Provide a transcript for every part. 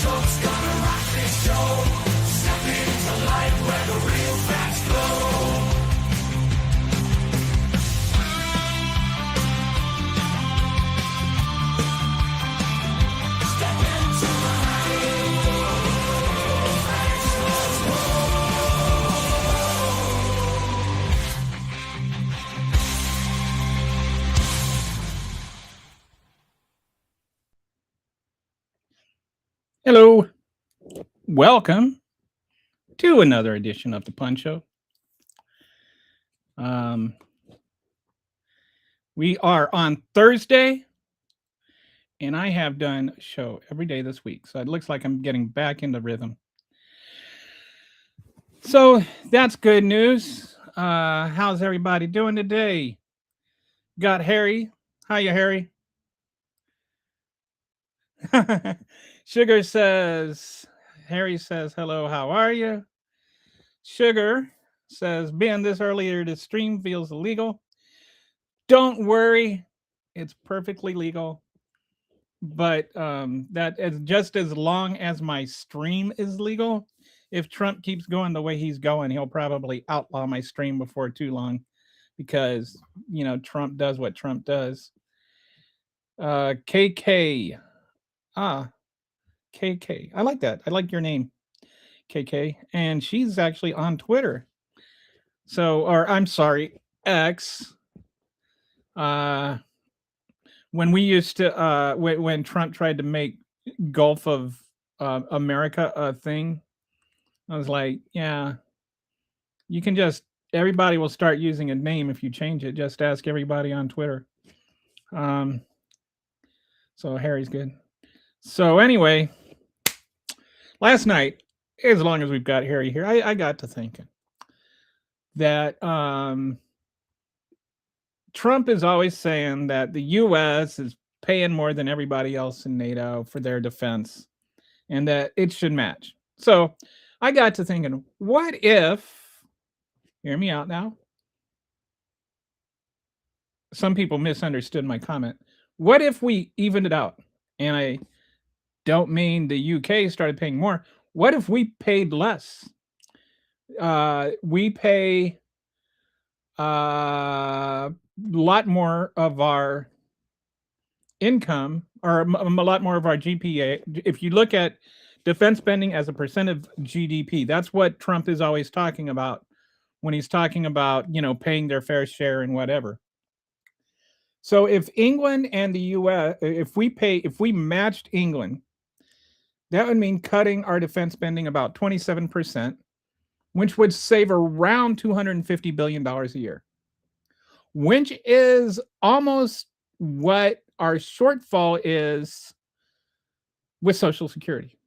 Trump's gonna rock this show. Step into life where the real facts flow. Step into Hello. Welcome to another edition of the Punch Show. We are on Thursday, and I have done a show every day this week, so it looks like I'm getting back into rhythm. So that's good news. How's everybody doing today? Got Harry. Hiya, Harry. Sugar says, Harry says, hello, how are you? Sugar says, being this earlier to stream feels illegal. Don't worry, it's perfectly legal. But that is just as long as my stream is legal. If Trump keeps going the way he's going, he'll probably outlaw my stream before too long because, you know, Trump does what Trump does. KK. KK. I like that. I like your name, KK. And she's actually on Twitter. So, or I'm sorry, X. When we used to, when Trump tried to make Gulf of America a thing, I was like, yeah, you can just, everybody will start using a name if you change it. Just ask everybody on Twitter. So Harry's good. So anyway, last night, as long as we've got Harry here, I got to thinking that Trump is always saying that the U.S. is paying more than everybody else in NATO for their defense and that it should match. So I got to thinking, what if, hear me out now. Some people misunderstood my comment. What if we evened it out? And I don't mean the UK started paying more. What if we paid less? We pay a lot more of our income or a lot more of our GPA. If you look at defense spending as a percent of GDP, that's what Trump is always talking about when he's talking about, you know, paying their fair share and whatever. So if England and the US, if we matched England, that would mean cutting our defense spending about 27%, which would save around $250 billion a year, which is almost what our shortfall is with Social Security.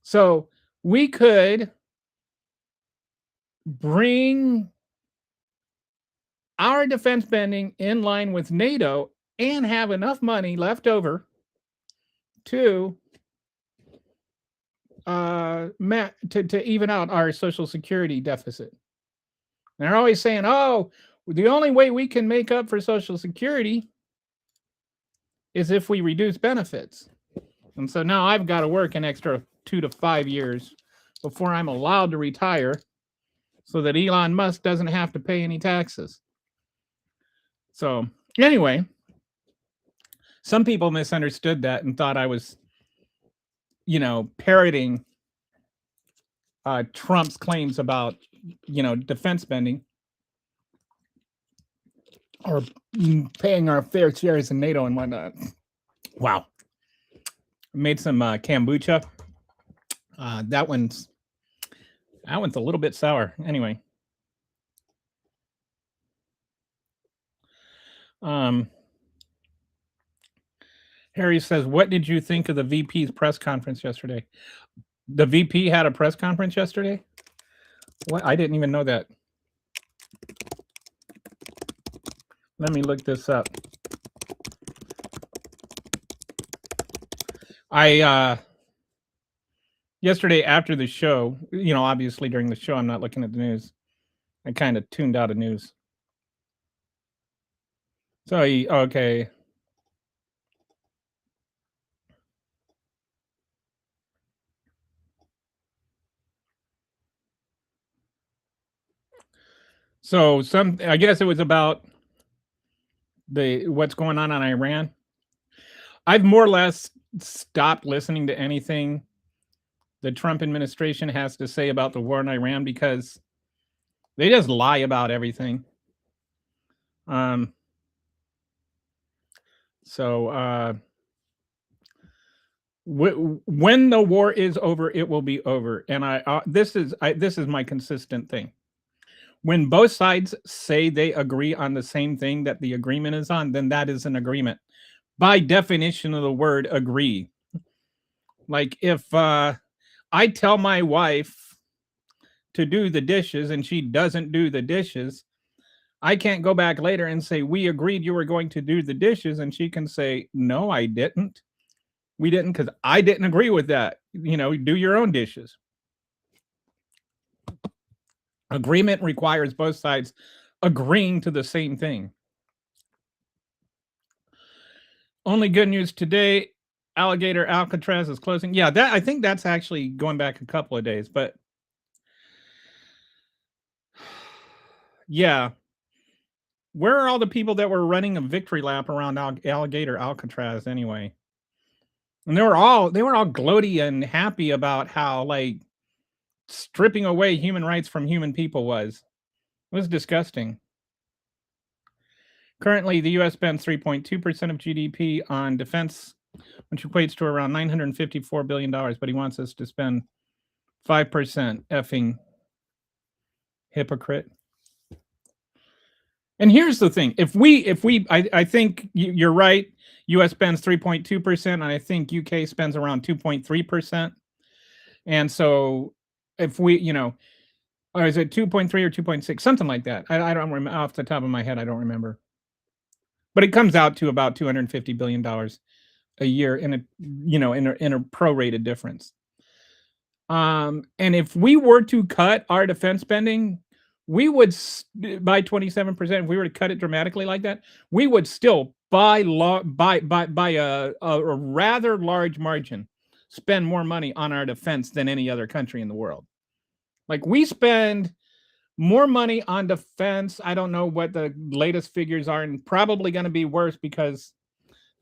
So we could bring our defense spending in line with NATO and have enough money left over to even out our Social Security deficit. And they're always saying, oh, the only way we can make up for Social Security is if we reduce benefits. And so now I've got to work an extra 2 to 5 years before I'm allowed to retire so that Elon Musk doesn't have to pay any taxes. So anyway, some people misunderstood that and thought I was, you know, parroting Trump's claims about, you know, defense spending or paying our fair shares in NATO and whatnot. Wow. Made some kombucha. That one's a little bit sour. Anyway. Harry says, what did you think of the VP's press conference yesterday? The VP had a press conference yesterday? What? I didn't even know that. Let me look this up. Yesterday after the show, you know, obviously during the show, I'm not looking at the news. I kind of tuned out of news. So okay. So I guess it was about what's going on in Iran. I've more or less stopped listening to anything the Trump administration has to say about the war in Iran because they just lie about everything. When the war is over, it will be over. And this is my consistent thing. When both sides say they agree on the same thing that the agreement is on, then that is an agreement. By definition of the word agree. Like if I tell my wife to do the dishes and she doesn't do the dishes, I can't go back later and say, we agreed you were going to do the dishes. And she can say, no, I didn't. We didn't because I didn't agree with that. Do your own dishes. Agreement requires both sides agreeing to the same thing. Only good news today, Alligator Alcatraz is closing. Yeah, I think that's actually going back a couple of days, but yeah. Where are all the people that were running a victory lap around Alligator Alcatraz anyway? And they were all gloaty and happy about how like stripping away human rights from human people was. It was disgusting. Currently, the U.S. spends 3.2% of GDP on defense, which equates to around $954 billion, but he wants us to spend 5%. Effing hypocrite. And here's the thing. I think you're right. U.S. spends 3.2%, and I think UK spends around 2.3%. And so if we, or is it 2.3 or 2.6, something like that. I don't remember off the top of my head. I don't remember. But it comes out to about $250 billion a year in a prorated difference. And if we were to cut our defense spending, we would by 27%. If we were to cut it dramatically like that, we would still by a rather large margin spend more money on our defense than any other country in the world. Like we spend more money on defense. I don't know what the latest figures are, and probably going to be worse because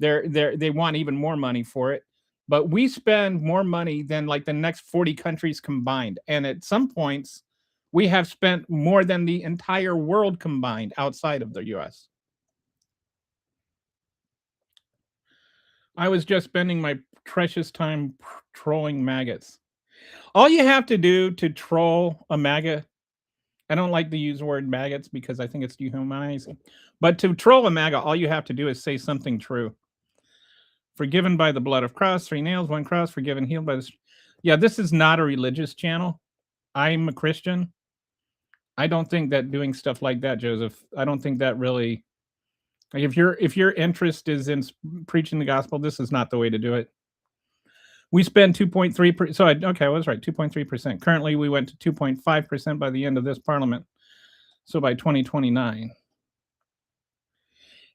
they want even more money for it. But we spend more money than like the next 40 countries combined. And at some points, we have spent more than the entire world combined outside of the US. I was just spending my precious time trolling maggots. All you have to do to troll a maggot, I don't like to use the word maggots because I think it's dehumanizing, but to troll a maggot, all you have to do is say something true. Forgiven by the blood of cross, 3 nails, 1 cross, forgiven, healed by the... Yeah, this is not a religious channel. I'm a Christian. I don't think that doing stuff like that, Joseph, I don't think that really... Like if your interest is in preaching the gospel, this is not the way to do it. We spend 2.3%. So I was right, 2.3%. Currently, we went to 2.5% by the end of this parliament. So by 2029.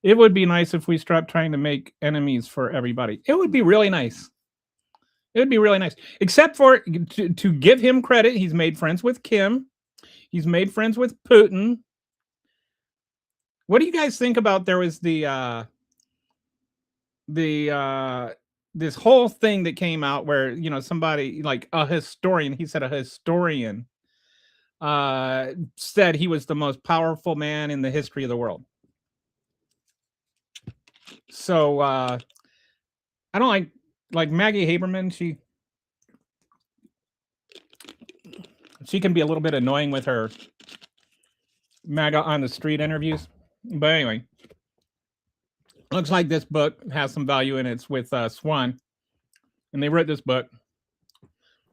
It would be nice if we stopped trying to make enemies for everybody. It would be really nice. It would be really nice. Except for, to give him credit, he's made friends with Kim. He's made friends with Putin. What do you guys think about, there was this whole thing that came out where, somebody like a historian, he said a historian said he was the most powerful man in the history of the world. So I don't like Maggie Haberman. She can be a little bit annoying with her MAGA on the street interviews. But anyway, looks like this book has some value in it. It's with Swan, and they wrote this book.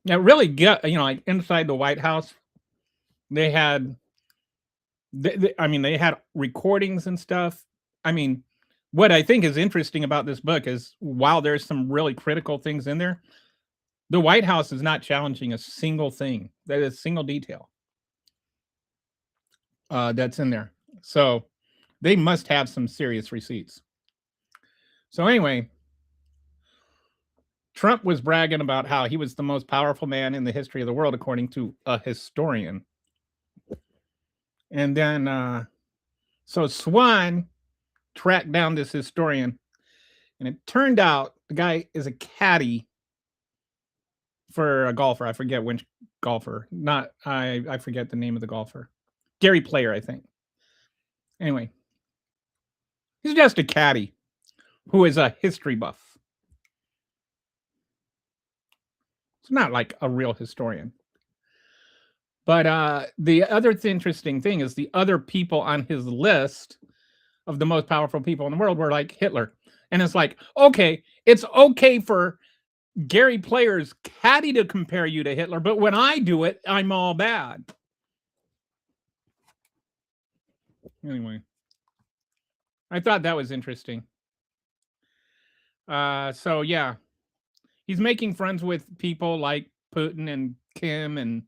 Now, really get, like inside the White House, they had, they had recordings and stuff. I mean, what I think is interesting about this book is while there's some really critical things in there, the White House is not challenging a single thing. That is a single detail that's in there. So they must have some serious receipts. So anyway, Trump was bragging about how he was the most powerful man in the history of the world, according to a historian. And then, so Swan tracked down this historian, and it turned out the guy is a caddy for a golfer. I forget which golfer. Not I forget the name of the golfer. Gary Player, I think. Anyway, he's just a caddy who is a history buff. It's not like a real historian. But the other interesting thing is the other people on his list of the most powerful people in the world were like Hitler. And it's like, okay, it's okay for Gary Player's caddy to compare you to Hitler, but when I do it, I'm all bad. Anyway, I thought that was interesting. So yeah, he's making friends with people like Putin and Kim and,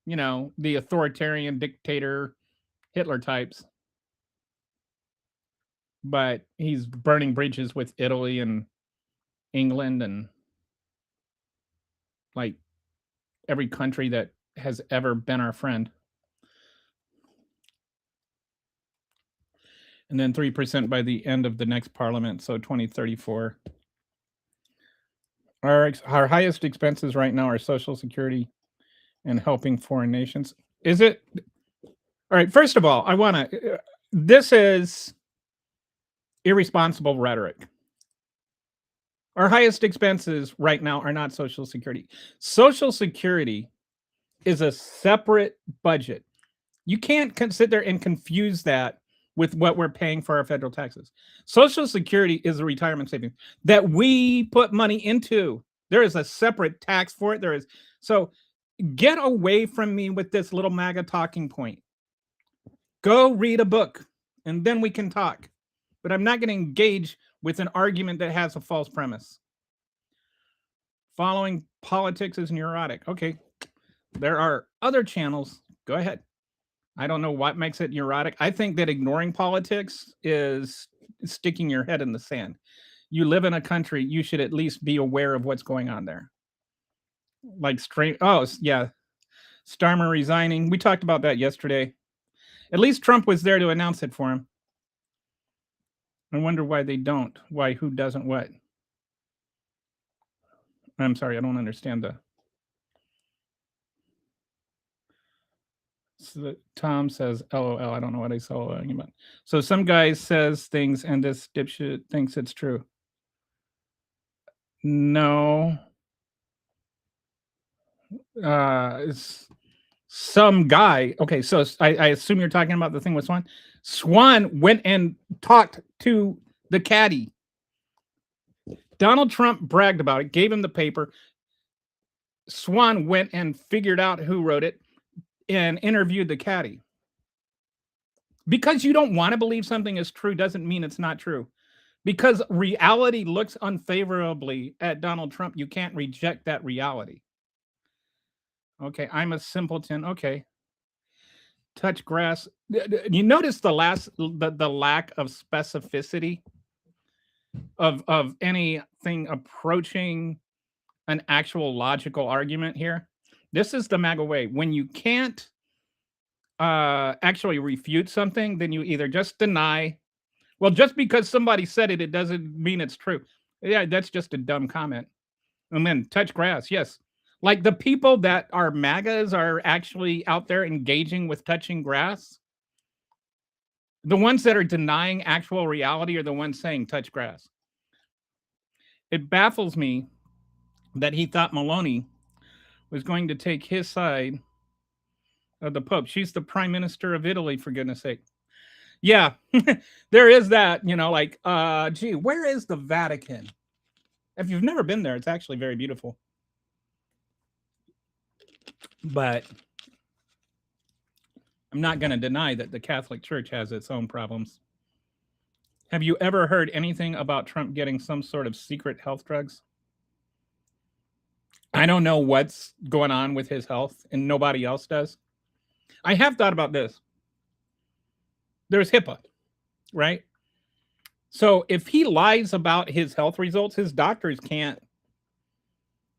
you know, the authoritarian dictator Hitler types. But he's burning bridges with Italy and England and like every country that has ever been our friend. And then 3% by the end of the next parliament, so 2034. Our highest expenses right now are Social Security and helping foreign nations. Is it? All right, first of all, I want to, this is irresponsible rhetoric. Our highest expenses right now are not Social Security. Social Security is a separate budget. You can't sit there and confuse that with what we're paying for our federal taxes. Social Security is a retirement savings that we put money into. There is a separate tax for it. There is. So get away from me with this little MAGA talking point. Go read a book and then we can talk. But I'm not going to engage with an argument that has a false premise. Following politics is neurotic. Okay, there are other channels. Go ahead. I don't know what makes it neurotic. I think that ignoring politics is sticking your head in the sand. You live in a country, you should at least be aware of what's going on there. Like Starmer resigning. We talked about that yesterday. At least Trump was there to announce it for him. I wonder why they don't. Why, who doesn't what? I'm sorry, I don't understand the. So Tom says, LOL. I don't know what he's LOLing about. So some guy says things and this dipshit thinks it's true. No. It's some guy. Okay, so I assume you're talking about the thing with Swan. Swan went and talked to the caddy. Donald Trump bragged about it, gave him the paper. Swan went and figured out who wrote it and interviewed the caddy. Because you don't want to believe something is true doesn't mean it's not true. Because reality looks unfavorably at Donald Trump, you can't reject that reality. Okay, I'm a simpleton. Okay. Touch grass. You notice the lack of specificity of anything approaching an actual logical argument here. This is the MAGA way. When you can't actually refute something, then you either just deny. Well, just because somebody said it, it doesn't mean it's true. Yeah, that's just a dumb comment. And then touch grass. Yes. Like the people that are MAGAs are actually out there engaging with touching grass. The ones that are denying actual reality are the ones saying touch grass. It baffles me that he thought Meloni was going to take his side of the Pope. She's the prime minister of Italy, for goodness sake. Yeah, there is that, you know, like, gee, where is the Vatican? If you've never been there, it's actually very beautiful. But I'm not going to deny that the Catholic Church has its own problems. Have you ever heard anything about Trump getting some sort of secret health drugs? I don't know what's going on with his health, and nobody else does. I have thought about this. There's HIPAA, right? So if he lies about his health results, his doctors can't,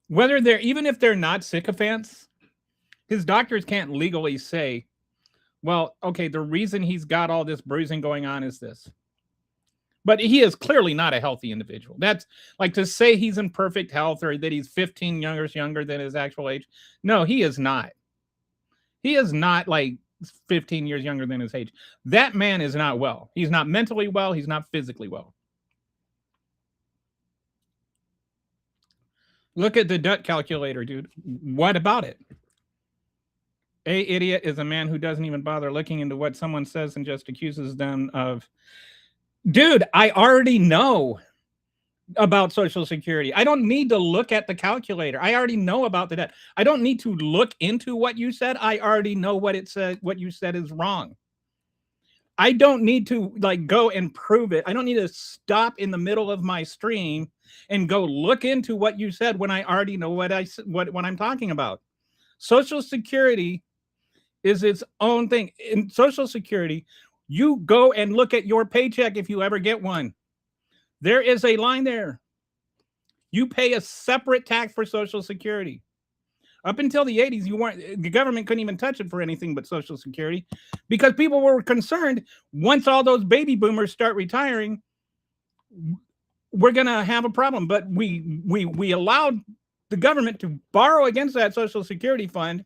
even if they're not sycophants, his doctors can't legally say, Well, okay, the reason he's got all this bruising going on is this. But he is clearly not a healthy individual. That's like to say he's in perfect health or that he's 15 years younger than his actual age. No, he is not. He is not like 15 years younger than his age. That man is not well. He's not mentally well. He's not physically well. Look at the debt calculator, dude. What about it? A idiot is a man who doesn't even bother looking into what someone says and just accuses them of. Dude, I already know about Social Security. I don't need to look at the calculator. I already know about the debt. I don't need to look into what you said. I already know what it said. What you said is wrong. I don't need to like go and prove it. I don't need to stop in the middle of my stream and go look into what you said when I already know what I'm talking about. Social Security is its own thing. In Social Security, you go and look at your paycheck if you ever get one. There is a line there. You pay a separate tax for Social Security. Up until the 80s, the government couldn't even touch it for anything but Social Security because people were concerned once all those baby boomers start retiring, we're going to have a problem. But we allowed the government to borrow against that Social Security fund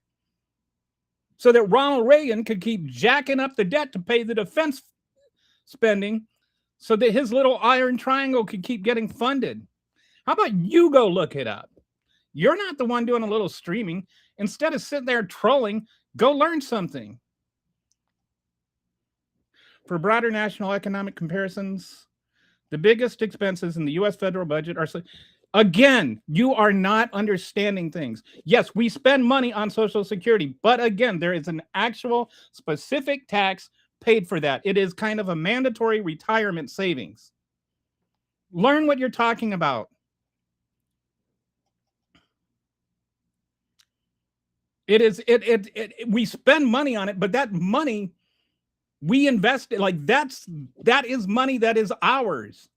so that Ronald Reagan could keep jacking up the debt to pay the defense spending so that his little iron triangle could keep getting funded. How about you go look it up? You're not the one doing a little streaming. Instead of sitting there trolling, go learn something. For broader national economic comparisons, the biggest expenses in the U.S. federal budget are... Again, you are not understanding things. Yes, we spend money on Social Security, but again, there is an actual specific tax paid for that. It is kind of a mandatory retirement savings. Learn what you're talking about. We spend money on it, but that money we invest it. Like that is money that is ours.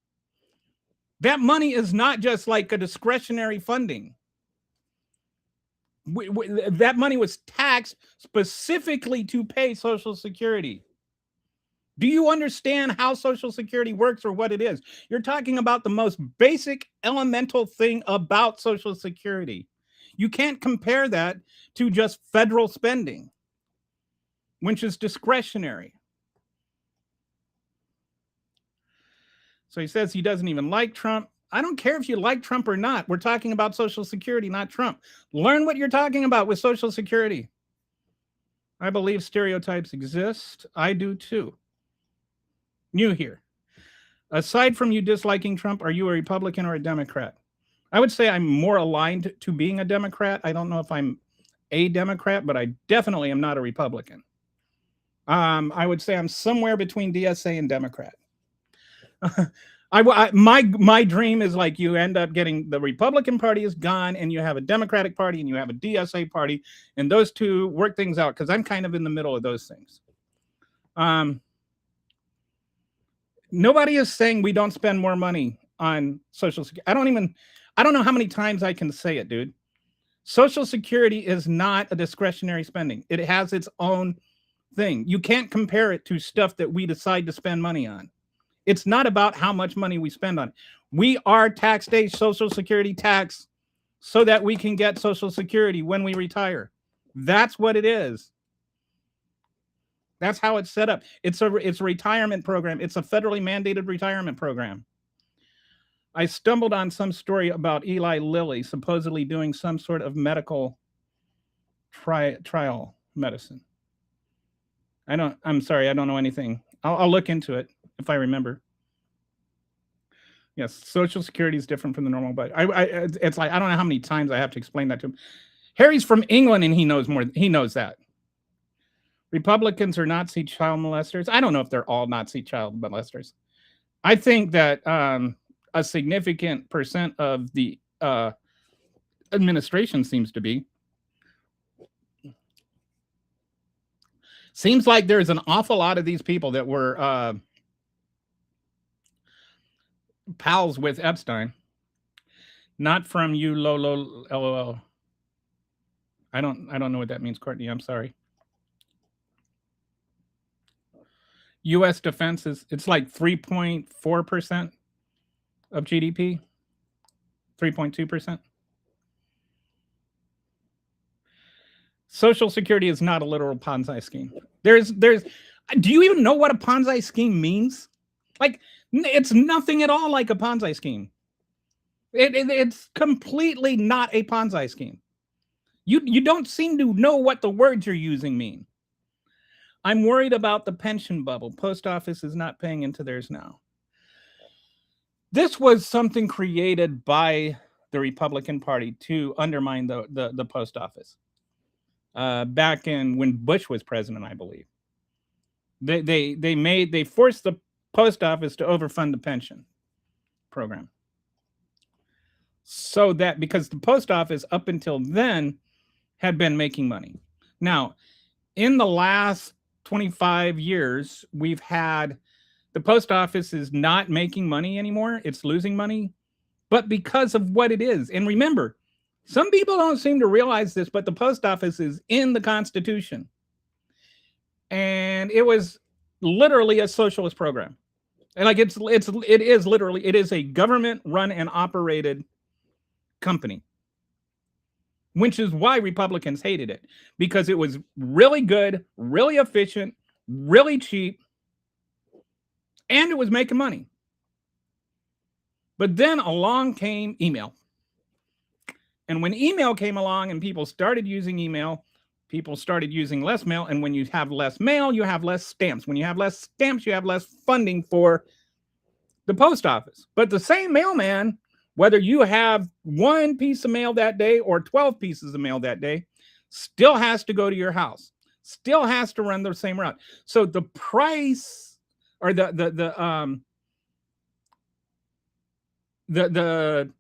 That money is not just like a discretionary funding. That money was taxed specifically to pay Social Security. Do you understand how Social Security works or what it is? You're talking about the most basic elemental thing about Social Security. You can't compare that to just federal spending, which is discretionary. So he says he doesn't even like Trump. I don't care if you like Trump or not. We're talking about Social Security, not Trump. Learn what you're talking about with Social Security. I believe stereotypes exist. I do too. New here. Aside from you disliking Trump, are you a Republican or a Democrat? I would say I'm more aligned to being a Democrat. I don't know if I'm a Democrat, but I definitely am not a Republican. I would say I'm somewhere between DSA and Democrat. My dream is like you end up getting the Republican Party is gone and you have a Democratic Party and you have a DSA party and those two work things out because I'm kind of in the middle of those things. Nobody is saying we don't spend more money on Social Security. I don't know how many times I can say it, dude. Social Security is not a discretionary spending. It has its own thing. You can't compare it to stuff that we decide to spend money on. It's not about how much money we spend on it. We are taxed a Social Security tax so that we can get Social Security when we retire. That's what it is. That's how it's set up. It's a retirement program. It's a federally mandated retirement program. I stumbled on some story about Eli Lilly supposedly doing some sort of medical trial medicine. I'm sorry, I don't know anything. I'll look into it if I remember. Yes, Social Security is different from the normal budget. It's like I don't know how many times I have to explain that to him. Harry's from England and he knows more. He knows that. Republicans are Nazi child molesters. I don't know if they're all Nazi child molesters. I think that a significant percent of the administration seems to be. Seems like there's an awful lot of these people that were pals with Epstein. Not from you, Lolo, LOL. I don't know what that means, Courtney. I'm sorry. U.S. defense it's like 3.4% of GDP, 3.2%. Social Security is not a literal Ponzi scheme. Do you even know what a Ponzi scheme means? Like, it's nothing at all like a Ponzi scheme. It's completely not a Ponzi scheme. You don't seem to know what the words you're using mean. I'm worried about the pension bubble. Post office is not paying into theirs now. This was something created by the Republican Party to undermine the post office. Back in when Bush was president, I believe. They forced the post office to overfund the pension program. So that because the post office up until then had been making money. Now, in the last 25 years, we've had the post office is not making money anymore. It's losing money, but because of what it is. And remember, some people don't seem to realize this, but the post office is in the Constitution. And it was literally a socialist program. And like it is a government run and operated company. Which is why Republicans hated it, because it was really good, really efficient, really cheap, and it was making money. But then along came email. And when email came along and people started using email, people started using less mail. And when you have less mail, you have less stamps. When you have less stamps, you have less funding for the post office. But the same mailman, whether you have one piece of mail that day or 12 pieces of mail that day, still has to go to your house, still has to run the same route. So the price or the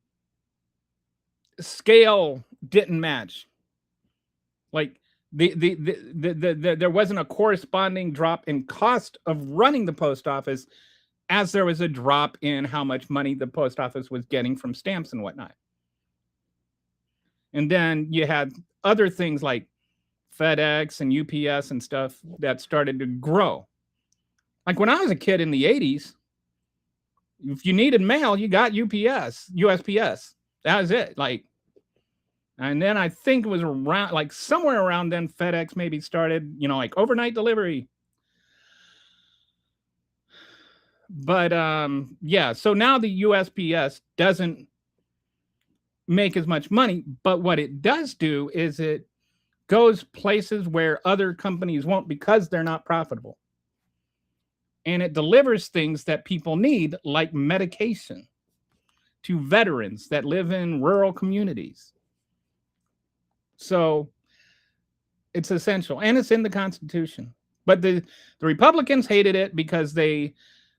scale didn't match. Like there wasn't a corresponding drop in cost of running the post office as there was a drop in how much money the post office was getting from stamps and whatnot. And then you had other things like FedEx and UPS and stuff that started to grow. Like when I was a kid in the 80s, if you needed mail, you got USPS. That was it. Like, and then I think it was around, like somewhere around then, FedEx maybe started, like overnight delivery. But yeah, so now the USPS doesn't make as much money, but what it does do is it goes places where other companies won't because they're not profitable. And it delivers things that people need, like medication, to veterans that live in rural communities. So it's essential, and it's in the Constitution. But the Republicans hated it because they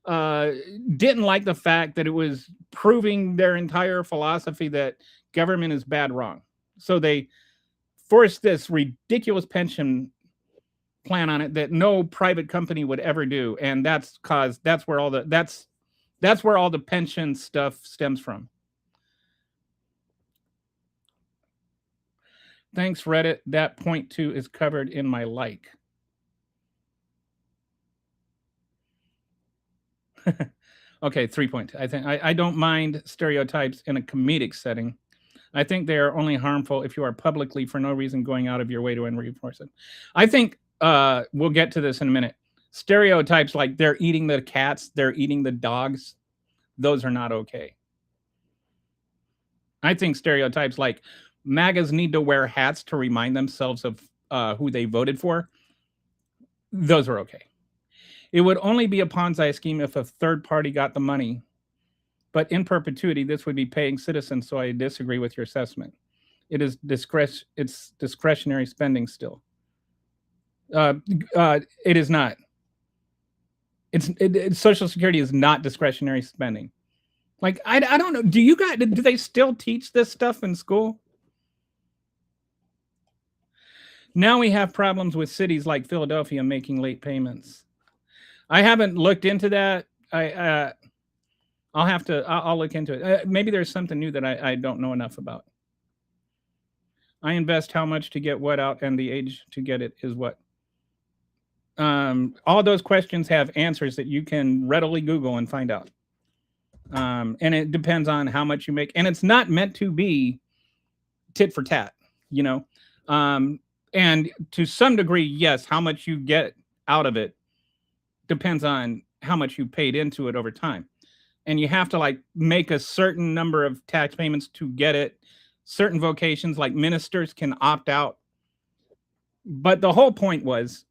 didn't like the fact that it was proving their entire philosophy that government is bad wrong. So they forced this ridiculous pension plan on it that no private company would ever do, and that's where all the pension stuff stems from. Thanks, Reddit. That point 2 is covered in my like. Okay, 3 point. I think I don't mind stereotypes in a comedic setting. I think they are only harmful if you are publicly for no reason going out of your way to reinforce it. I think we'll get to this in a minute. Stereotypes like they're eating the cats, they're eating the dogs, those are not okay. I think stereotypes like MAGAs need to wear hats to remind themselves of who they voted for, those are okay. It would only be a Ponzi scheme if a third party got the money. But in perpetuity, this would be paying citizens, so I disagree with your assessment. It's discretionary spending still. It is not. Social Security is not discretionary spending. Like, I don't know. Do they still teach this stuff in school? Now we have problems with cities like Philadelphia making late payments. I haven't looked into that. I'll look into it. Maybe there's something new that I don't know enough about. I invest how much to get what out, and the age to get it is what. All those questions have answers that you can readily Google and find out. And it depends on how much you make, and it's not meant to be tit for tat, you know. And to some degree, yes, how much you get out of it depends on how much you paid into it over time. And you have to like make a certain number of tax payments to get it. Certain vocations like ministers can opt out. But the whole point was,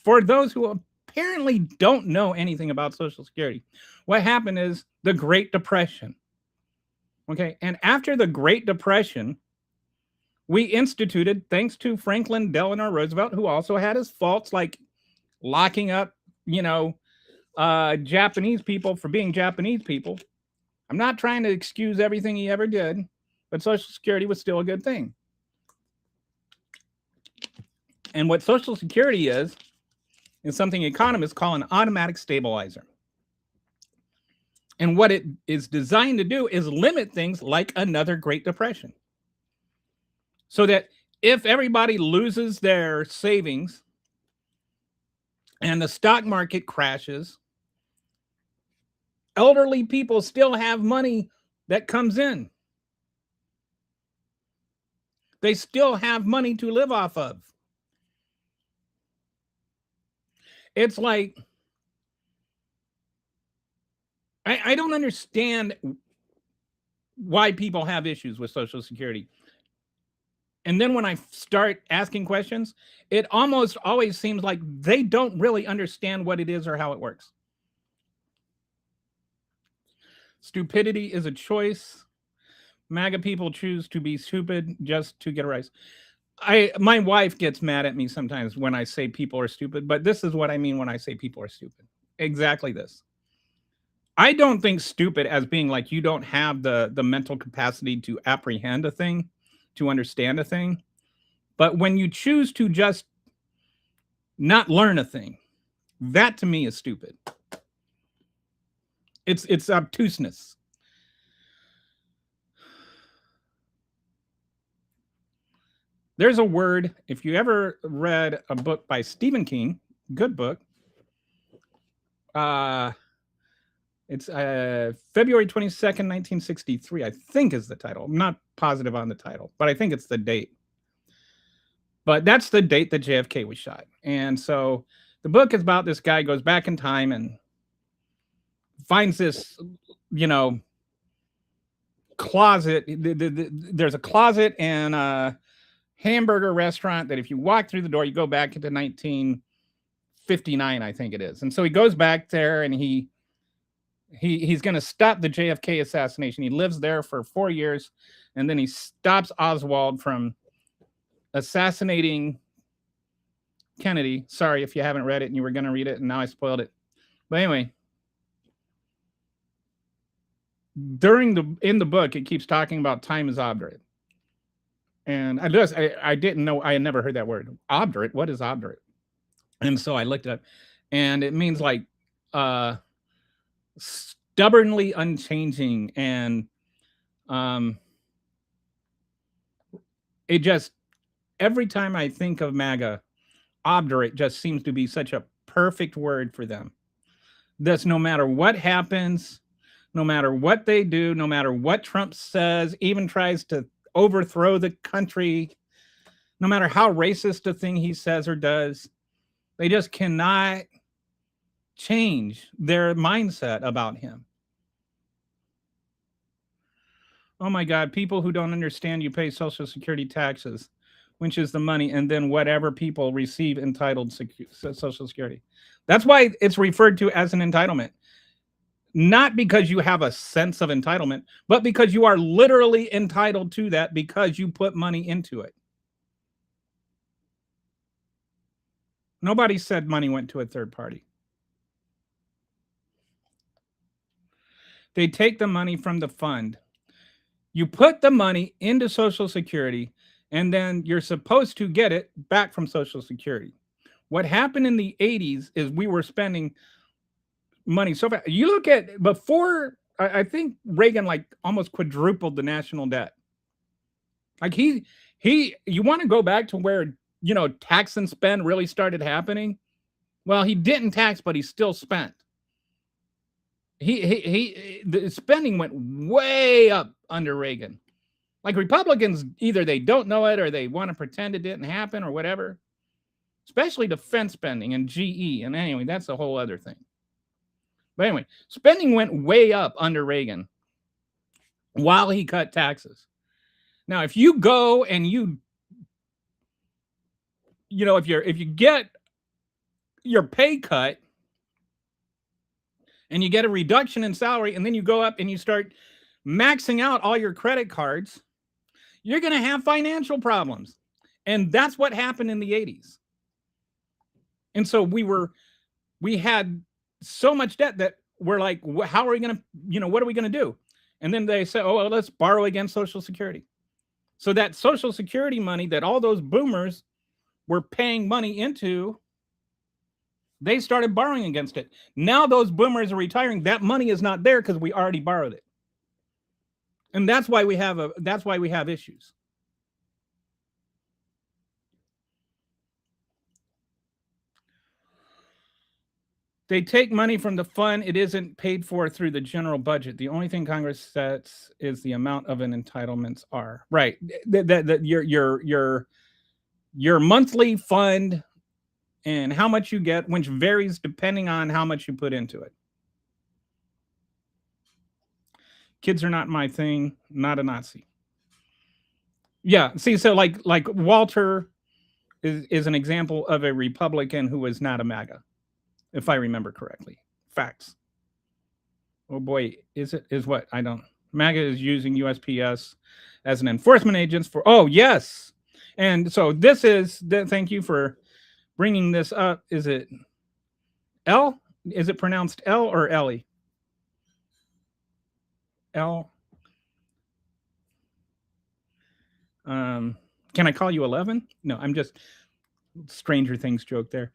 for those who apparently don't know anything about Social Security, what happened is the Great Depression. Okay. And after the Great Depression, we instituted, thanks to Franklin Delano Roosevelt, who also had his faults, like locking up, Japanese people for being Japanese people. I'm not trying to excuse everything he ever did, but Social Security was still a good thing. And what Social Security is something economists call an automatic stabilizer. And what it is designed to do is limit things like another Great Depression. So that if everybody loses their savings and the stock market crashes, elderly people still have money that comes in. They still have money to live off of. It's like, I don't understand why people have issues with Social Security. And then when I start asking questions, it almost always seems like they don't really understand what it is or how it works. Stupidity is a choice. MAGA people choose to be stupid just to get a rise. My wife gets mad at me sometimes when I say people are stupid, but this is what I mean when I say people are stupid. Exactly this. I don't think stupid as being like you don't have the mental capacity to apprehend a thing, to understand a thing. But when you choose to just not learn a thing, that to me is stupid. It's obtuseness. There's a word, if you ever read a book by Stephen King, good book. It's February 22nd, 1963, I think is the title. I'm not positive on the title, but I think it's the date. But that's the date that JFK was shot. And so the book is about this guy goes back in time and finds this, closet. There's a closet and a hamburger restaurant that if you walk through the door, you go back into 1959, I think it is. And so he goes back there and he's going to stop the JFK assassination. He lives there for 4 years, and then he stops Oswald from assassinating Kennedy. Sorry if you haven't read it and you were going to read it, and now I spoiled it. But anyway, in the book, it keeps talking about time is obdurate. And I didn't know, I had never heard that word. Obdurate, what is obdurate? And so I looked it up, and it means like stubbornly unchanging, and it just, every time I think of MAGA, obdurate just seems to be such a perfect word for them. That's no matter what happens, no matter what they do, no matter what Trump says, even tries to overthrow the country, no matter how racist a thing he says or does, they just cannot change their mindset about him. Oh my God, people who don't understand you pay Social Security taxes, which is the money, and then whatever people receive entitled Social Security. That's why it's referred to as an entitlement. Not because you have a sense of entitlement, but because you are literally entitled to that because you put money into it. Nobody said money went to a third party. They take the money from the fund. You put the money into Social Security, and then you're supposed to get it back from Social Security. What happened in the 80s is we were spending money so fast. You look at before, I think Reagan like almost quadrupled the national debt. Like you want to go back to where, tax and spend really started happening? Well, he didn't tax, but he still spent. The spending went way up under Reagan. Like Republicans, either they don't know it or they want to pretend it didn't happen or whatever. Especially defense spending and GE. And anyway, that's a whole other thing. But anyway, spending went way up under Reagan while he cut taxes. Now, if you go and you know, if you get your pay cut and you get a reduction in salary, and then you go up and you start maxing out all your credit cards, you're going to have financial problems. And that's what happened in the 80s. And so we had so much debt that we're like, how are we going to, you know, what are we going to do? And then they say, oh, well, let's borrow against Social Security. So that Social Security money that all those boomers were paying money into, they started borrowing against it. Now those boomers are retiring. That money is not there because we already borrowed it. And that's why we have issues. They take money from the fund. It isn't paid for through the general budget. The only thing Congress sets is the amount of an entitlements are. Right. Your monthly fund and how much you get, which varies depending on how much you put into it. Kids are not my thing. Not a Nazi. Yeah. See, so like Walter is an example of a Republican who was not a MAGA, if I remember correctly. Facts. Oh boy, is what? I don't. MAGA is using USPS as an enforcement agent for, oh yes. And so this is, thank you for bringing this up. Is it L? Is it pronounced L or Ellie? L. Can I call you 11? No, I'm just Stranger Things joke there.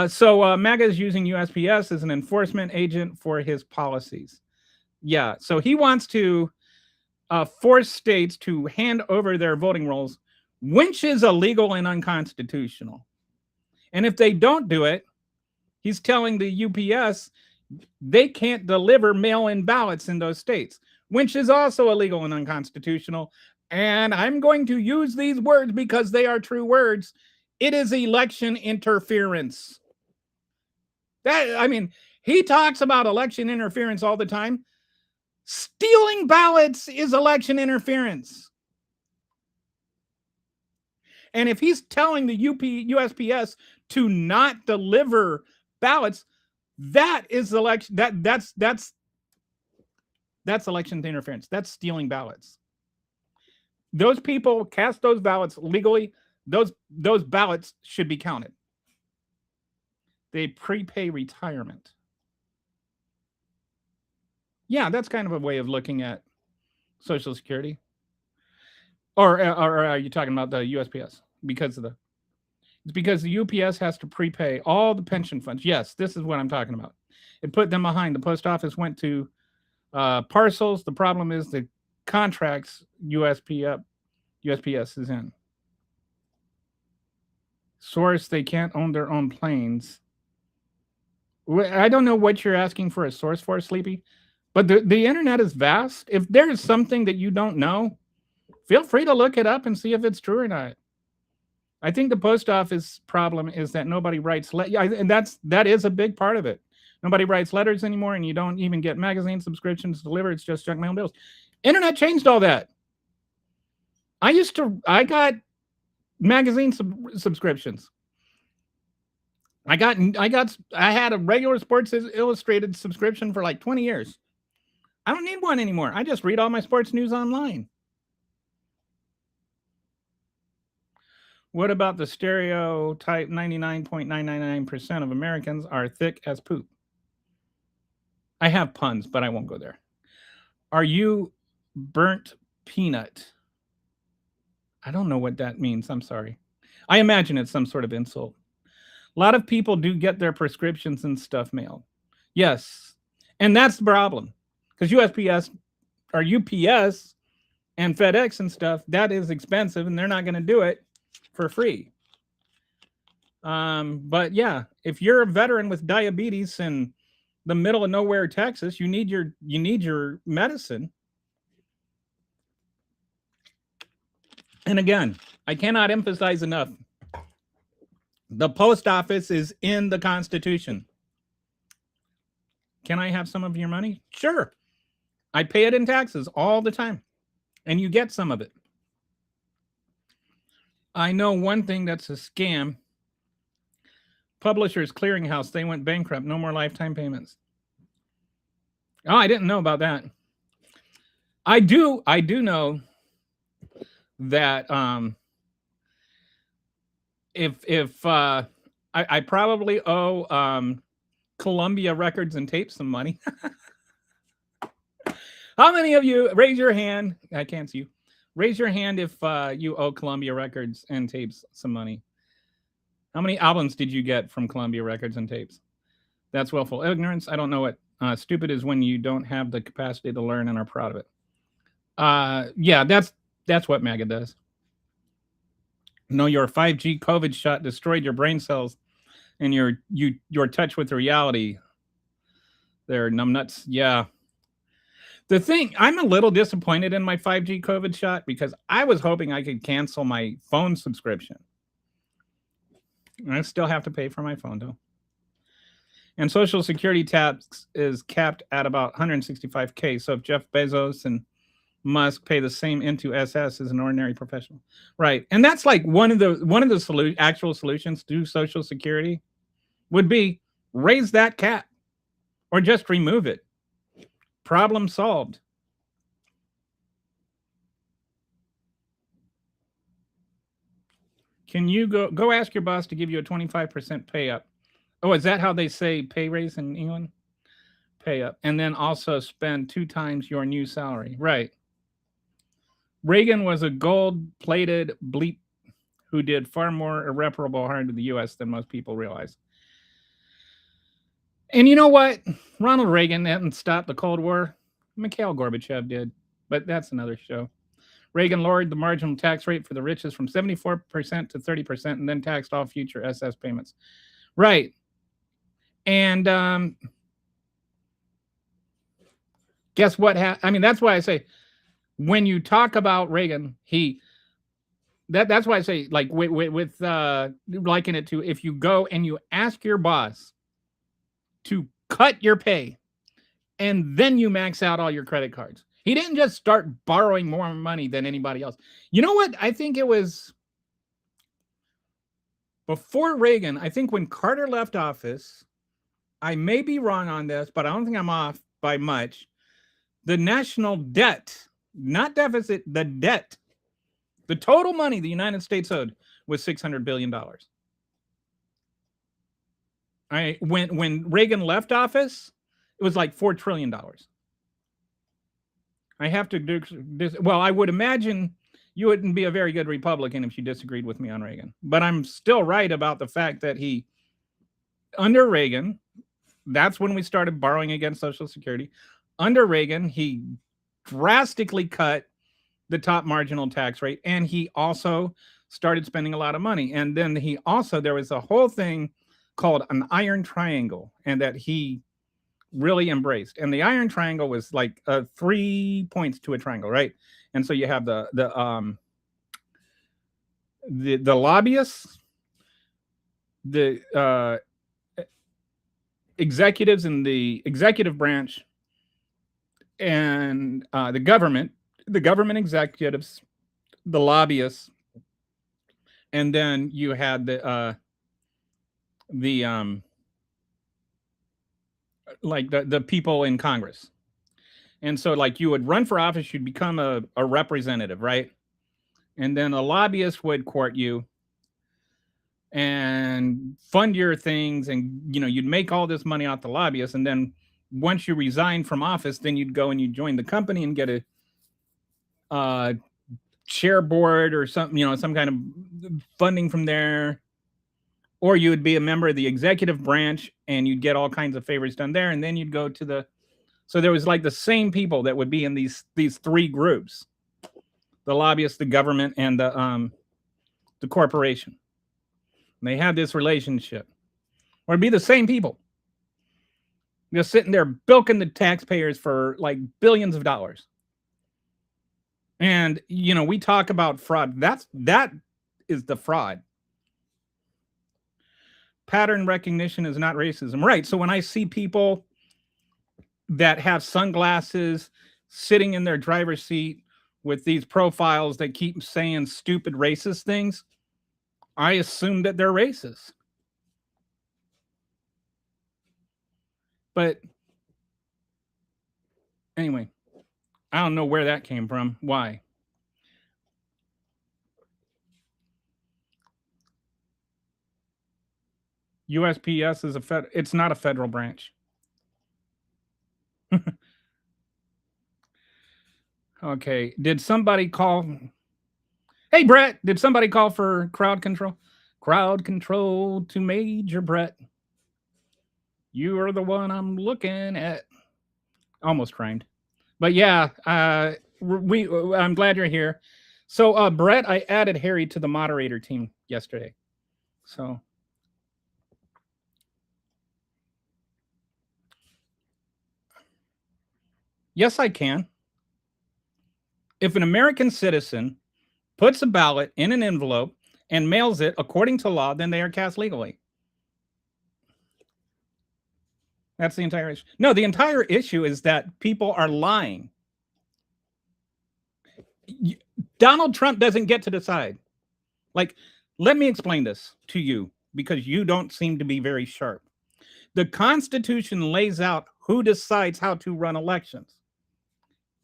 So MAGA is using USPS as an enforcement agent for his policies. Yeah, so he wants to force states to hand over their voting rolls, which is illegal and unconstitutional. And if they don't do it, he's telling the UPS they can't deliver mail-in ballots in those states, which is also illegal and unconstitutional. And I'm going to use these words because they are true words. It is election interference. He talks about election interference all the time. Stealing ballots is election interference. And if he's telling the USPS to not deliver ballots, that is election. That's election interference. That's stealing ballots. Those people cast those ballots legally. Those ballots should be counted. They prepay retirement. Yeah, that's kind of a way of looking at Social Security. Or are you talking about the USPS? It's because the UPS has to prepay all the pension funds. Yes, this is what I'm talking about. It put them behind. The post office went to parcels. The problem is the contracts USPS is in. Source, they can't own their own planes. I don't know what you're asking for a source for, Sleepy, but the internet is vast. If there is something that you don't know, feel free to look it up and see if it's true or not. I think the post office problem is that nobody writes and that is a big part of it. Nobody writes letters anymore, and you don't even get magazine subscriptions delivered. It's just junk mail bills. Internet changed all that. I got magazine subscriptions. I had a regular Sports Illustrated subscription for like 20 years. I don't need one anymore. I just read all my sports news online. What about the stereotype 99.999% of Americans are thick as poop? I have puns, but I won't go there. Are you burnt peanut? I don't know what that means. I'm sorry. I imagine it's some sort of insult. A lot of people do get their prescriptions and stuff mailed. Yes. And that's the problem. Because USPS or UPS and FedEx and stuff, that is expensive, and they're not going to do it for free. But yeah, if you're a veteran with diabetes in the middle of nowhere, Texas, you need your medicine. And again, I cannot emphasize enough. The post office is in the Constitution. Can I have some of your money? Sure. I pay it in taxes all the time, and you get some of it. I know one thing that's a scam. Publishers Clearinghouse, they went bankrupt. No more lifetime payments. Oh, I didn't know about that. I do know that if I probably owe Columbia Records and Tapes some money. How many of you raise your hand? I can't see you. Raise your hand if you owe Columbia Records and Tapes some money. How many albums did you get from Columbia Records and Tapes? That's willful ignorance. I don't know what stupid is when you don't have the capacity to learn and are proud of it. Yeah, that's what MAGA does. No, your 5G COVID shot destroyed your brain cells and your touch with reality. They're numbnuts. Yeah. The thing, I'm a little disappointed in my 5G COVID shot because I was hoping I could cancel my phone subscription. I still have to pay for my phone, though. And Social Security tax is capped at about $165K. So if Jeff Bezos and Musk pay the same into SS as an ordinary professional, right? And that's like one of the actual solutions to Social Security would be raise that cap or just remove it. Problem solved. Can you go ask your boss to give you a 25% pay up? Oh, is that how they say pay raise in England? Pay up. And then also spend 2 times your new salary. Right. Reagan was a gold-plated bleep who did far more irreparable harm to the U.S. than most people realize. And you know what? Ronald Reagan didn't stop the Cold War. Mikhail Gorbachev did, but that's another show. Reagan lowered the marginal tax rate for the richest from 74% to 30% and then taxed all future SS payments. Right. And guess what? I mean, that's why I say when you talk about Reagan, that's why I say, like, with liken it to if you go and you ask your boss to cut your pay and then you max out all your credit cards. He didn't just start borrowing more money than anybody else. You know what? I think it was before Reagan. I think when Carter left office, I may be wrong on this, but I don't think I'm off by much. The national debt, not deficit, the debt, the total money the United States owed was $600 billion. When Reagan left office, it was like $4 trillion. I have to do this. Well, I would imagine you wouldn't be a very good Republican if you disagreed with me on Reagan. But I'm still right about the fact that under Reagan, that's when we started borrowing against Social Security. Under Reagan, he drastically cut the top marginal tax rate, and he also started spending a lot of money. And then there was a whole thing called an iron triangle, and that he really embraced. And the iron triangle was like 3 points to a triangle, right? And so you have the lobbyists, the executives in the executive branch, and the government executives, the lobbyists, and then you had the people in Congress. And so, like, you would run for office, you'd become a representative, right? And then a lobbyist would court you and fund your things, and you'd make all this money off the lobbyists. And then once you resign from office, then you'd go and you'd join the company and get a chair board or something, some kind of funding from there. Or you would be a member of the executive branch and you'd get all kinds of favors done there. And then you'd go to so there was like the same people that would be in these 3 groups: the lobbyists, the government, and the corporation. And they had this relationship. Or it'd be the same people. Just sitting there bilking the taxpayers for like billions of dollars. And we talk about fraud. That is the fraud. Pattern recognition is not racism. Right. So when I see people that have sunglasses sitting in their driver's seat with these profiles that keep saying stupid racist things, I assume that they're racist. But anyway, I don't know where that came from. Why? USPS is it's not a federal branch. Okay. Did somebody call? Hey, Brett, did somebody call for crowd control? Crowd control to Major Brett. You are the one I'm looking at. Almost rhymed. But yeah, I'm glad you're here. So, Brett, I added Harry to the moderator team yesterday. So, yes, I can. If an American citizen puts a ballot in an envelope and mails it according to law, then they are cast legally. That's the entire issue. No, the entire issue is that people are lying. Donald Trump doesn't get to decide. Like, let me explain this to you because you don't seem to be very sharp. The Constitution lays out who decides how to run elections.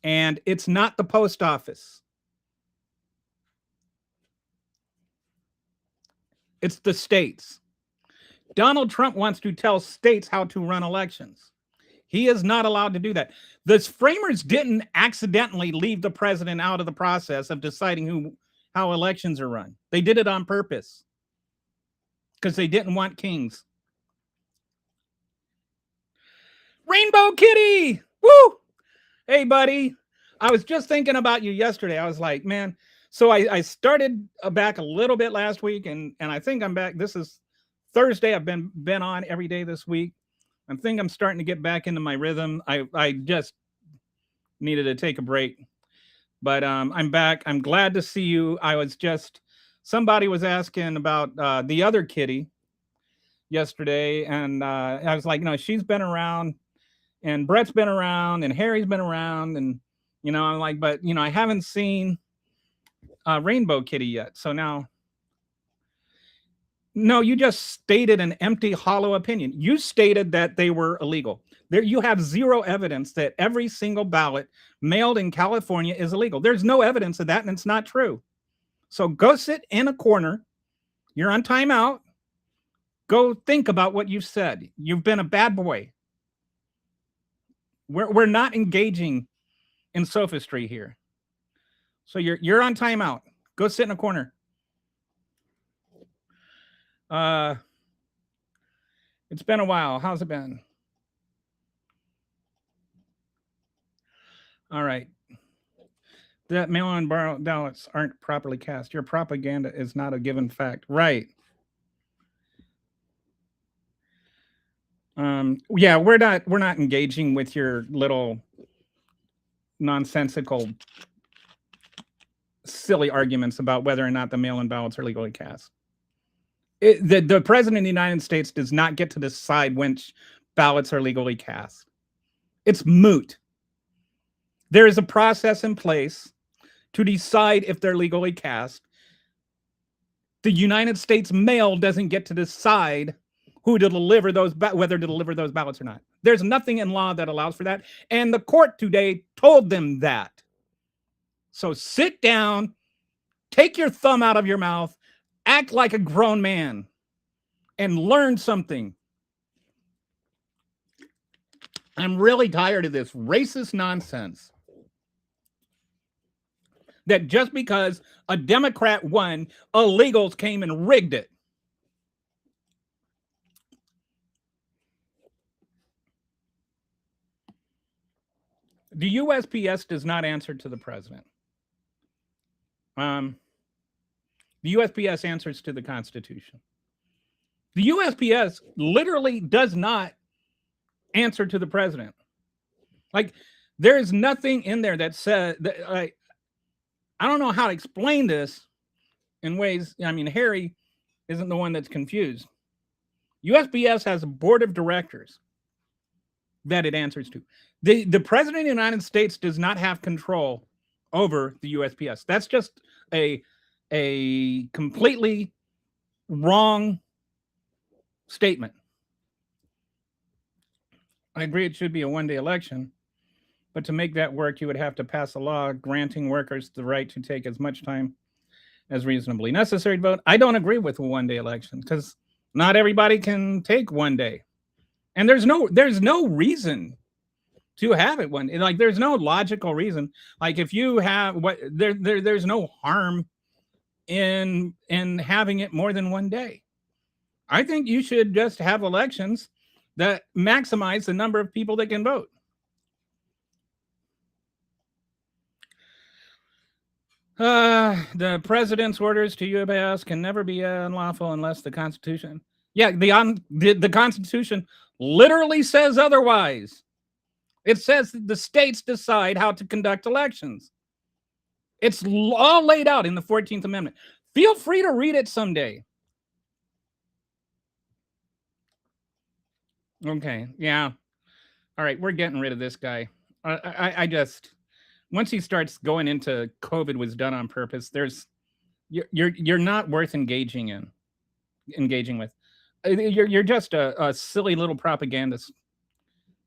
And it's not the post office. It's the states. Donald Trump wants to tell states how to run elections. He is not allowed to do that. The framers didn't accidentally leave the president out of the process of deciding how elections are run. They did it on purpose because they didn't want kings. Rainbow Kitty! Woo! Hey, buddy. I was just thinking about you yesterday. I was like, man. So I started back a little bit last week, and I think I'm back. This is Thursday. I've been on every day this week. I think I'm starting to get back into my rhythm. I just needed to take a break, but I'm back. I'm glad to see you. Somebody was asking about the other kitty yesterday, and I was like, no, she's been around, and Brett's been around, and Harry's been around, and I'm like, but I haven't seen Rainbow Kitty yet. So now. No, you just stated an empty, hollow opinion. You stated that they were illegal. There, you have zero evidence that every single ballot mailed in California is illegal. There's no evidence of that, and it's not true. So go sit in a corner. You're on timeout. Go think about what you said. You've been a bad boy. We're not engaging in sophistry here. So you're on timeout. Go sit in a corner. It's been a while. How's it been? All right. That mail-in ballots aren't properly cast. Your propaganda is not a given fact. Right. Yeah, we're not engaging with your little nonsensical, silly arguments about whether or not the mail-in ballots are legally cast. The president of the United States does not get to decide which ballots are legally cast. It's moot. There is a process in place to decide if they're legally cast. The United States mail doesn't get to decide who to deliver whether to deliver those ballots or not. There's nothing in law that allows for that. And the court today told them that. So sit down, take your thumb out of your mouth, act like a grown man, and learn something. I'm really tired of this racist nonsense. That just because a Democrat won, illegals came and rigged it. The USPS does not answer to the president. The USPS answers to the Constitution. The USPS literally does not answer to the president. Like, there is nothing in there that says that. I don't know how to explain this in ways. I mean, Harry isn't the one that's confused. USPS has a board of directors that it answers to. The president of the United States does not have control over the USPS. That's just a completely wrong statement. I agree it should be a one-day election, but to make that work, you would have to pass a law granting workers the right to take as much time as reasonably necessary to vote. I don't agree with a one-day election because not everybody can take one day, and there's no reason to have it one. Like, there's no logical reason. Like, if you have there's no harm in having it more than one day. I think you should just have elections that maximize the number of people that can vote. The president's orders to UPS can never be unlawful unless the Constitution. Yeah, the Constitution literally says otherwise. It says that the states decide how to conduct elections. It's all laid out in the 14th Amendment. Feel free to read it someday. Okay, yeah. All right, we're getting rid of this guy. I just, once he starts going into COVID was done on purpose, you're not worth engaging with. You're just a silly little propagandist.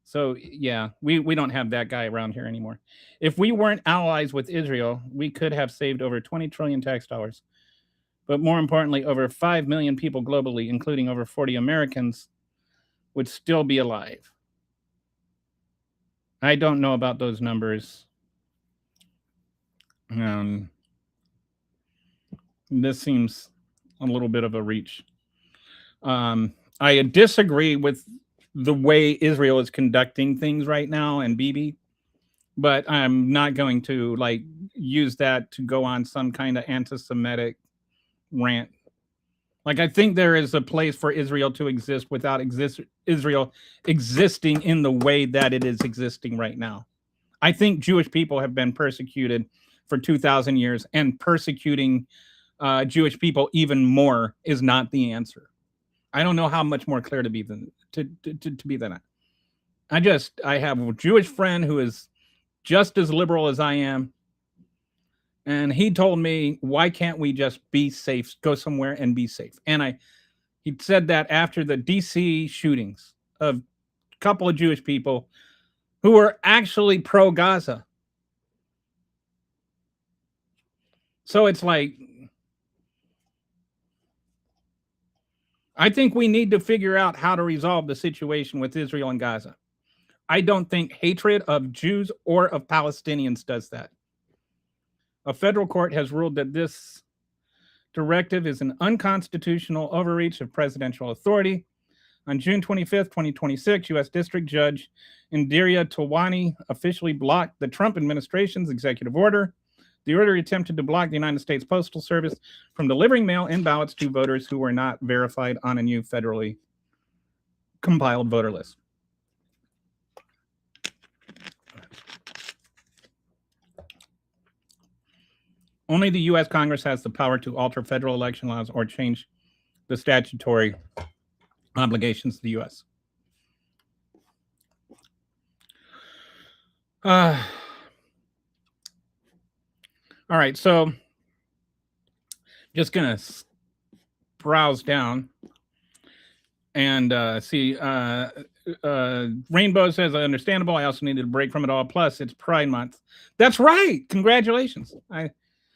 So yeah, we don't have that guy around here anymore. If we weren't allies with Israel, we could have saved over 20 trillion tax dollars. But more importantly, over 5 million people globally, including over 40 Americans, would still be alive. I don't know about those numbers. This seems a little bit of a reach. I disagree with the way Israel is conducting things right now and Bibi, but I'm not going to use that to go on some kind of anti-Semitic rant. Like, I think there is a place for Israel to exist without Israel existing in the way that it is existing right now. I think Jewish people have been persecuted for 2,000 years, and persecuting Jewish people even more is not the answer. I don't know how much more clear to be than that. I have a Jewish friend who is just as liberal as I am. And he told me, why can't we just be safe, go somewhere and be safe? And he said that after the DC shootings of a couple of Jewish people who were actually pro-Gaza. So it's like, I think we need to figure out how to resolve the situation with Israel and Gaza. I don't think hatred of Jews or of Palestinians does that. A federal court has ruled that this directive is an unconstitutional overreach of presidential authority. On June 25th, 2026, U.S. District Judge Indira Tawani officially blocked the Trump administration's executive order. The order attempted to block the United States Postal Service from delivering mail-in ballots to voters who were not verified on a new federally compiled voter list. Only the U.S. Congress has the power to alter federal election laws or change the statutory obligations to the U.S. All right, so just gonna browse down and see. Rainbow says, understandable. I also needed a break from it all. Plus, it's Pride Month. That's right. Congratulations.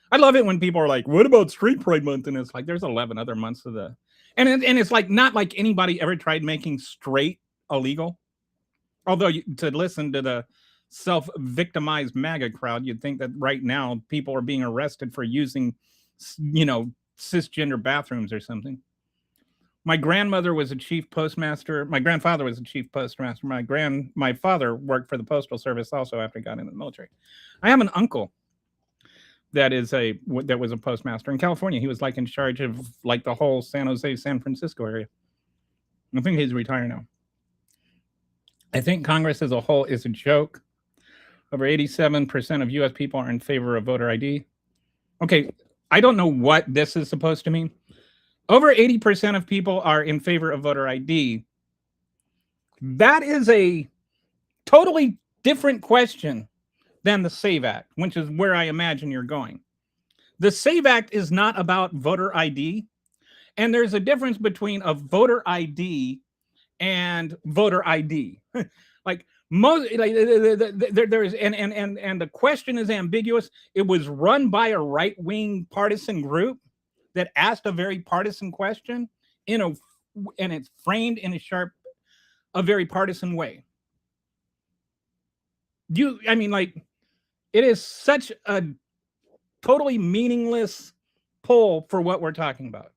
I love it when people are like, what about Street Pride Month? And it's like, there's 11 other months of the, and it's like, not like anybody ever tried making straight illegal. Although to listen to the self-victimized MAGA crowd, you'd think that right now people are being arrested for using, cisgender bathrooms or something. My grandmother was a chief postmaster. My grandfather was a chief postmaster. My father worked for the Postal Service also after he got into the military. I have an uncle that was a postmaster in California. He was in charge of the whole San Jose, San Francisco area. I think he's retired now. I think Congress as a whole is a joke. Over 87% of US people are in favor of voter ID. Okay, I don't know what this is supposed to mean. Over 80% of people are in favor of voter ID. That is a totally different question than the SAVE Act, which is where I imagine you're going. The SAVE Act is not about voter ID, and there's a difference between a voter ID and voter ID. Like most, like there's and the question is ambiguous. It was run by a right-wing partisan group that asked a very partisan question and it's framed in a very partisan way. It is such a totally meaningless poll for what we're talking about.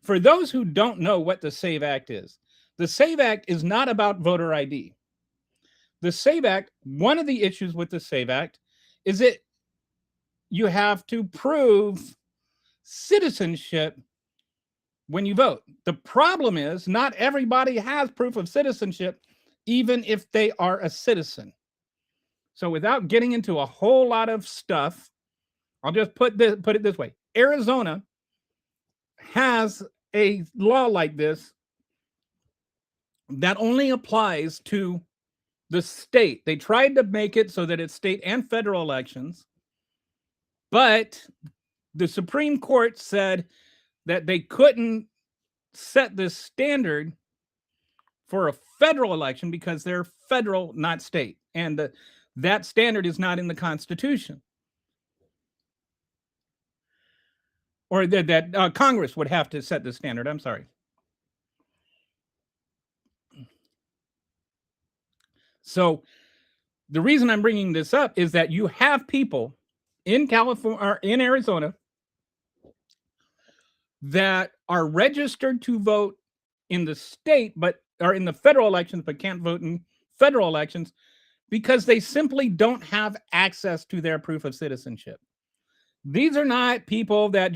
For those who don't know what the SAVE Act is, the SAVE Act is not about voter ID. The SAVE Act, one of the issues with the SAVE Act is that you have to prove citizenship when you vote. The problem is not everybody has proof of citizenship, even if they are a citizen. So without getting into a whole lot of stuff, I'll just put it this way. Arizona has a law like this that only applies to the state. They tried to make it so that it's state and federal elections, but the Supreme Court said that they couldn't set this standard for a federal election because they're federal, not state. And that standard is not in the Constitution. Or that Congress would have to set the standard. I'm sorry. So the reason I'm bringing this up is that you have people in California or in Arizona that are registered to vote in the state, but are in the federal elections, but can't vote in federal elections because they simply don't have access to their proof of citizenship. These are not people that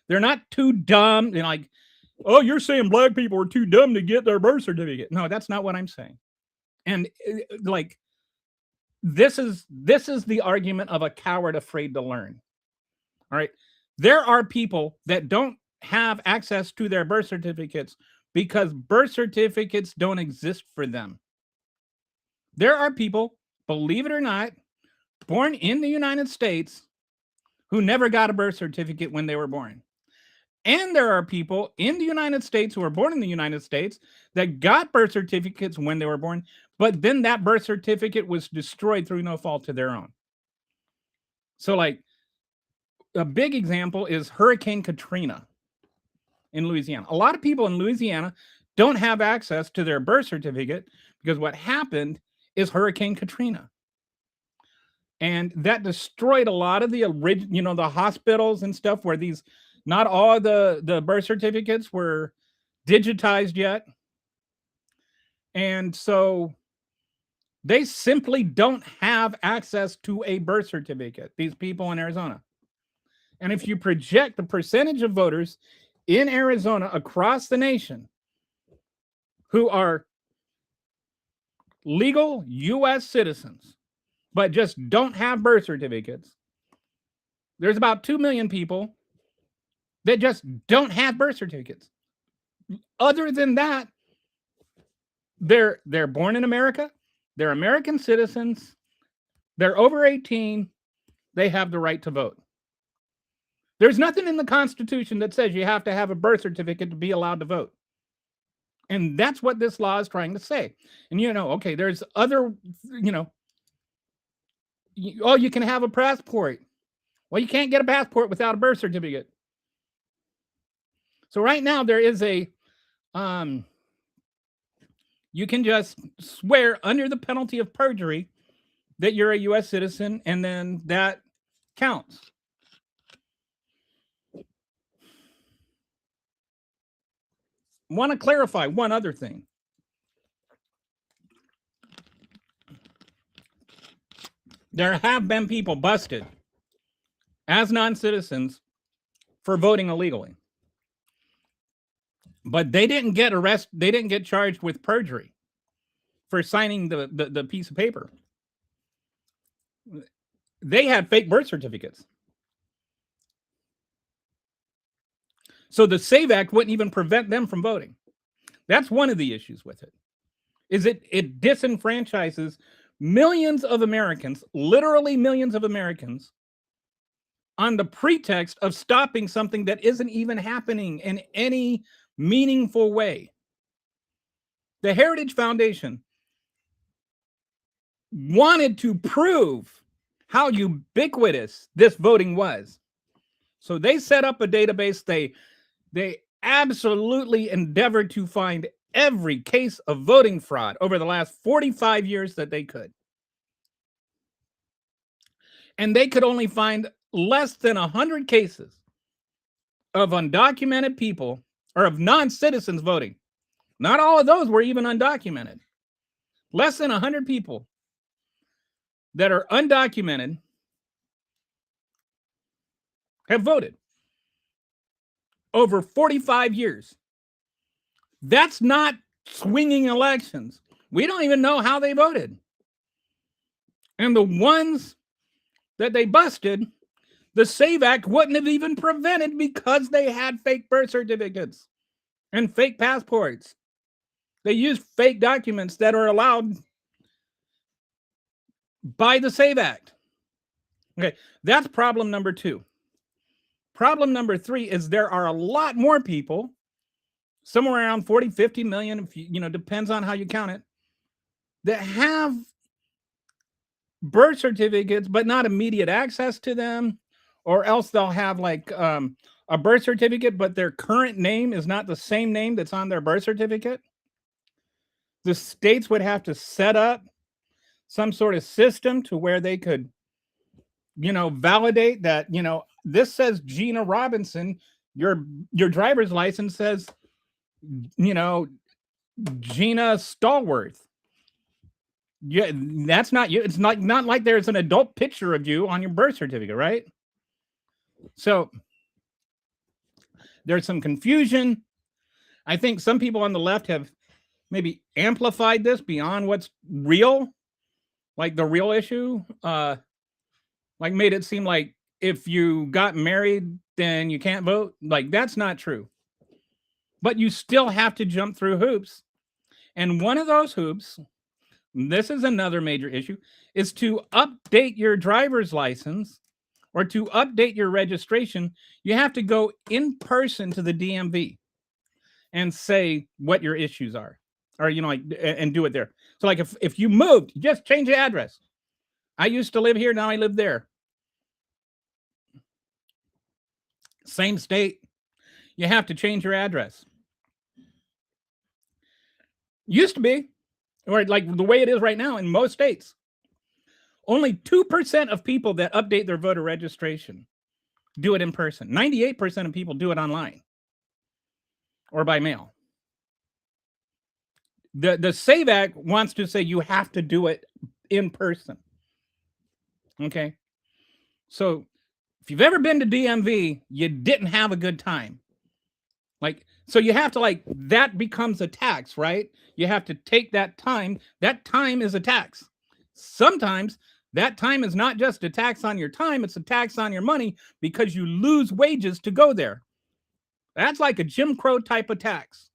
they're not too dumb. Like, oh, you're saying black people are too dumb to get their birth certificate. No, that's not what I'm saying. And like, this is the argument of a coward afraid to learn. All right. There are people that don't have access to their birth certificates because birth certificates don't exist for them. There are people, believe it or not, born in the United States who never got a birth certificate when they were born. And there are people in the United States who were born in the United States that got birth certificates when they were born, but then that birth certificate was destroyed through no fault of their own. So like a big example is Hurricane Katrina in Louisiana. A lot of people in Louisiana don't have access to their birth certificate because what happened is Hurricane Katrina. And that destroyed a lot of the original, the hospitals and stuff where not all the birth certificates were digitized yet. And so they simply don't have access to a birth certificate, these people in Arizona. And if you project the percentage of voters in Arizona across the nation who are legal U.S. citizens, but just don't have birth certificates, there's about 2 million people that just don't have birth certificates. Other than that, they're born in America, they're American citizens, they're over 18, they have the right to vote. There's nothing in the Constitution that says you have to have a birth certificate to be allowed to vote. And that's what this law is trying to say. And okay, there's other, you can have a passport. Well, you can't get a passport without a birth certificate. So right now there is you can just swear under the penalty of perjury that you're a U.S. citizen, and then that counts. Want to clarify one other thing. There have been people busted as non-citizens for voting illegally. But they didn't get arrested. They didn't get charged with perjury for signing the piece of paper. They had fake birth certificates. So the SAVE Act wouldn't even prevent them from voting. That's one of the issues with it. Is it disenfranchises millions of Americans, literally millions of Americans, on the pretext of stopping something that isn't even happening in any meaningful way. The Heritage Foundation wanted to prove how ubiquitous this voting was. So they set up a database. They absolutely endeavored to find every case of voting fraud over the last 45 years that they could. And they could only find less than 100 cases of undocumented people or of non-citizens voting. Not all of those were even undocumented. Less than 100 people that are undocumented have voted over 45 years. That's not swinging elections. We don't even know how they voted. And the ones that they busted, the SAVE Act wouldn't have even prevented because they had fake birth certificates and fake passports. They used fake documents that are allowed by the SAVE Act. Okay, that's problem number 2. Problem number 3 is there are a lot more people, somewhere around 40, 50 million, if you depends on how you count it, that have birth certificates, but not immediate access to them, or else they'll have like a birth certificate, but their current name is not the same name that's on their birth certificate. The states would have to set up some sort of system to where they could, validate that, this says Gina Robinson, your driver's license says, Gina Stallworth. Yeah, that's not you. It's not like there's an adult picture of you on your birth certificate, right? So there's some confusion. I think some people on the left have maybe amplified this beyond what's real, like the real issue, like made it seem like if you got married, then you can't vote. Like that's not true. But you still have to jump through hoops. And one of those hoops, this is another major issue, is to update your driver's license or to update your registration. You have to go in person to the DMV and say what your issues are, or, and do it there. So like if you moved, you just change the address. I used to live here. Now I live there. Same state. You have to change your address. Used to be, or like the way it is right now in most states, only 2% of people that update their voter registration do it in person. 98% of people do it online or by mail. The SAVE Act wants to say you have to do it in person. Okay. So if you've ever been to DMV, you didn't have a good time. So you have to that becomes a tax, right? You have to take that time. That time is a tax. Sometimes that time is not just a tax on your time, it's a tax on your money because you lose wages to go there. That's like a Jim Crow type of tax.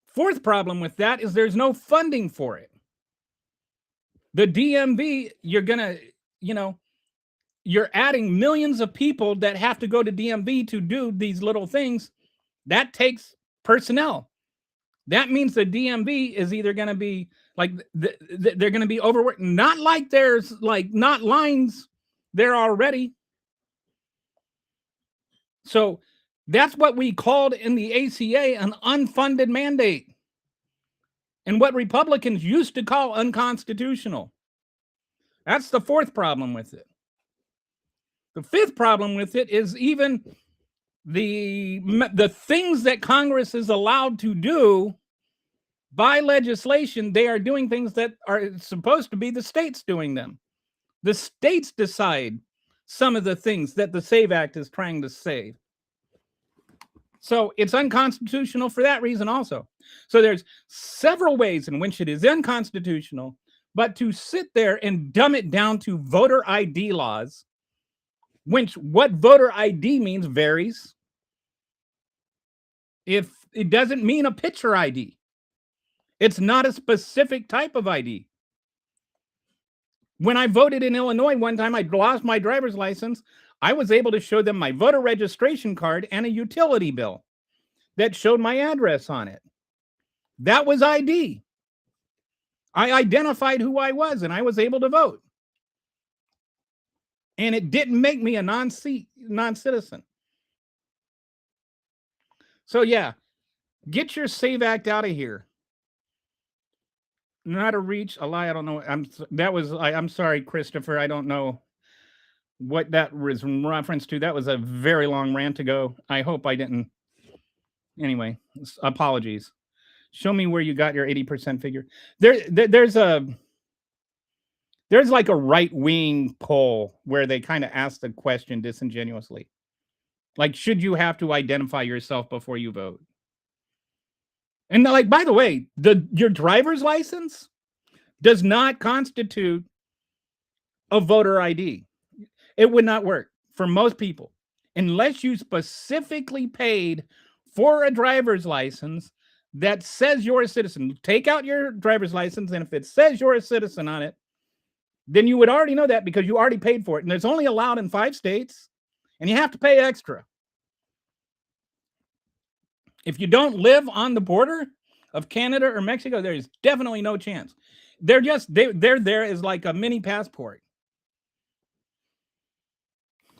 Fourth problem with that is there's no funding for it. The DMV, you're adding millions of people that have to go to DMV to do these little things. That takes personnel. That means the DMV is either going to be they're going to be overworked. Not like there's not lines there already. So that's what we called in the ACA an unfunded mandate, and what Republicans used to call unconstitutional. That's the fourth problem with it. The fifth problem with it is even the things that Congress is allowed to do by legislation. They are doing things that are supposed to be the states doing them. The states decide some of the things that the SAVE Act is trying to save. So it's unconstitutional for that reason also. So there's several ways in which it is unconstitutional, but to sit there and dumb it down to voter ID laws, which what voter ID means varies. If it doesn't mean a picture ID, it's not a specific type of ID. When I voted in Illinois one time, I lost my driver's license. I was able to show them my voter registration card and a utility bill that showed my address on it. That was ID. I identified who I was and I was able to vote. And it didn't make me a non-citizen. So yeah, get your SAVE Act out of here. Not a reach, a lie. I don't know. I'm sorry, Christopher. I don't know what that was in reference to. That was a very long rant ago. I hope I didn't. Anyway, apologies. Show me where you got your 80% figure. There's like a right-wing poll where they kind of ask the question disingenuously. Like, should you have to identify yourself before you vote? And like, by the way, your driver's license does not constitute a voter ID. It would not work for most people unless you specifically paid for a driver's license that says you're a citizen. Take out your driver's license, and if it says you're a citizen on it, then you would already know that because you already paid for it. And it's only allowed in 5 states, and you have to pay extra. If you don't live on the border of Canada or Mexico, there's definitely no chance. They're there as like a mini passport.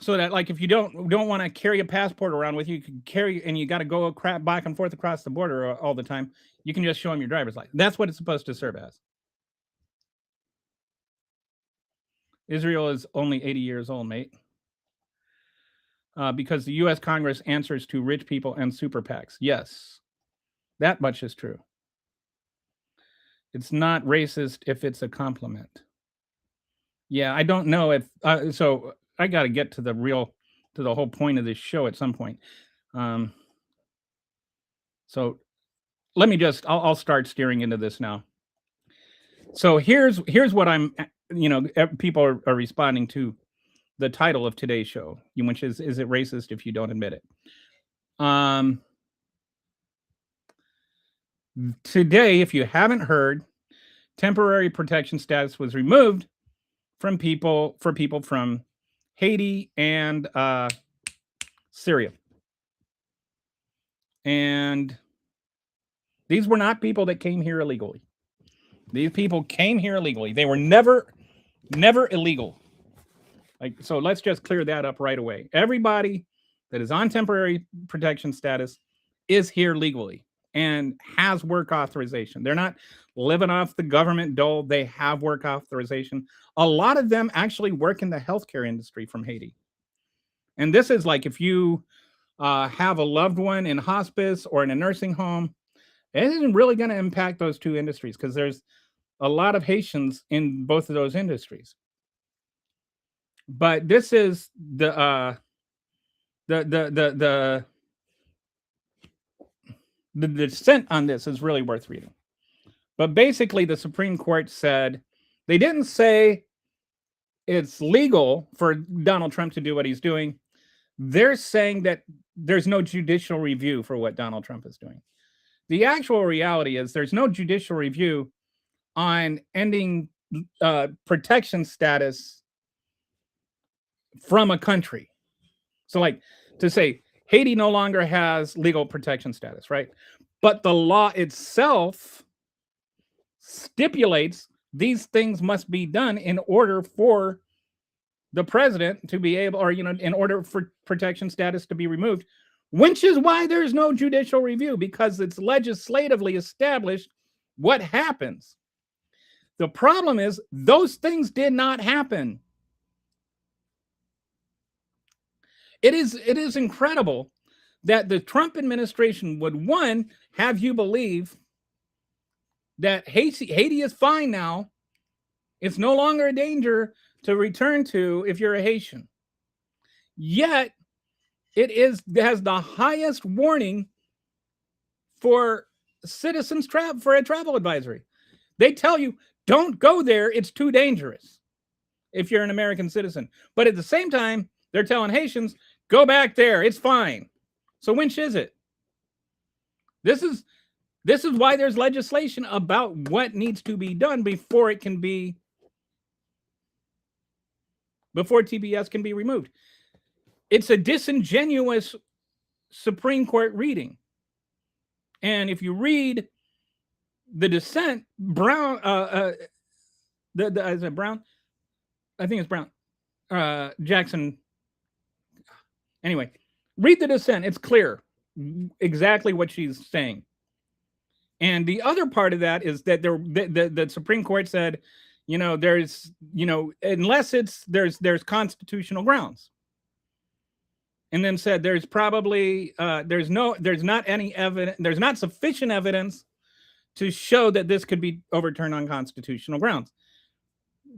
So that, like, if you don't want to carry a passport around with you, you can carry, and you got to go back and forth across the border all the time, you can just show them your driver's license. That's what it's supposed to serve as. Israel is only 80 years old, mate. Because the U.S. Congress answers to rich people and super PACs. Yes, that much is true. It's not racist if it's a compliment. Yeah, I don't know if so. I got to get to the whole point of this show at some point. So let me I'll start steering into this now. So here's what I'm, people are responding to the title of today's show, which is it racist if you don't admit it? Today, if you haven't heard, temporary protection status was removed for people from Haiti and Syria. And these were not people that came here illegally. These people came here illegally. They were never illegal. Like, so let's just clear that up right away. Everybody that is on temporary protection status is here legally and has work authorization. They're not living off the government dole. They have work authorization. A lot of them actually work in the healthcare industry from Haiti. And this is like if you have a loved one in hospice or in a nursing home, it isn't really going to impact those two industries because there's a lot of Haitians in both of those industries. But this is the dissent on this is really worth reading. But basically, the Supreme Court said they didn't say it's legal for Donald Trump to do what he's doing. They're saying that there's no judicial review for what Donald Trump is doing. The actual reality is there's no judicial review on ending protection status from a country. So like to say Haiti no longer has legal protection status, right? But the law itself stipulates these things must be done in order for the president to be able, or, in order for protection status to be removed, which is why there's no judicial review, because it's legislatively established what happens. The problem is those things did not happen. It is incredible that the Trump administration would, one, have you believe that Haiti is fine now. It's no longer a danger to return to if you're a Haitian. Yet, It has the highest warning for citizens for a travel advisory. They tell you, don't go there. It's too dangerous if you're an American citizen. But at the same time, they're telling Haitians, go back there. It's fine. So which is it? This is why there's legislation about what needs to be done before TPS can be removed. It's a disingenuous Supreme Court reading. And if you read the dissent, Brown, is it Brown? I think it's Brown. Jackson. Anyway, read the dissent. It's clear exactly what she's saying. And the other part of that is that the Supreme Court said, there's, unless there's constitutional grounds. And then said there's probably there's not any evidence, there's not sufficient evidence to show that this could be overturned on constitutional grounds.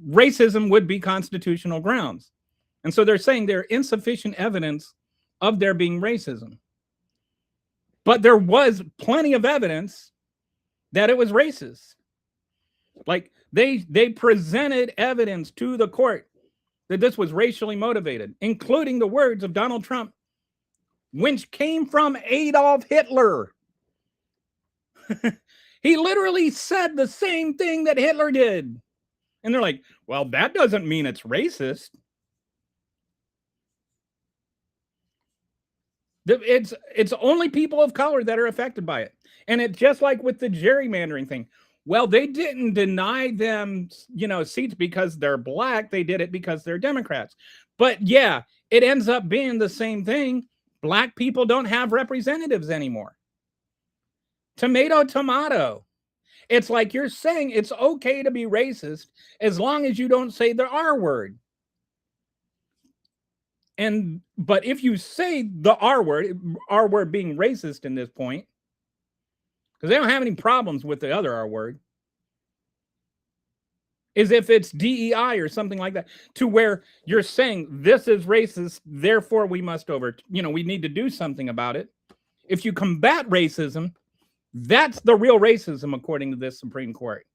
Racism would be constitutional grounds. And so they're saying there's insufficient evidence of there being racism. But there was plenty of evidence that it was racist. Like they presented evidence to the court that this was racially motivated, including the words of Donald Trump, which came from Adolf Hitler. He literally said the same thing that Hitler did. And they're like, well, that doesn't mean it's racist. It's only people of color that are affected by it. And it's just like with the gerrymandering thing. Well, they didn't deny them, seats because they're black. They did it because they're Democrats. But yeah, it ends up being the same thing. Black people don't have representatives anymore. Tomato, tomato. It's like you're saying it's okay to be racist as long as you don't say the R word. But if you say the R word being racist in this point, because they don't have any problems with the other R word, is if it's DEI or something like that, to where you're saying this is racist, therefore we must we need to do something about it. If you combat racism, that's the real racism according to this Supreme Court.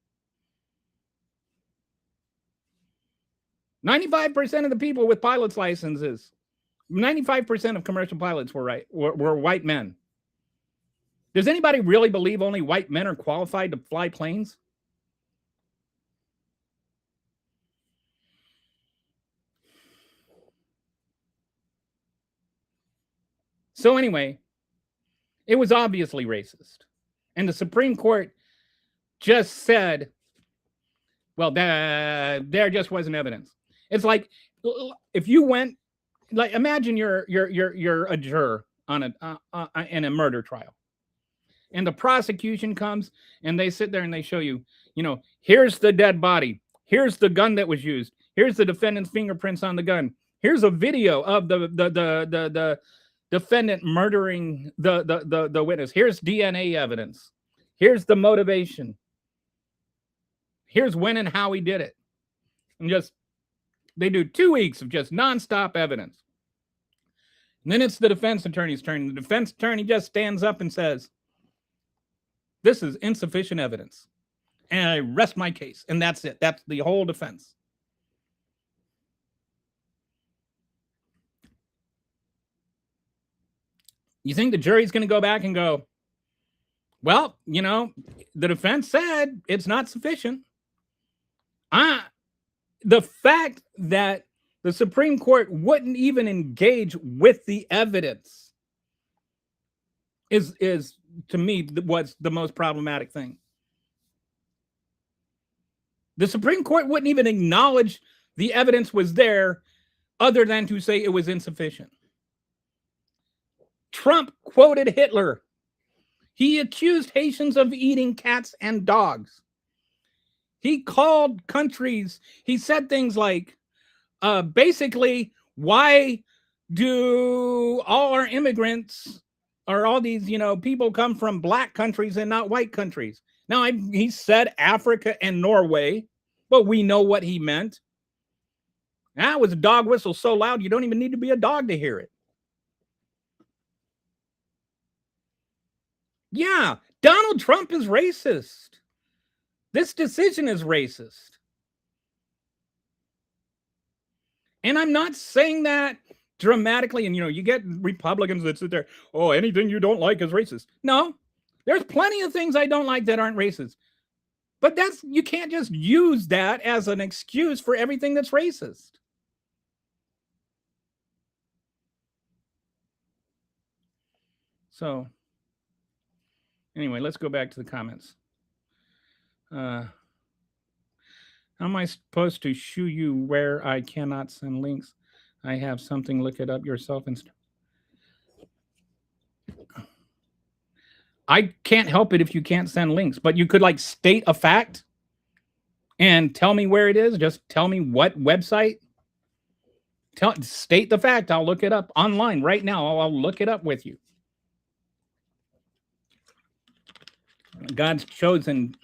95% of the people with pilot's licenses, 95% of commercial pilots were white men. Does anybody really believe only white men are qualified to fly planes? So anyway, it was obviously racist. And the Supreme Court just said, well, there just wasn't evidence. It's like if you went, like imagine you're a juror on in a murder trial. And the prosecution comes and they sit there and they show you, here's the dead body. Here's the gun that was used. Here's the defendant's fingerprints on the gun. Here's a video of the defendant murdering the witness. Here's DNA evidence. Here's the motivation. Here's when and how he did it. And they do 2 weeks of just nonstop evidence. And then it's the defense attorney's turn. The defense attorney just stands up and says, this is insufficient evidence. And I rest my case. And that's it. That's the whole defense. You think the jury's going to go back and go, well, the defense said it's not sufficient. The fact that the Supreme Court wouldn't even engage with the evidence is to me what's the most problematic thing. The Supreme Court wouldn't even acknowledge the evidence was there other than to say it was insufficient. Trump quoted Hitler. He accused Haitians of eating cats and dogs. He called countries, he said things like, basically, why do all our immigrants or all these, people come from black countries and not white countries? Now, he said Africa and Norway, but we know what he meant. That was a dog whistle so loud, you don't even need to be a dog to hear it. Yeah, Donald Trump is racist. This decision is racist. And I'm not saying that dramatically. And, you get Republicans that sit there, oh, anything you don't like is racist. No, there's plenty of things I don't like that aren't racist. But you can't just use that as an excuse for everything that's racist. So, anyway, let's go back to the comments. How am I supposed to show you where I cannot send links? I have something, look it up yourself. I can't help it if you can't send links, but you could state a fact and tell me where it is. Just tell me what website. State the fact. I'll look it up online right now. I'll look it up with you. God's chosen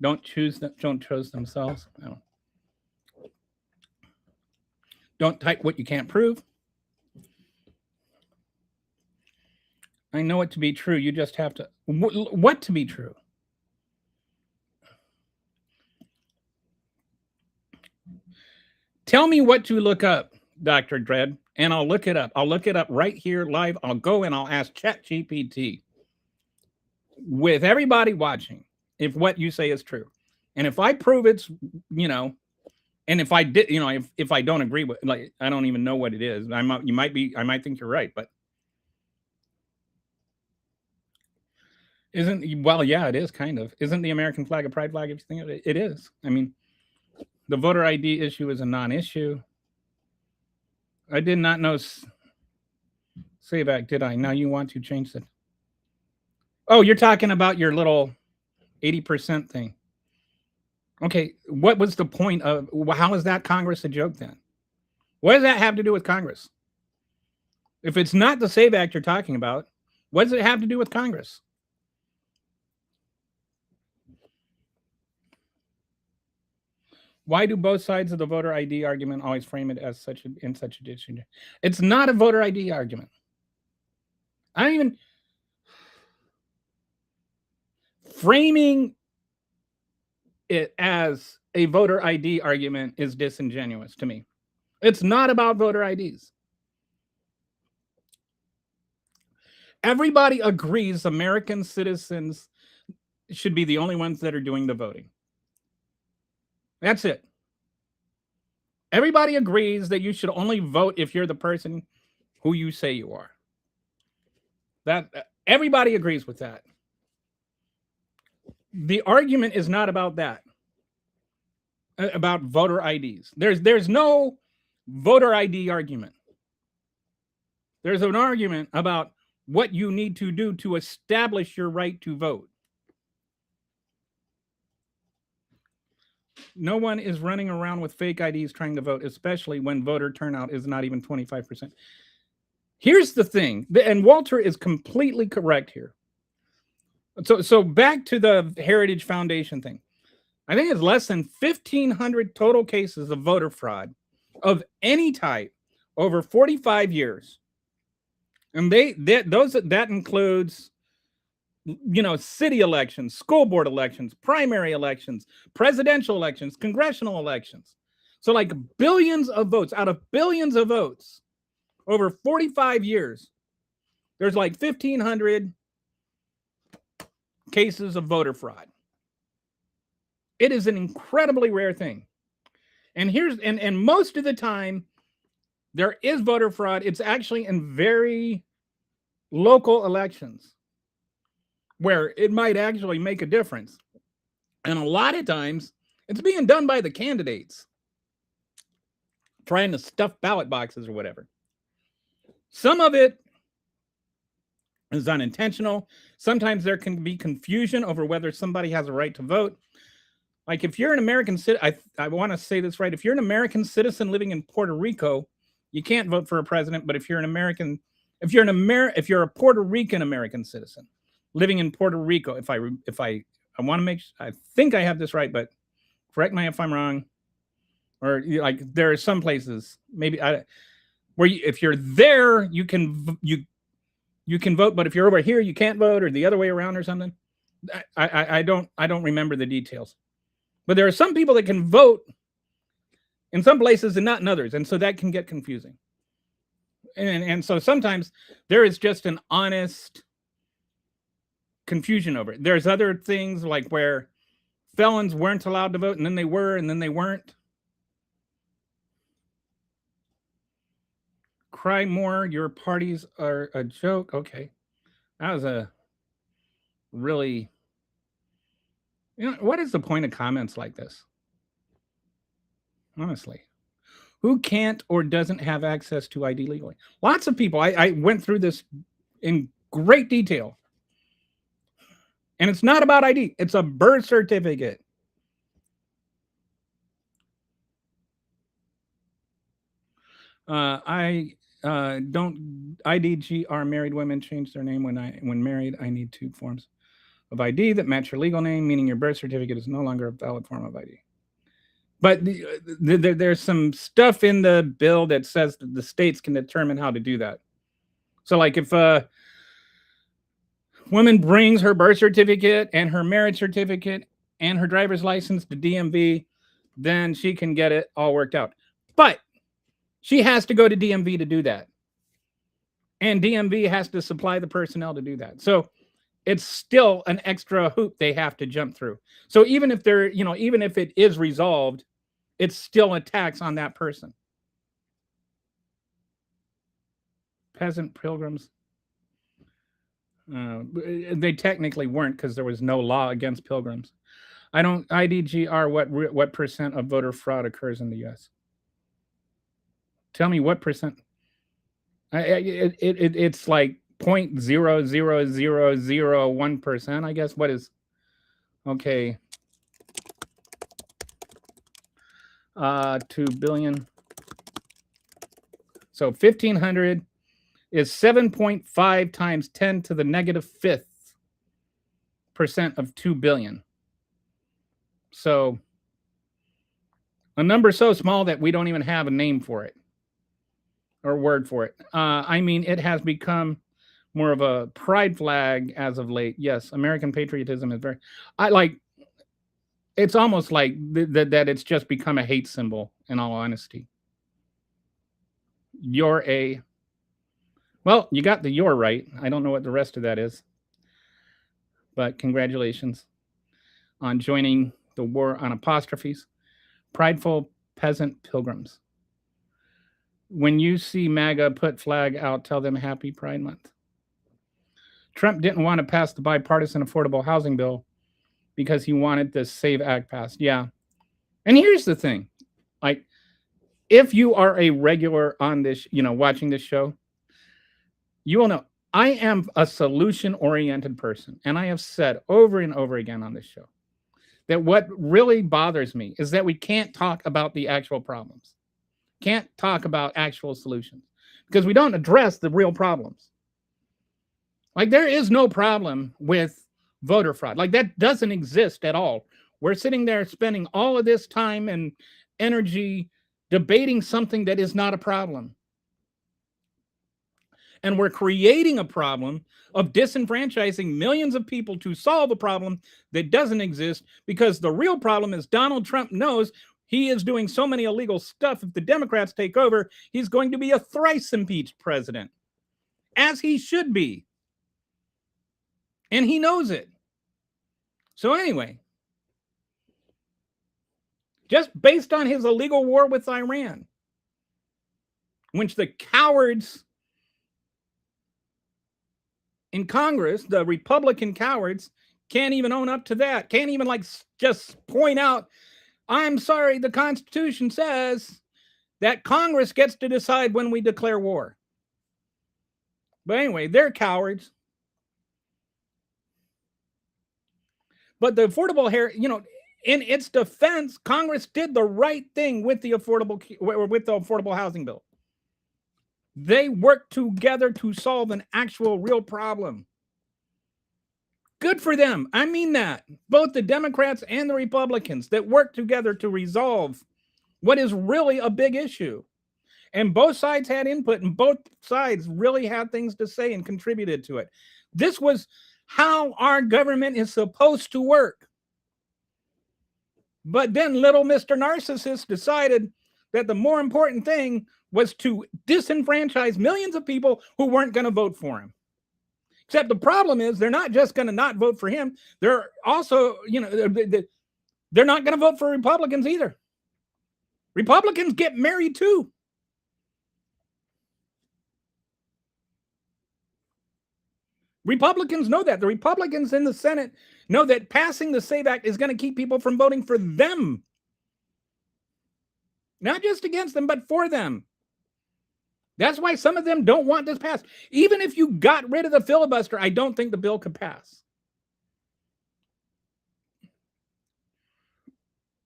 don't choose themselves. No. Don't type what you can't prove. I know it to be true. You just have to. What to be true? Tell me what to look up, Dr. Dredd, and I'll look it up. I'll look it up right here live. I'll go and I'll ask ChatGPT with everybody watching if what you say is true. And if I prove it's, and if I did, if I don't agree with, I don't even know what it is. I might think you're right, but yeah, it is kind of. Isn't the American flag a pride flag? If you think of it, it is. I mean, the voter ID issue is a non-issue. I did not know SAVAC, did I? Now you want to change it. Oh, you're talking about your little 80% thing. Okay, what was the point of, how is that Congress a joke then? What does that have to do with Congress? If it's not the SAVE Act you're talking about, what does it have to do with Congress? Why do both sides of the voter ID argument always frame it as in such a ditch? It's not a voter ID argument. I don't even... Framing it as a voter ID argument is disingenuous to me. It's not about voter IDs. Everybody agrees American citizens should be the only ones that are doing the voting. That's it. Everybody agrees that you should only vote if you're the person who you say you are. That everybody agrees with that. The argument is not about that. About voter IDs. There's no voter ID argument. There's an argument about what you need to do to establish your right to vote. No one is running around with fake IDs trying to vote, especially when voter turnout is not even 25%. Here's the thing, and Walter is completely correct here. So back to the Heritage Foundation thing. I think it's less than 1,500 total cases of voter fraud of any type over 45 years. And that includes, city elections, school board elections, primary elections, presidential elections, congressional elections. So billions of votes, out of billions of votes over 45 years, there's 1,500 cases of voter fraud. It is an incredibly rare thing. And most of the time there is voter fraud. It's actually in very local elections where it might actually make a difference. And a lot of times it's being done by the candidates trying to stuff ballot boxes or whatever. Some of it is unintentional. Sometimes there can be confusion over whether somebody has a right to vote. If you're an American citizen, I want to say this right. If you're an American citizen living in Puerto Rico, you can't vote for a president. But if you're a Puerto Rican American citizen living in Puerto Rico, I want to I think I have this right, but correct me if I'm wrong. Or there are some places maybe where if you're there, you you can vote, but if you're over here, you can't vote, or the other way around or something. I don't remember the details. But there are some people that can vote in some places and not in others, and so that can get confusing. And so sometimes there is just an honest confusion over it. There's other things like where felons weren't allowed to vote, and then they were, and then they weren't. Cry more, your parties are a joke. Okay. That was a really, what is the point of comments like this? Honestly. Who can't or doesn't have access to ID legally? Lots of people. I went through this in great detail. And it's not about ID. It's a birth certificate. IDGR married women change their name when married. I need 2 forms of ID that match your legal name, meaning your birth certificate is no longer a valid form of ID. But there's some stuff in the bill that says that the states can determine how to do that. So like if a woman brings her birth certificate and her marriage certificate and her driver's license to DMV, then she can get it all worked out. But she has to go to DMV to do that. And DMV has to supply the personnel to do that. So it's still an extra hoop they have to jump through. So even if they're, even if it is resolved, it's still a tax on that person. Peasant pilgrims. They technically weren't because there was no law against pilgrims. IDGR, what percent of voter fraud occurs in the U.S.? Tell me what percent. It's like 0.00001%, I guess. What is, okay. 2 billion. So 1,500 is 7.5 times 10 to the negative 5th percent of 2 billion. So a number so small that we don't even have a name for it or word for it. I mean, it has become more of a pride flag as of late. Yes, American patriotism is very, it's almost like that it's just become a hate symbol, in all honesty. Well, you got the "you're" right. I don't know what the rest of that is. But congratulations on joining the war on apostrophes. Prideful peasant pilgrims. When you see MAGA put flag out, tell them Happy Pride Month. Trump didn't want to pass the bipartisan affordable housing bill because he wanted the SAVE Act passed. Yeah. And here's the thing. Like, if you are a regular on this, watching this show, you will know I am a solution-oriented person. And I have said over and over again on this show that what really bothers me is that we can't talk about the actual problems. Can't talk about actual solutions because we don't address the real problems. Like, there is no problem with voter fraud. Like, that doesn't exist at all. We're sitting there spending all of this time and energy debating something that is not a problem. And we're creating a problem of disenfranchising millions of people to solve a problem that doesn't exist, because the real problem is Donald Trump knows he is doing so many illegal stuff. If the Democrats take over, he's going to be a thrice impeached president, as he should be. And he knows it. So anyway, just based on his illegal war with Iran, which the cowards in Congress, the Republican cowards, can't even own up to that. Can't even just point out, I'm sorry, the Constitution says that Congress gets to decide when we declare war. But anyway, they're cowards. But the affordable in its defense, Congress did the right thing with the affordable housing bill. They worked together to solve an actual real problem. Good for them. I mean that. Both the Democrats and the Republicans that worked together to resolve what is really a big issue. And both sides had input, and both sides really had things to say and contributed to it. This was how our government is supposed to work. But then little Mr. Narcissist decided that the more important thing was to disenfranchise millions of people who weren't going to vote for him. Except the problem is they're not just going to not vote for him. They're also, they're not going to vote for Republicans either. Republicans get married too. Republicans know that. The Republicans in the Senate know that passing the SAVE Act is going to keep people from voting for them. Not just against them, but for them. That's why some of them don't want this passed. Even if you got rid of the filibuster, I don't think the bill could pass.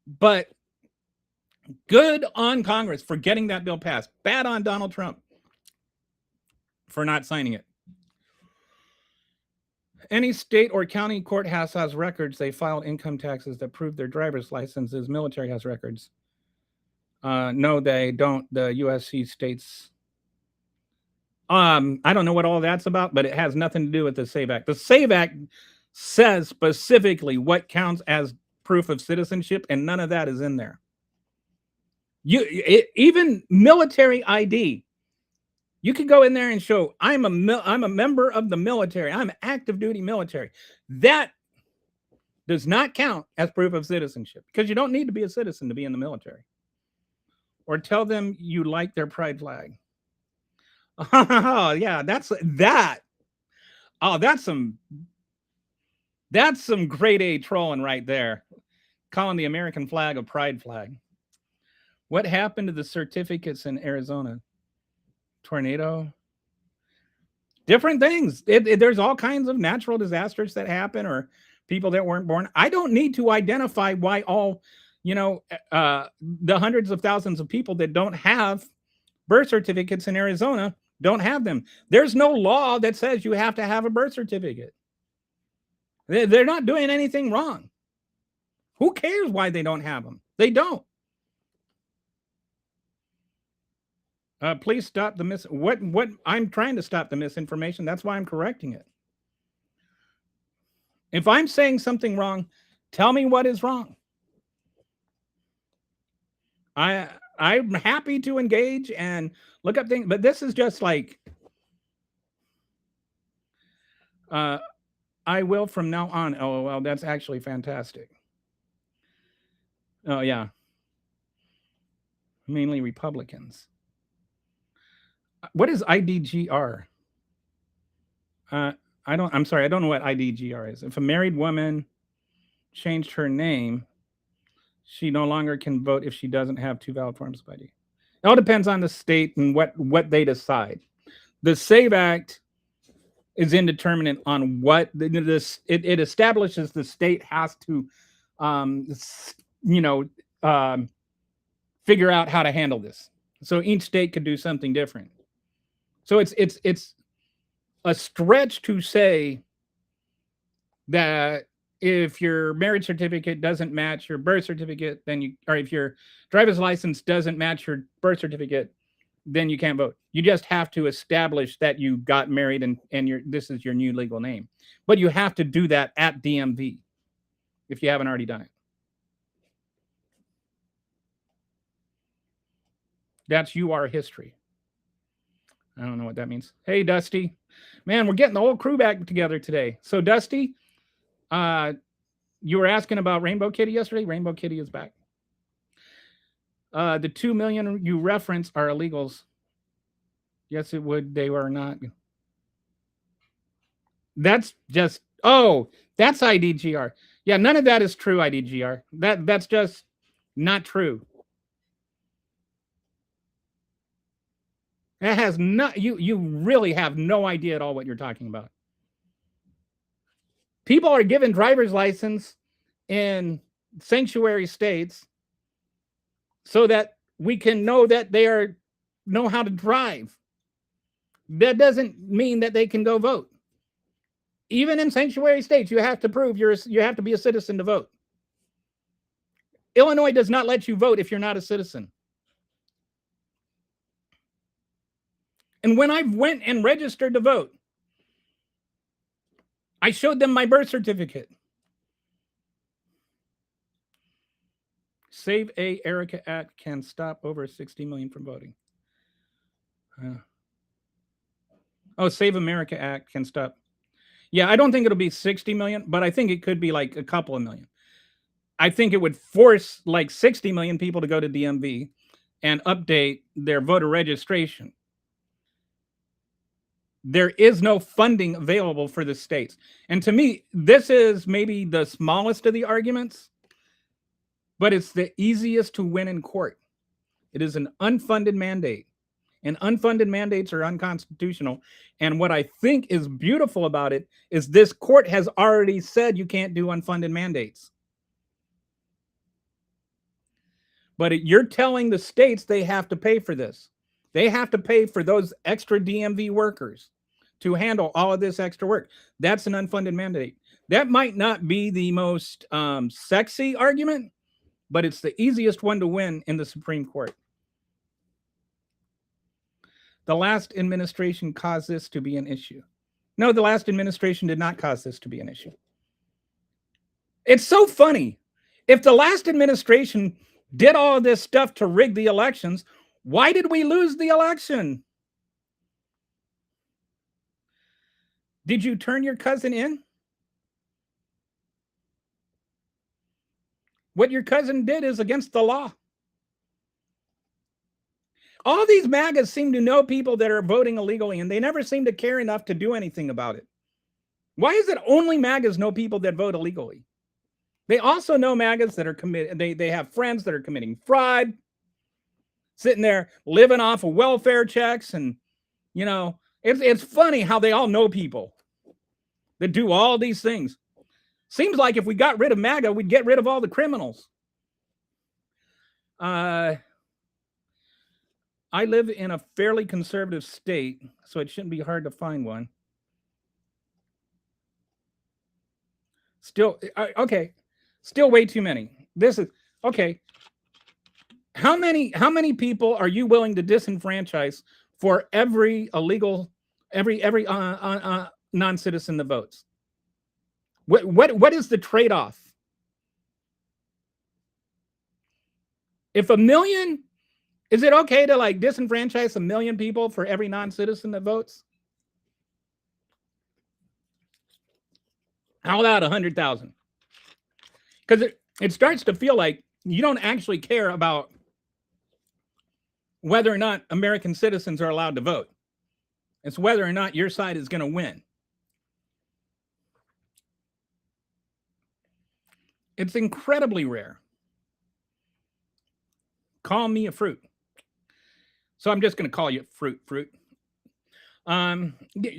But good on Congress for getting that bill passed. Bad on Donald Trump for not signing it. Any state or county courthouse has records. They filed income taxes that prove their driver's licenses. Military has records. No, they don't. The USC states. I don't know what all that's about, but it has nothing to do with the SAVE Act. The SAVE Act says specifically what counts as proof of citizenship, and none of that is in there. Even military ID. You can go in there and show I'm a member of the military. I'm active duty military. That does not count as proof of citizenship because you don't need to be a citizen to be in the military. Or tell them you like their pride flag. Oh, yeah, that's that. Oh, that's some grade A trolling right there. Calling the American flag a pride flag. What happened to the certificates in Arizona? Tornado? Different things. There's all kinds of natural disasters that happen or people that weren't born. I don't need to identify why all, the hundreds of thousands of people that don't have birth certificates in Arizona don't have them. There's no law that says you have to have a birth certificate. They're not doing anything wrong. Who cares why they don't have them? They don't. Please stop the what I'm trying to stop the misinformation. That's why I'm correcting it. If I'm saying something wrong, tell me what is wrong. I'm happy to engage and look up things, but this is just like I will from now on. LOL. That's actually fantastic. Oh yeah. Mainly Republicans. What is IDGR? I'm sorry, I don't know what IDGR is. If a married woman changed her name, she no longer can vote if she doesn't have 2 valid forms of ID. It all depends on the state and what they decide. The SAVE Act is indeterminate on what it establishes the state has to, figure out how to handle this. So each state could do something different. So it's a stretch to say that if your marriage certificate doesn't match your birth certificate, or if your driver's license doesn't match your birth certificate, then you can't vote. You just have to establish that you got married and this is your new legal name. But you have to do that at DMV if you haven't already done it. That's UR history. I don't know what that means. Hey, Dusty. Man, we're getting the whole crew back together today. So, Dusty, you were asking about Rainbow Kitty yesterday. Rainbow Kitty is back. The 2 million you reference are illegals. Yes, it would. They were not. That's just, that's IDGR. Yeah, none of that is true, IDGR. That's just not true. It has not, you really have no idea at all what you're talking about. People are given driver's license in sanctuary states so that we can know that they know how to drive. That doesn't mean that they can go vote. Even in sanctuary states, you have to prove you have to be a citizen to vote. Illinois does not let you vote if you're not a citizen. And when I went and registered to vote, I showed them my birth certificate. Save a Erica Act can stop over 60 million from voting. Oh, Save America Act can stop. Yeah, I don't think it'll be 60 million, but I think it could be like a couple of million. I think it would force like 60 million people to go to DMV and update their voter registration. There is no funding available for the states. And to me, this is maybe the smallest of the arguments, but it's the easiest to win in court. It is an unfunded mandate, and unfunded mandates are unconstitutional. And what I think is beautiful about it is this court has already said you can't do unfunded mandates. But you're telling the states they have to pay for this. They have to pay for those extra DMV workers to handle all of this extra work. That's an unfunded mandate. That might not be the most sexy argument, but it's the easiest one to win in the Supreme Court. The last administration caused this to be an issue. No, the last administration did not cause this to be an issue. It's so funny. If the last administration did all of this stuff to rig the elections, why did we lose the election? Did you turn your cousin in? What your cousin did is against the law. All these MAGAs seem to know people that are voting illegally, and they never seem to care enough to do anything about it. Why is it only MAGAs know people that vote illegally? They also know MAGAs that are committed. They have friends that are committing fraud, sitting there living off of welfare checks. And, you know, it's funny how they all know people that do all these things. Seems like if we got rid of MAGA, we'd get rid of all the criminals. I live in a fairly conservative state, so it shouldn't be hard to find one. Still, okay. Still way too many. This is okay. How many people are you willing to disenfranchise for every illegal, every non-citizen that votes? What is the trade-off? If a million, is it okay to like disenfranchise 1 million people for every non-citizen that votes? How about 100,000? Because it starts to feel like you don't actually care about whether or not American citizens are allowed to vote. It's whether or not your side is going to win. It's incredibly rare. Call me a fruit. So I'm just going to call you fruit.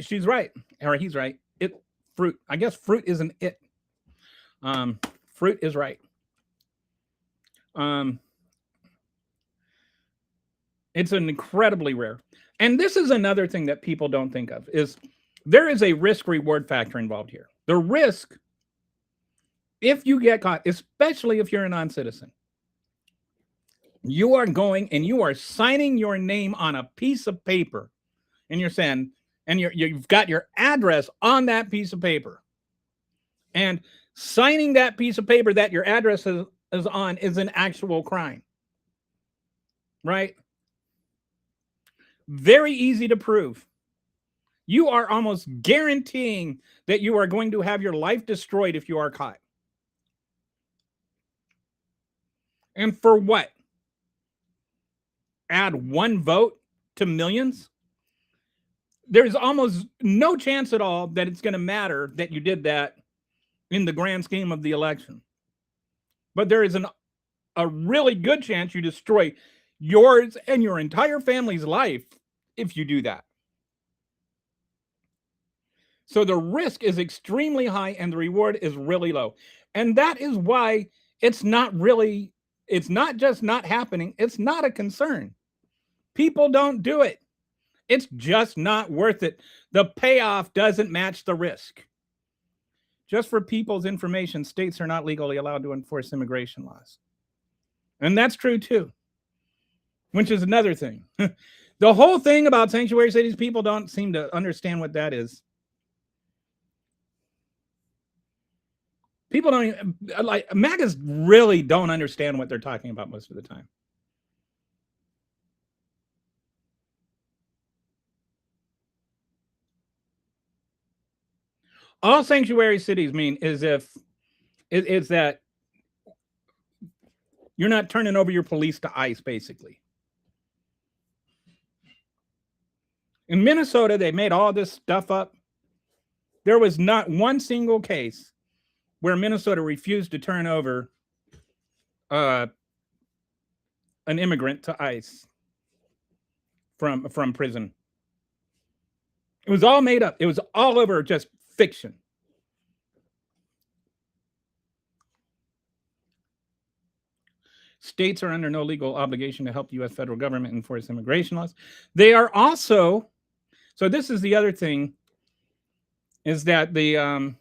She's right, or he's right. Fruit. I guess fruit isn't it. Fruit is right. It's an incredibly rare. And this is another thing that people don't think of is there is a risk-reward factor involved here. The risk, if you get caught, especially if you're a non-citizen, you are going and you are signing your name on a piece of paper, and you're saying, and you've got your address on that piece of paper, and signing that piece of paper that your address is on is an actual crime, right? Very easy to prove. You are almost guaranteeing that you are going to have your life destroyed if you are caught. And for what? Add one vote to millions? There's almost no chance at all that it's going to matter that you did that in the grand scheme of the election. But there is a really good chance you destroy yours and your entire family's life if you do that. So the risk is extremely high and the reward is really low. And that is why it's not just not happening. It's not a concern. People don't do it. It's just not worth it. The payoff doesn't match the risk. Just for people's information, states are not legally allowed to enforce immigration laws. And that's true too, which is another thing. The whole thing about sanctuary cities, people don't seem to understand what that is. People don't even, like, MAGAs really don't understand what they're talking about most of the time. All sanctuary cities mean is if it's that you're not turning over your police to ICE, basically. In Minnesota, they made all this stuff up. There was not one single case where Minnesota refused to turn over an immigrant to ICE from prison. It was all made up. It was all over just fiction. States are under no legal obligation to help the U.S. federal government enforce immigration laws. They are also, so this is the other thing, is that the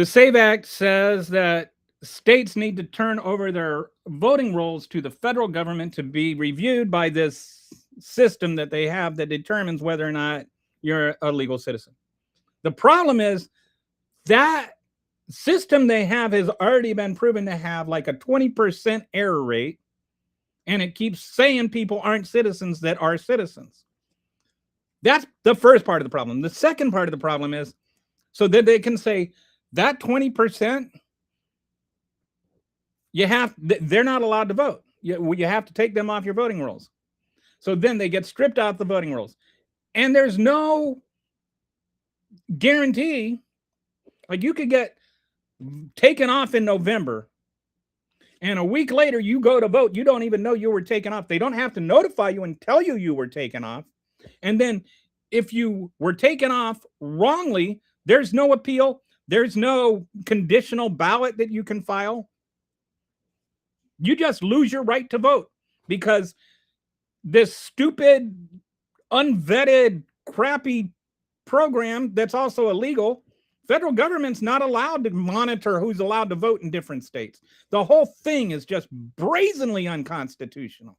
SAVE Act says that states need to turn over their voting rolls to the federal government to be reviewed by this system that they have that determines whether or not you're a legal citizen. The problem is that system they have has already been proven to have like a 20% error rate, and it keeps saying people aren't citizens that are citizens. That's the first part of the problem. The second part of the problem is so that they can say that 20%, they're not allowed to vote. You have to take them off your voting rolls. So then they get stripped out the voting rolls. And there's no guarantee. Like, you could get taken off in November, and a week later you go to vote. You don't even know you were taken off. They don't have to notify you and tell you you were taken off. And then if you were taken off wrongly, there's no appeal. There's no conditional ballot that you can file. You just lose your right to vote because this stupid, unvetted, crappy program that's also illegal. Federal government's not allowed to monitor who's allowed to vote in different states. The whole thing is just brazenly unconstitutional.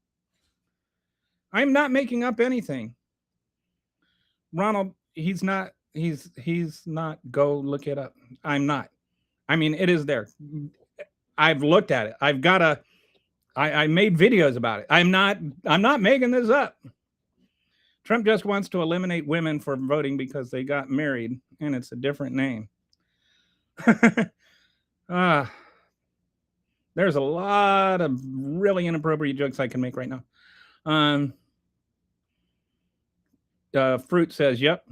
I'm not making up anything. Ronald, he's not. Go look it up. I'm not. I mean, it is there. I've looked at it. I've got I made videos about it. I'm not making this up. Trump just wants to eliminate women from voting because they got married, and it's a different name. There's a lot of really inappropriate jokes I can make right now. Fruit says, yep.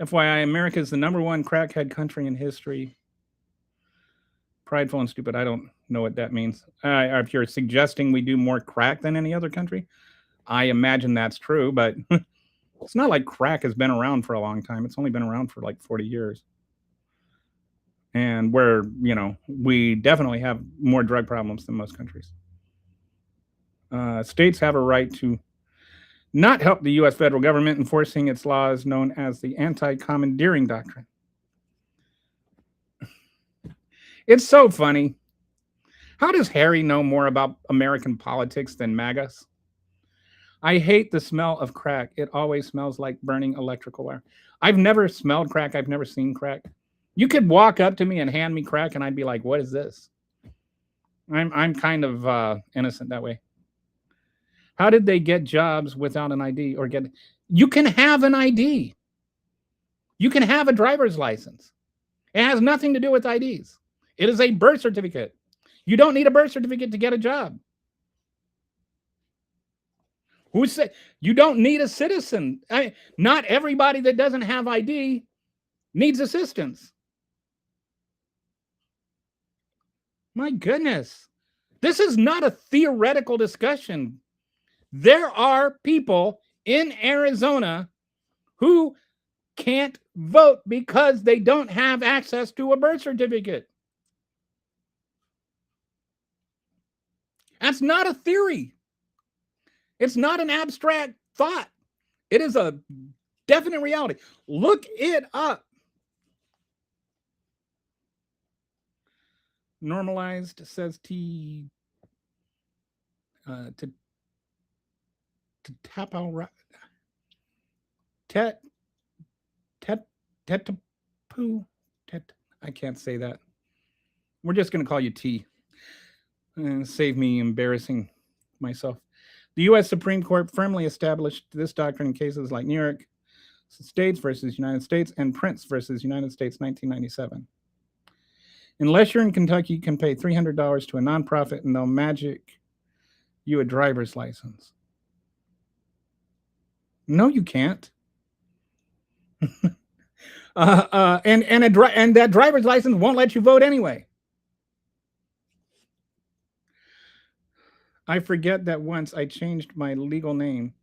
FYI, America is the #1 crackhead country in history. Prideful and stupid. I don't know what that means. If you're suggesting we do more crack than any other country, I imagine that's true, but it's not like crack has been around for a long time. It's only been around for like 40 years. And we definitely have more drug problems than most countries. States have a right to not help the U.S. federal government enforcing its laws, known as the anti-commandeering doctrine. It's so funny. How does Harry know more about American politics than MAGAs? I hate the smell of crack. It always smells like burning electrical wire. I've never smelled crack. I've never seen crack. You could walk up to me and hand me crack, and I'd be like, what is this? I'm kind of innocent that way. How did they get jobs without an ID or get? You can have an ID. You can have a driver's license. It has nothing to do with IDs. It is a birth certificate. You don't need a birth certificate to get a job. Who said you don't need a citizen? Not everybody that doesn't have ID needs assistance. My goodness. This is not a theoretical discussion. There are people in Arizona who can't vote because they don't have access to a birth certificate. That's not a theory. It's not an abstract thought. It is a definite reality. Look it up. Normalized, says T. Tapao Tet Tet Tetapu Tet. I can't say that. We're just going to call you T. And save me embarrassing myself. The U.S. Supreme Court firmly established this doctrine in cases like New York States versus United States and Prince versus United States, 1997. Unless you're in Kentucky, you can pay $300 to a nonprofit and they'll magic you a driver's license. No, you can't. And that driver's license won't let you vote anyway. I forget that once I changed my legal name,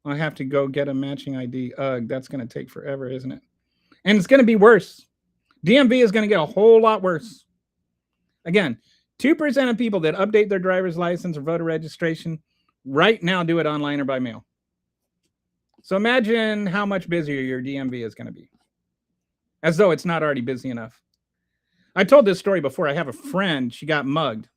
I have to go get a matching ID. Ugh, that's going to take forever, isn't it? And it's going to be worse. DMV is going to get a whole lot worse. Again, 2% of people that update their driver's license or voter registration right now do it online or by mail. So imagine how much busier your DMV is going to be. As though it's not already busy enough. I told this story before. I have a friend, she got mugged.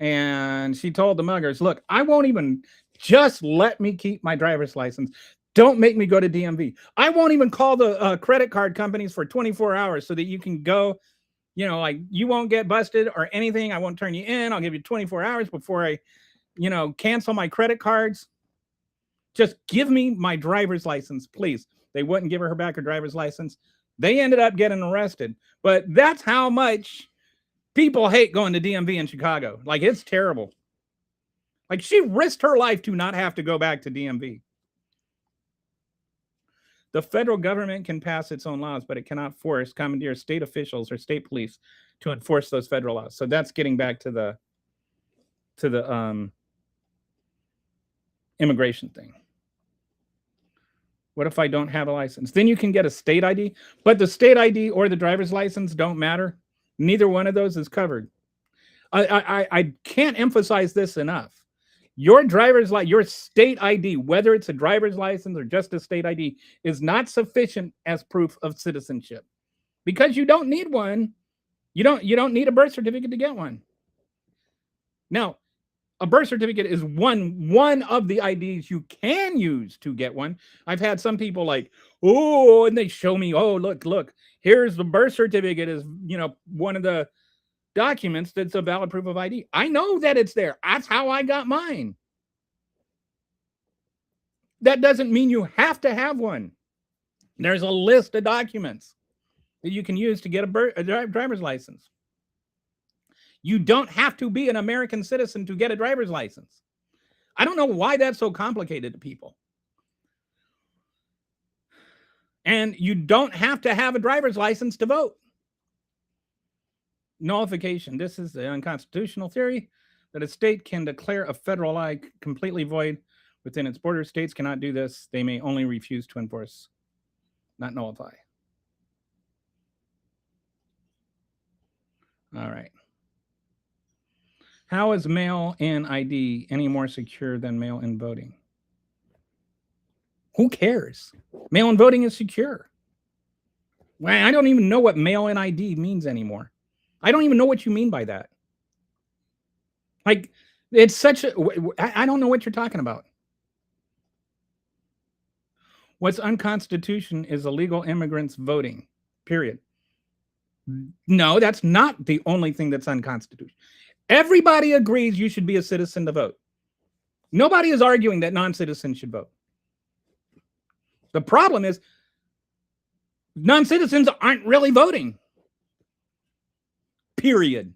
And she told the muggers, look, I won't even, just let me keep my driver's license. Don't make me go to DMV. I won't even call the credit card companies for 24 hours so that you can go, you know, like you won't get busted or anything. I won't turn you in. I'll give you 24 hours before I, you know, cancel my credit cards. Just give me my driver's license, please. They wouldn't give her back her driver's license. They ended up getting arrested. But that's how much people hate going to DMV in Chicago. Like, it's terrible. Like, she risked her life to not have to go back to DMV. The federal government can pass its own laws, but it cannot force, commandeer state officials or state police to enforce those federal laws. So that's getting back to the immigration thing. What if I don't have a license? Then you can get a state ID, but the state ID or the driver's license don't matter. Neither one of those is covered. I can't emphasize this enough. Your driver's license, your state ID, whether it's a driver's license or just a state ID, is not sufficient as proof of citizenship because you don't need one. You don't need a birth certificate to get one. Now, a birth certificate is one of the IDs you can use to get one. I've had some people like, oh, and they show me, oh, look, here's the birth certificate is, you know, one of the documents that's a valid proof of ID. I know that it's there. That's how I got mine. That doesn't mean you have to have one. There's a list of documents that you can use to get a driver's license. You don't have to be an American citizen to get a driver's license. I don't know why that's so complicated to people. And you don't have to have a driver's license to vote. Nullification. This is the unconstitutional theory that a state can declare a federal law completely void within its borders. States cannot do this. They may only refuse to enforce, not nullify. All right. How is mail-in ID any more secure than mail-in voting? Who cares? Mail-in voting is secure. Well, I don't even know what mail-in ID means anymore. I don't even know what you mean by that. Like, it's such a... I don't know what you're talking about. What's unconstitutional is illegal immigrants voting, period. No, that's not the only thing that's unconstitutional. Everybody agrees you should be a citizen to vote. Nobody is arguing that non-citizens should vote. The problem is non-citizens aren't really voting. Period.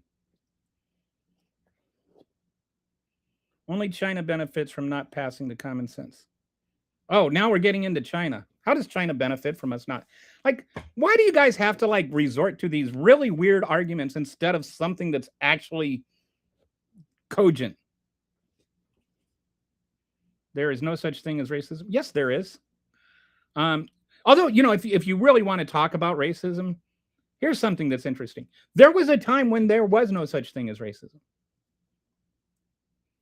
Only China benefits from not passing the common sense. Oh, now we're getting into China. How does China benefit from us not? Like, why do you guys have to like resort to these really weird arguments instead of something that's actually cogent? There is no such thing as racism. Yes, there is. Although, you know, if you really want to talk about racism, here's something that's interesting. There was a time when there was no such thing as racism.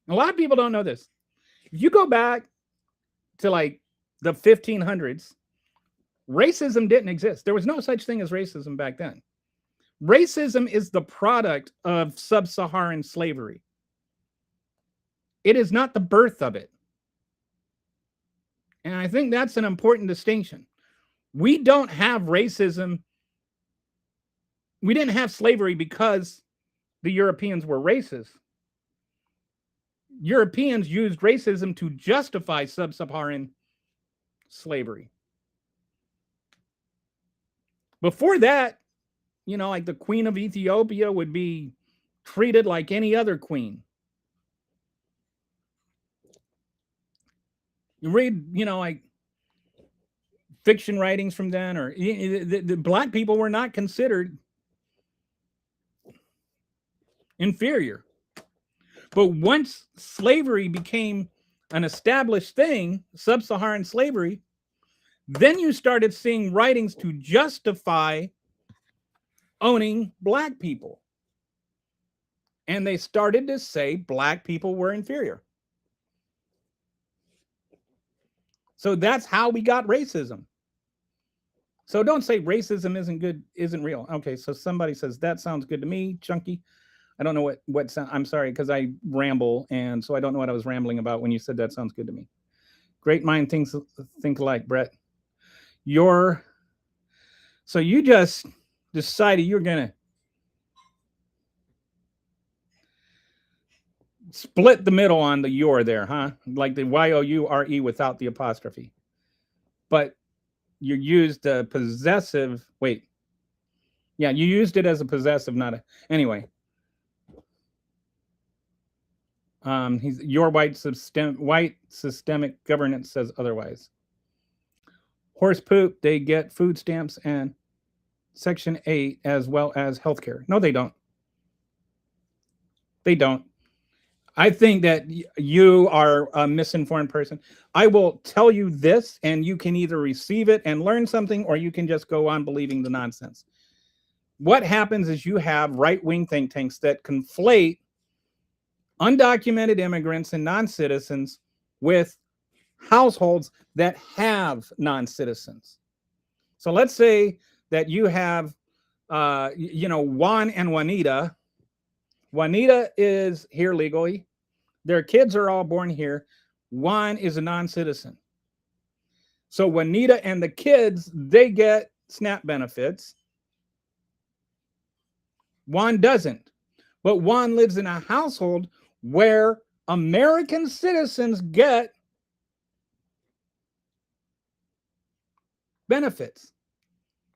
A lot of people don't know this. If you go back to like the 1500s, racism didn't exist. There was no such thing as racism back then. Racism is the product of sub-Saharan slavery. It is not the birth of it. And I think that's an important distinction. We don't have racism. We didn't have slavery because the Europeans were racist. Europeans used racism to justify sub-Saharan slavery. Before that, like the Queen of Ethiopia would be treated like any other queen. You read, like fiction writings from then, or the black people were not considered inferior. But once slavery became an established thing, sub-Saharan slavery, then you started seeing writings to justify owning black people. And they started to say black people were inferior. So that's how we got racism. So don't say racism isn't good, isn't real. Okay, so somebody says, that sounds good to me, Chunky. I don't know what sound. I'm sorry, because I ramble, and so I don't know what I was rambling about when you said that sounds good to me. Great mind think alike, Brett. So you just decided you're gonna split the middle on the your there, huh? Like the Y-O-U-R-E without the apostrophe. But you used a possessive. Wait. Yeah, you used it as a possessive, not a. Anyway. He's your white systemic governance says otherwise. Horse poop, they get food stamps and Section 8 as well as healthcare. No, they don't. They don't. I think that you are a misinformed person. I will tell you this, and you can either receive it and learn something, or you can just go on believing the nonsense. What happens is you have right-wing think tanks that conflate undocumented immigrants and non-citizens with households that have non-citizens. So let's say that you have, Juan and Juanita. Juanita is here legally. Their kids are all born here. Juan is a non-citizen. So Juanita and the kids, they get SNAP benefits. Juan doesn't. But Juan lives in a household where American citizens get benefits.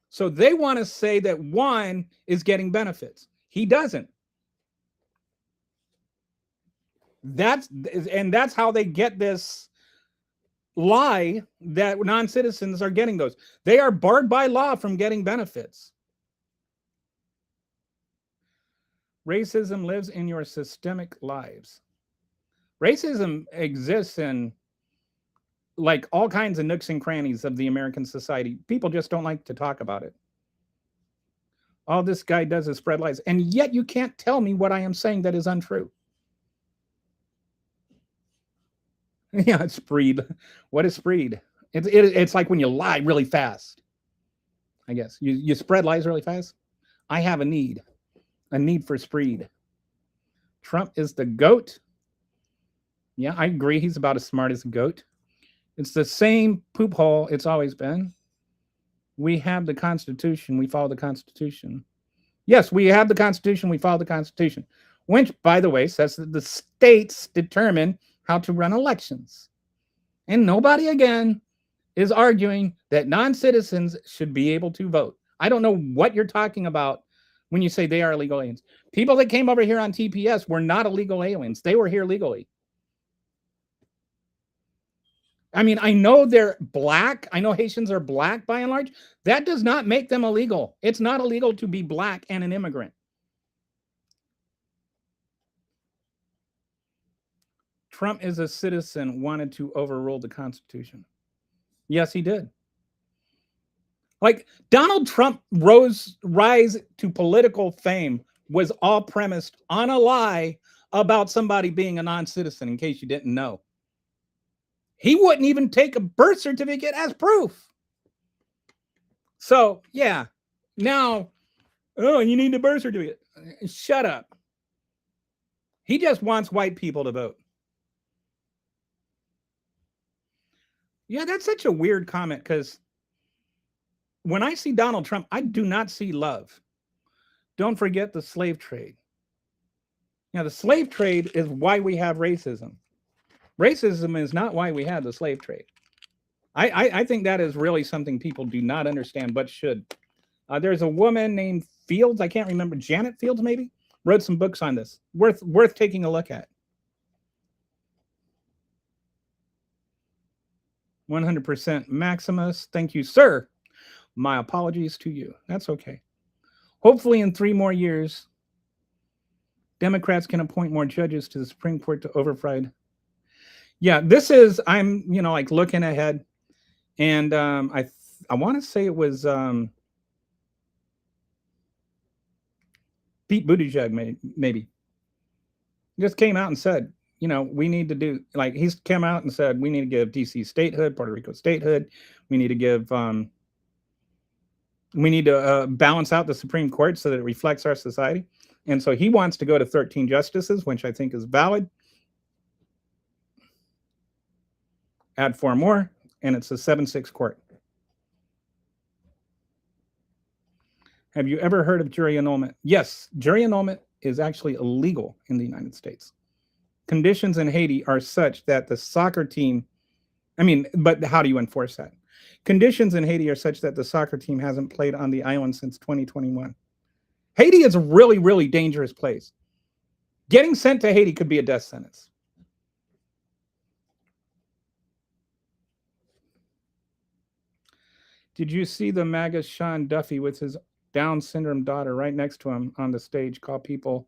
So they want to say that Juan is getting benefits. He doesn't. That's how they get this lie that non-citizens are getting those. They are barred by law from getting benefits. Racism lives in your systemic lives. Racism exists in like all kinds of nooks and crannies of the American society. People just don't like to talk about it. All this guy does is spread lies. And yet you can't tell me what I am saying that is untrue. Yeah, it's Spreed. What is Spreed? It's like when you lie really fast. I guess you spread lies really fast. I have a need for Spreed. Trump is the GOAT. Yeah, I agree. He's about as smart as a goat. It's the same poop hole it's always been. We have the Constitution. We follow the Constitution. Yes, we have the Constitution. We follow the Constitution. Which, by the way, says that the states determine how to run elections. And nobody, again, is arguing that non-citizens should be able to vote. I don't know what you're talking about when you say they are illegal aliens. People that came over here on TPS were not illegal aliens. They were here legally. I mean, I know they're black. I know Haitians are black by and large. That does not make them illegal. It's not illegal to be black and an immigrant. Trump is a citizen, wanted to overrule the Constitution. Yes, he did. Like Donald Trump rise to political fame was all premised on a lie about somebody being a non-citizen, in case you didn't know. He wouldn't even take a birth certificate as proof. So, yeah. Now, oh, you need a birth certificate. Shut up. He just wants white people to vote. Yeah, that's such a weird comment because when I see Donald Trump, I do not see love. Don't forget the slave trade. Now, the slave trade is why we have racism. Racism is not why we had the slave trade. I think that is really something people do not understand, but should. There's a woman named Fields. I can't remember. Janet Fields, maybe, wrote some books on this. Worth taking a look at. 100% Maximus. Thank you, sir. My apologies to you. That's okay. Hopefully, in 3 more years, Democrats can appoint more judges to the Supreme Court to override. Yeah, this is, I'm, like looking ahead. And I want to say it was Pete Buttigieg, maybe. He just came out and said, we need to do, like, he's come out and said, we need to give DC statehood, Puerto Rico statehood. We need to give, we need to balance out the Supreme Court so that it reflects our society. And so he wants to go to 13 justices, which I think is valid. Add 4 more, and it's a 7-6 court. Have you ever heard of jury annulment? Yes, jury annulment is actually illegal in the United States. Conditions in Haiti are such that the soccer team, but how do you enforce that? Conditions in Haiti are such that the soccer team hasn't played on the island since 2021. Haiti is a really, really dangerous place. Getting sent to Haiti could be a death sentence. Did you see the MAGA Sean Duffy with his Down syndrome daughter right next to him on the stage call people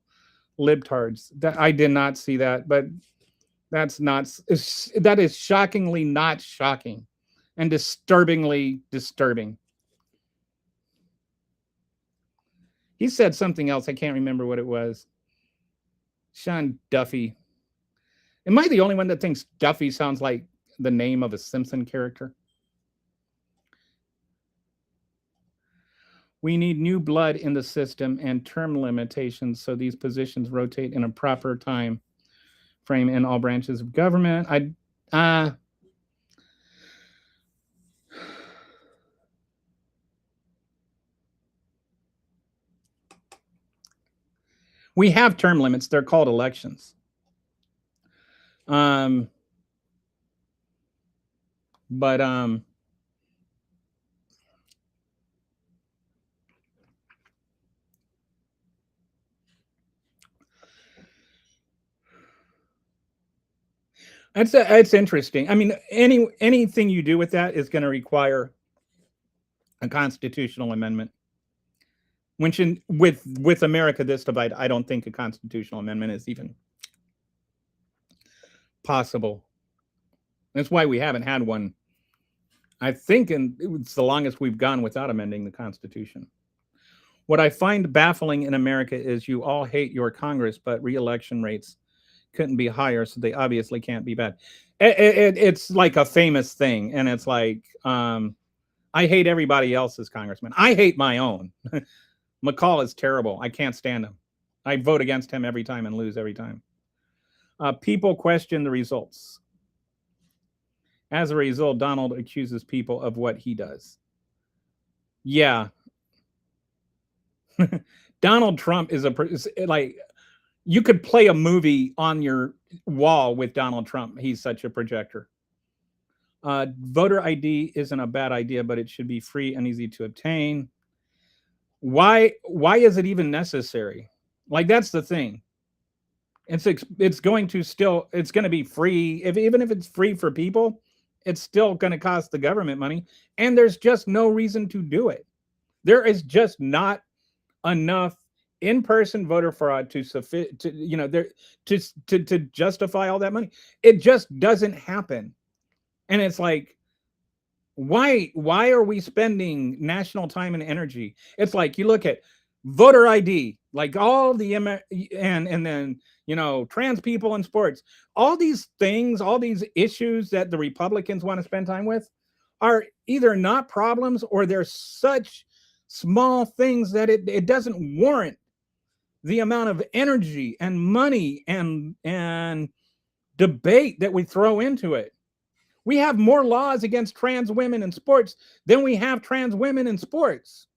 libtards? That I did not see that, but that is shockingly not shocking and disturbingly disturbing. He said something else. I can't remember what it was. Sean Duffy. Am I the only one that thinks Duffy sounds like the name of a Simpson character? We need new blood in the system and term limitations so these positions rotate in a proper time frame in all branches of government. We have term limits. They're called elections. It's interesting. Anything you do with that is going to require a constitutional amendment. Which with America this divide, I don't think a constitutional amendment is even possible. That's why we haven't had one. I think it's the longest we've gone without amending the Constitution. What I find baffling in America is you all hate your Congress, but re-election rates couldn't be higher, so they obviously can't be bad. It's like a famous thing, and it's like, I hate everybody else's congressman. I hate my own. McCall is terrible. I can't stand him. I vote against him every time and lose every time. People question the results. As a result, Donald accuses people of what he does. Yeah. Donald Trump is like, you could play a movie on your wall with Donald Trump. He's such a projector. Voter ID isn't a bad idea, but it should be free and easy to obtain. Why is it even necessary? Like, that's the thing. It's going to be free. Even if it's free for people, it's still going to cost the government money, and there's just no reason to do it. There is just not enough in-person voter fraud to justify all that money. It just doesn't happen. And it's like, why are we spending national time and energy? It's like, you look at voter ID, like all the and then trans people in sports, all these things, all these issues that the Republicans want to spend time with are either not problems or they're such small things that it doesn't warrant the amount of energy and money and debate that we throw into it. We have more laws against trans women in sports than we have trans women in sports.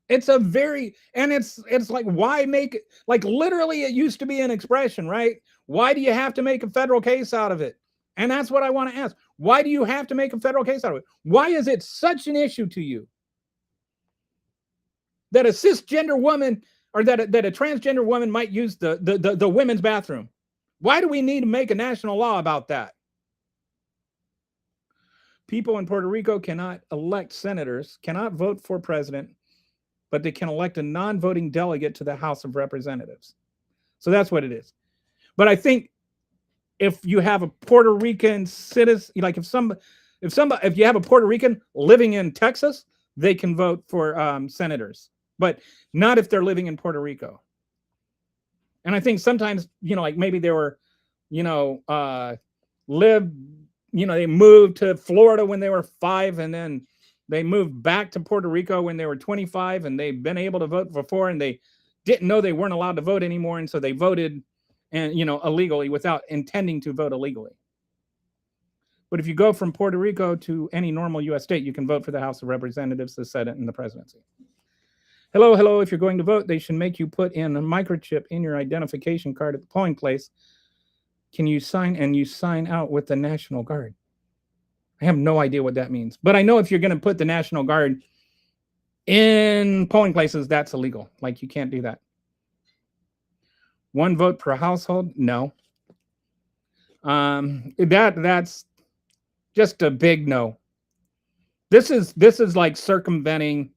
It's a very, and it's like, why make it, like, literally it used to be an expression, right? Why do you have to make a federal case out of it? And that's what I want to ask. Why do you have to make a federal case out of it? Why is it such an issue to you that a cisgender woman or that a transgender woman might use the women's bathroom? Why do we need to make a national law about that? People in Puerto Rico cannot elect senators, cannot vote for president, but they can elect a non-voting delegate to the House of Representatives. So that's what it is. But I think if you have a Puerto Rican citizen, like if you have a Puerto Rican living in Texas, they can vote for senators, but not if they're living in Puerto Rico. And I think sometimes, like maybe they were, they moved to Florida when they were 5, and then they moved back to Puerto Rico when they were 25, and they've been able to vote before, and they didn't know they weren't allowed to vote anymore, and so they voted, and illegally without intending to vote illegally. But if you go from Puerto Rico to any normal U.S. state, you can vote for the House of Representatives, the Senate, and the presidency. Hello. If you're going to vote, they should make you put in a microchip in your identification card at the polling place. Can you sign, and you sign out with the National Guard? I have no idea what that means. But I know if you're going to put the National Guard in polling places, that's illegal. Like, you can't do that. 1 vote per household? No. That's just a big no. This is like circumventing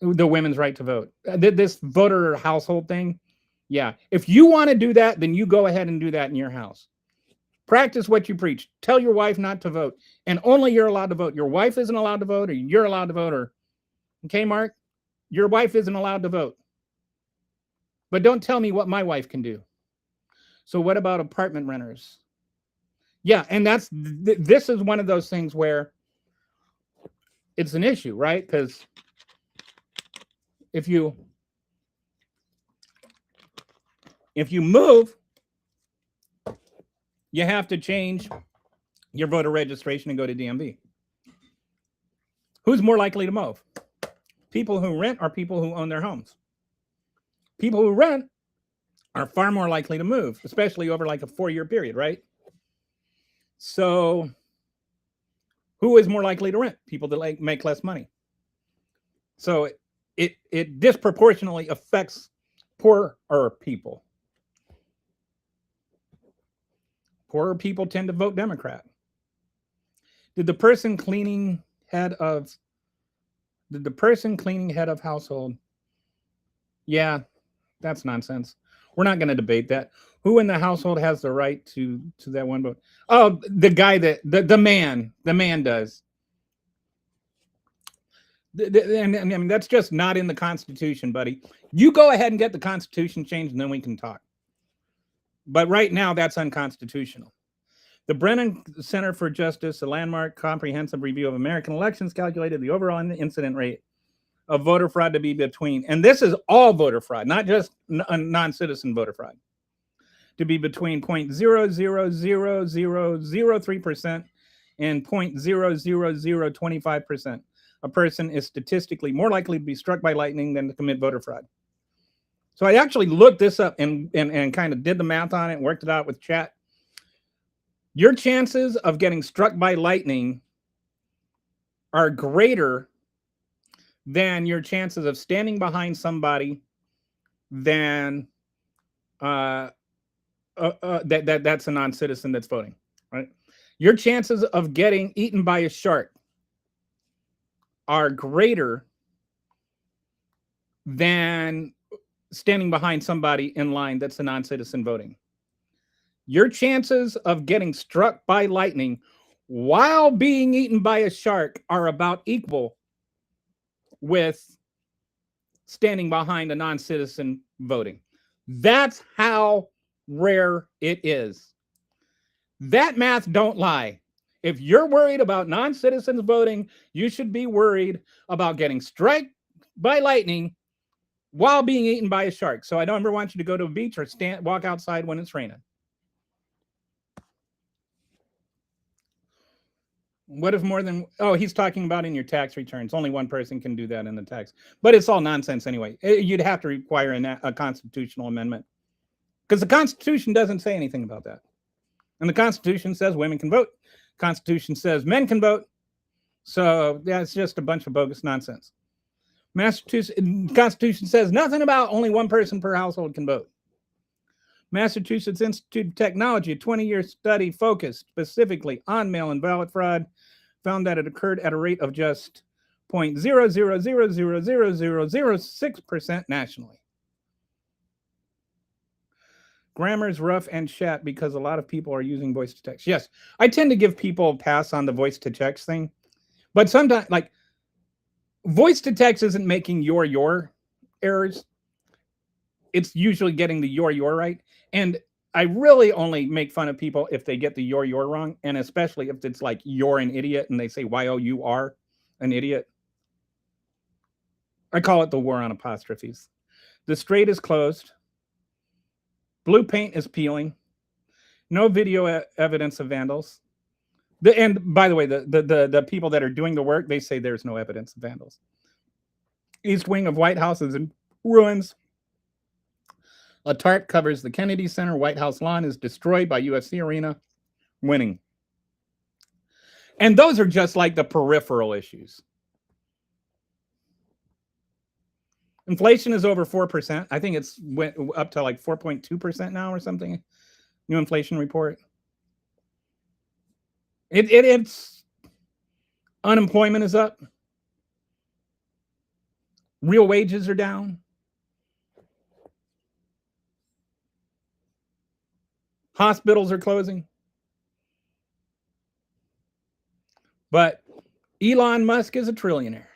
the women's right to vote. This voter household thing. Yeah. If you want to do that, then you go ahead and do that in your house. Practice what you preach. Tell your wife not to vote, and only you're allowed to vote. Your wife isn't allowed to vote, or you're allowed to vote, or, okay, Mark, your wife isn't allowed to vote. But don't tell me what my wife can do. So what about apartment renters? Yeah, and this is one of those things where it's an issue, right? Because if you move, you have to change your voter registration and go to DMV. Who's more likely to move? People who rent or people who own their homes? People who rent are far more likely to move, especially over like a 4-year period, right? So who is more likely to rent? People that make less money. So it disproportionately affects poorer people. Poorer people tend to vote Democrat. Did the person cleaning head of household? Yeah, that's nonsense. We're not going to debate that. Who in the household has the right to that 1 vote? Oh, the guy that the man does. And I mean, that's just not in the Constitution, buddy. You go ahead and get the Constitution changed, and then we can talk. But right now, that's unconstitutional. The Brennan Center for Justice, a landmark comprehensive review of American elections, calculated the overall incident rate of voter fraud to be between, and this is all voter fraud, not just non-citizen voter fraud, to be between 0.000003% and 0.00025%. A person is statistically more likely to be struck by lightning than to commit voter fraud. So I actually looked this up and kind of did the math on it and worked it out with chat. Your chances of getting struck by lightning are greater than your chances of standing behind somebody than that's a non-citizen that's voting, right? Your chances of getting eaten by a shark are greater than standing behind somebody in line that's a non-citizen voting. Your chances of getting struck by lightning while being eaten by a shark are about equal with standing behind a non-citizen voting. That's how rare it is. That math don't lie. If you're worried about non-citizens voting, you should be worried about getting struck by lightning while being eaten by a shark. So I don't ever want you to go to a beach or walk outside when it's raining. What if more than, oh, he's talking about in your tax returns. Only one person can do that in the tax. But it's all nonsense anyway. You'd have to require a constitutional amendment because the Constitution doesn't say anything about that. And the Constitution says women can vote. Constitution says men can vote. So that's just a bunch of bogus nonsense. Massachusetts Constitution says nothing about only one person per household can vote. Massachusetts Institute of Technology, a 20-year study focused specifically on mail-in ballot fraud, found that it occurred at a rate of just 0.0000006% nationally. Grammar is rough and chat because a lot of people are using voice to text. Yes, I tend to give people a pass on the voice to text thing, but sometimes, like, voice to text isn't making your errors. It's usually getting the your right. And I really only make fun of people if they get the your wrong, and especially if it's like you're an idiot and they say you are an idiot. I call it the war on apostrophes. The Strait is closed. Blue paint is peeling. No video evidence of vandals. And by the way, the people that are doing the work, they say there's no evidence of vandals. East wing of White House is in ruins. A tarp covers the Kennedy Center. White House lawn is destroyed by UFC arena. Winning. And those are just like the peripheral issues. Inflation is over 4%. I think it's went up to like 4.2% now or something. New inflation report. It's unemployment is up. Real wages are down. Hospitals are closing. But Elon Musk is a trillionaire.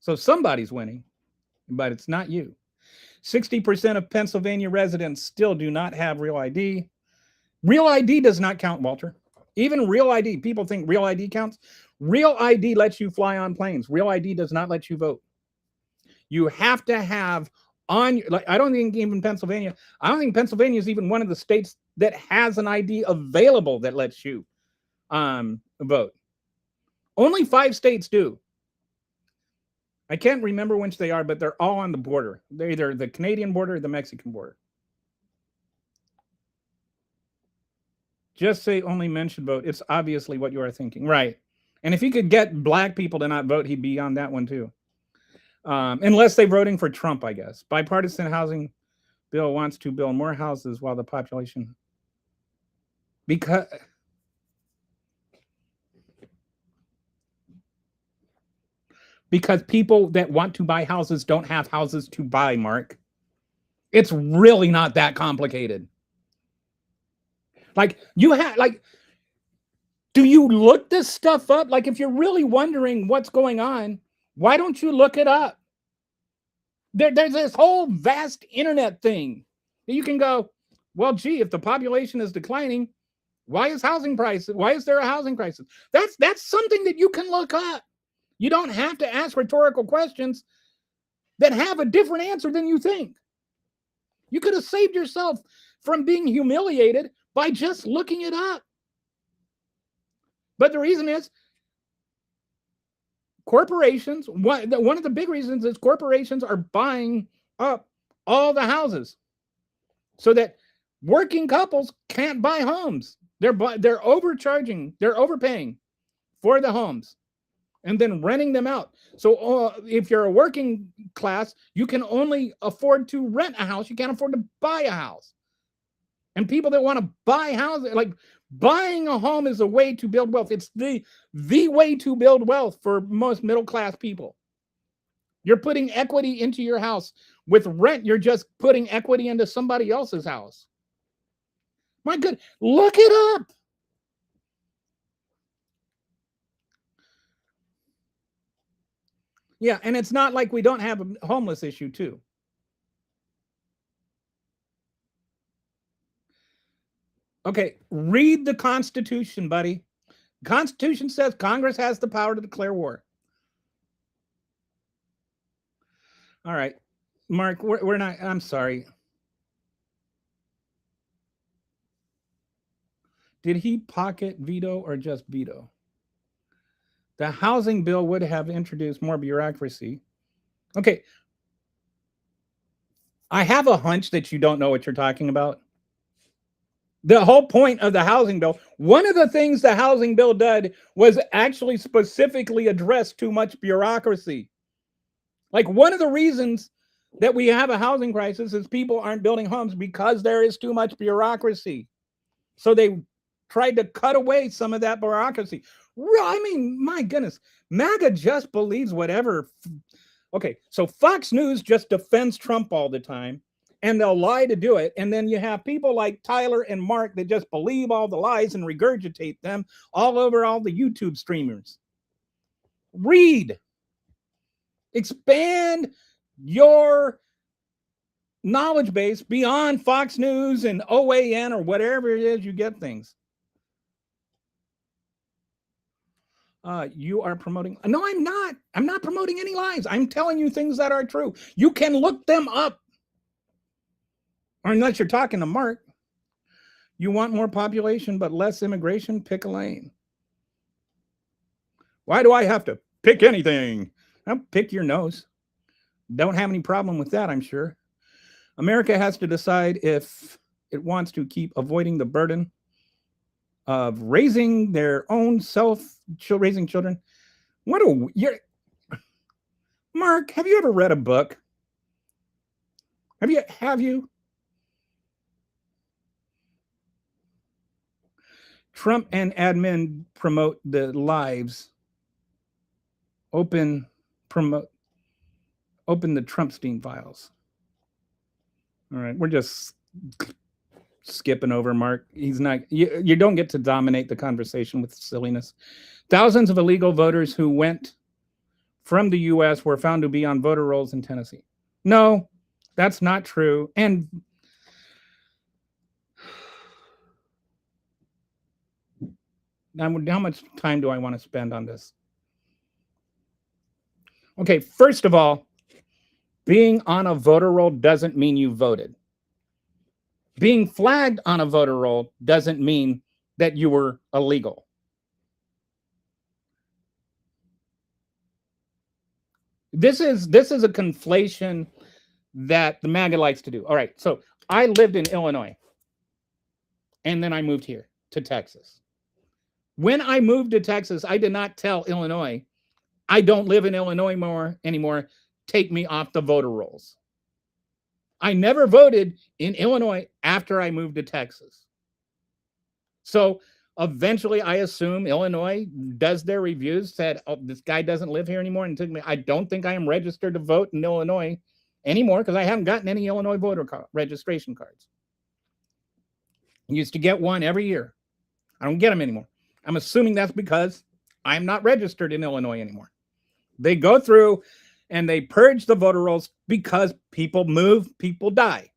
So somebody's winning, but it's not you. 60% of Pennsylvania residents still do not have real ID. Real ID does not count, Walter. Even real ID, people think real ID counts. Real ID lets you fly on planes. Real ID does not let you vote. You have to have on, like, I don't think even Pennsylvania, I don't think Pennsylvania is even one of the states that has an ID available that lets you vote. Only 5 states do. I can't remember which they are, but they're all on the border. They're either the Canadian border or the Mexican border. Just say only men should vote. It's obviously what you are thinking. Right. And if he could get black people to not vote, he'd be on that one too. Unless they're voting for Trump, I guess. Bipartisan housing bill wants to build more houses while the population... Because people that want to buy houses don't have houses to buy, Mark. It's really not that complicated. Like, you have, like, do you look this stuff up? Like, if you're really wondering what's going on, why don't you look it up? There's this whole vast internet thing that you can go, well, gee, if the population is declining, why is there a housing crisis? That's something that you can look up. You don't have to ask rhetorical questions that have a different answer than you think. You could have saved yourself from being humiliated by just looking it up. But the reason is corporations, one of the big reasons is corporations are buying up all the houses so that working couples can't buy homes. They're overcharging, they're overpaying for the homes and then renting them out. So if you're a working class, you can only afford to rent a house. You can't afford to buy a house. And people that want to buy houses, like, buying a home is a way to build wealth. It's the way to build wealth for most middle-class people. You're putting equity into your house. With rent, you're just putting equity into somebody else's house. My good, look it up. Yeah, and it's not like we don't have a homeless issue too. Okay, read the Constitution, buddy. The Constitution says Congress has the power to declare war. All right, Mark, we're not, I'm sorry. Did he pocket veto or just veto? The housing bill would have introduced more bureaucracy. Okay. I have a hunch that you don't know what you're talking about. The whole point of the housing bill, one of the things the housing bill did was actually specifically address too much bureaucracy. Like, one of the reasons that we have a housing crisis is people aren't building homes because there is too much bureaucracy. So they tried to cut away some of that bureaucracy. I mean, my goodness, MAGA just believes whatever. Okay, so Fox News just defends Trump all the time, and they'll lie to do it. And then you have people like Tyler and Mark that just believe all the lies and regurgitate them all over all the YouTube streamers. Read. Expand your knowledge base beyond Fox News and OAN or whatever it is you get things. You are promoting. No, I'm not. I'm not promoting any lies. I'm telling you things that are true. You can look them up. Or unless you're talking to Mark. You want more population but less immigration? Pick a lane. Why do I have to pick anything? I'll pick your nose. Don't have any problem with that, I'm sure. America has to decide if it wants to keep avoiding the burden of raising their own raising children. Mark, have you ever read a book? Have you? Trump and admin promote the lives. Open the Trumpstein files. All right, we're just skipping over Mark. He's not. You don't get to dominate the conversation with silliness. Thousands of illegal voters who went from the U.S. were found to be on voter rolls in Tennessee. No, that's not true. And how much time do I want to spend on this? Okay, first of all, being on a voter roll doesn't mean you voted. Being flagged on a voter roll doesn't mean that you were illegal. This is a conflation that the MAGA likes to do. All right, so I lived in Illinois, and then I moved here to Texas. When I moved to Texas, I did not tell Illinois, I don't live in Illinois anymore. Take me off the voter rolls. I never voted in Illinois after I moved to Texas. So eventually, I assume Illinois does their reviews, said, oh, this guy doesn't live here anymore, and took me. I don't think I am registered to vote in Illinois anymore because I haven't gotten any Illinois voter registration cards. I used to get one every year. I don't get them anymore. I'm assuming that's because I'm not registered in Illinois anymore. They go through and they purge the voter rolls because people move, people die.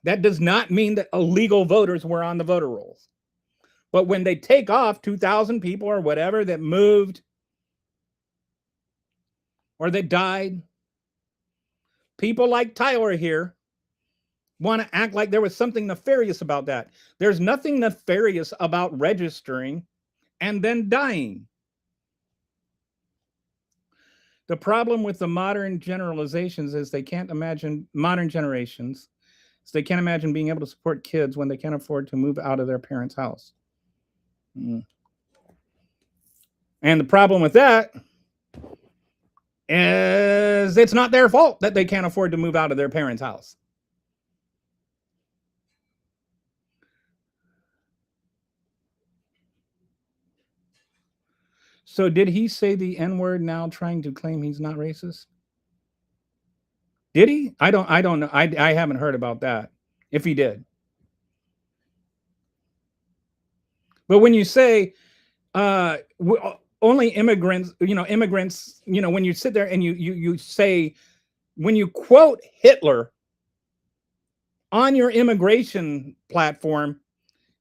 That does not mean that illegal voters were on the voter rolls. But when they take off 2,000 people or whatever that moved or that died, people like Tyler here want to act like there was something nefarious about that. There's nothing nefarious about registering and then dying. The problem with the modern generalizations is they can't imagine modern generations. So they can't imagine being able to support kids when they can't afford to move out of their parents' house. And the problem with that is it's not their fault that they can't afford to move out of their parents' house. So did he say the N-word now trying to claim he's not racist? Did he? I don't know. I haven't heard about that. If he did. But when you say only immigrants, when you sit there and you say, when you quote Hitler on your immigration platform,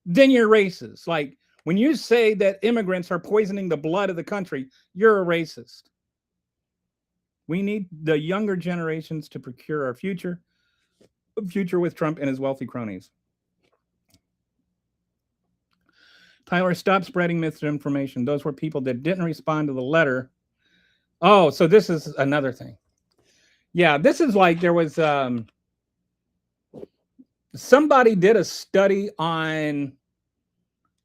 then you're racist. Like, when you say that immigrants are poisoning the blood of the country, you're a racist. We need the younger generations to procure our future, a future with Trump and his wealthy cronies. Tyler, stop spreading misinformation. Those were people that didn't respond to the letter. Oh, so this is another thing. Yeah, this is like there was somebody did a study on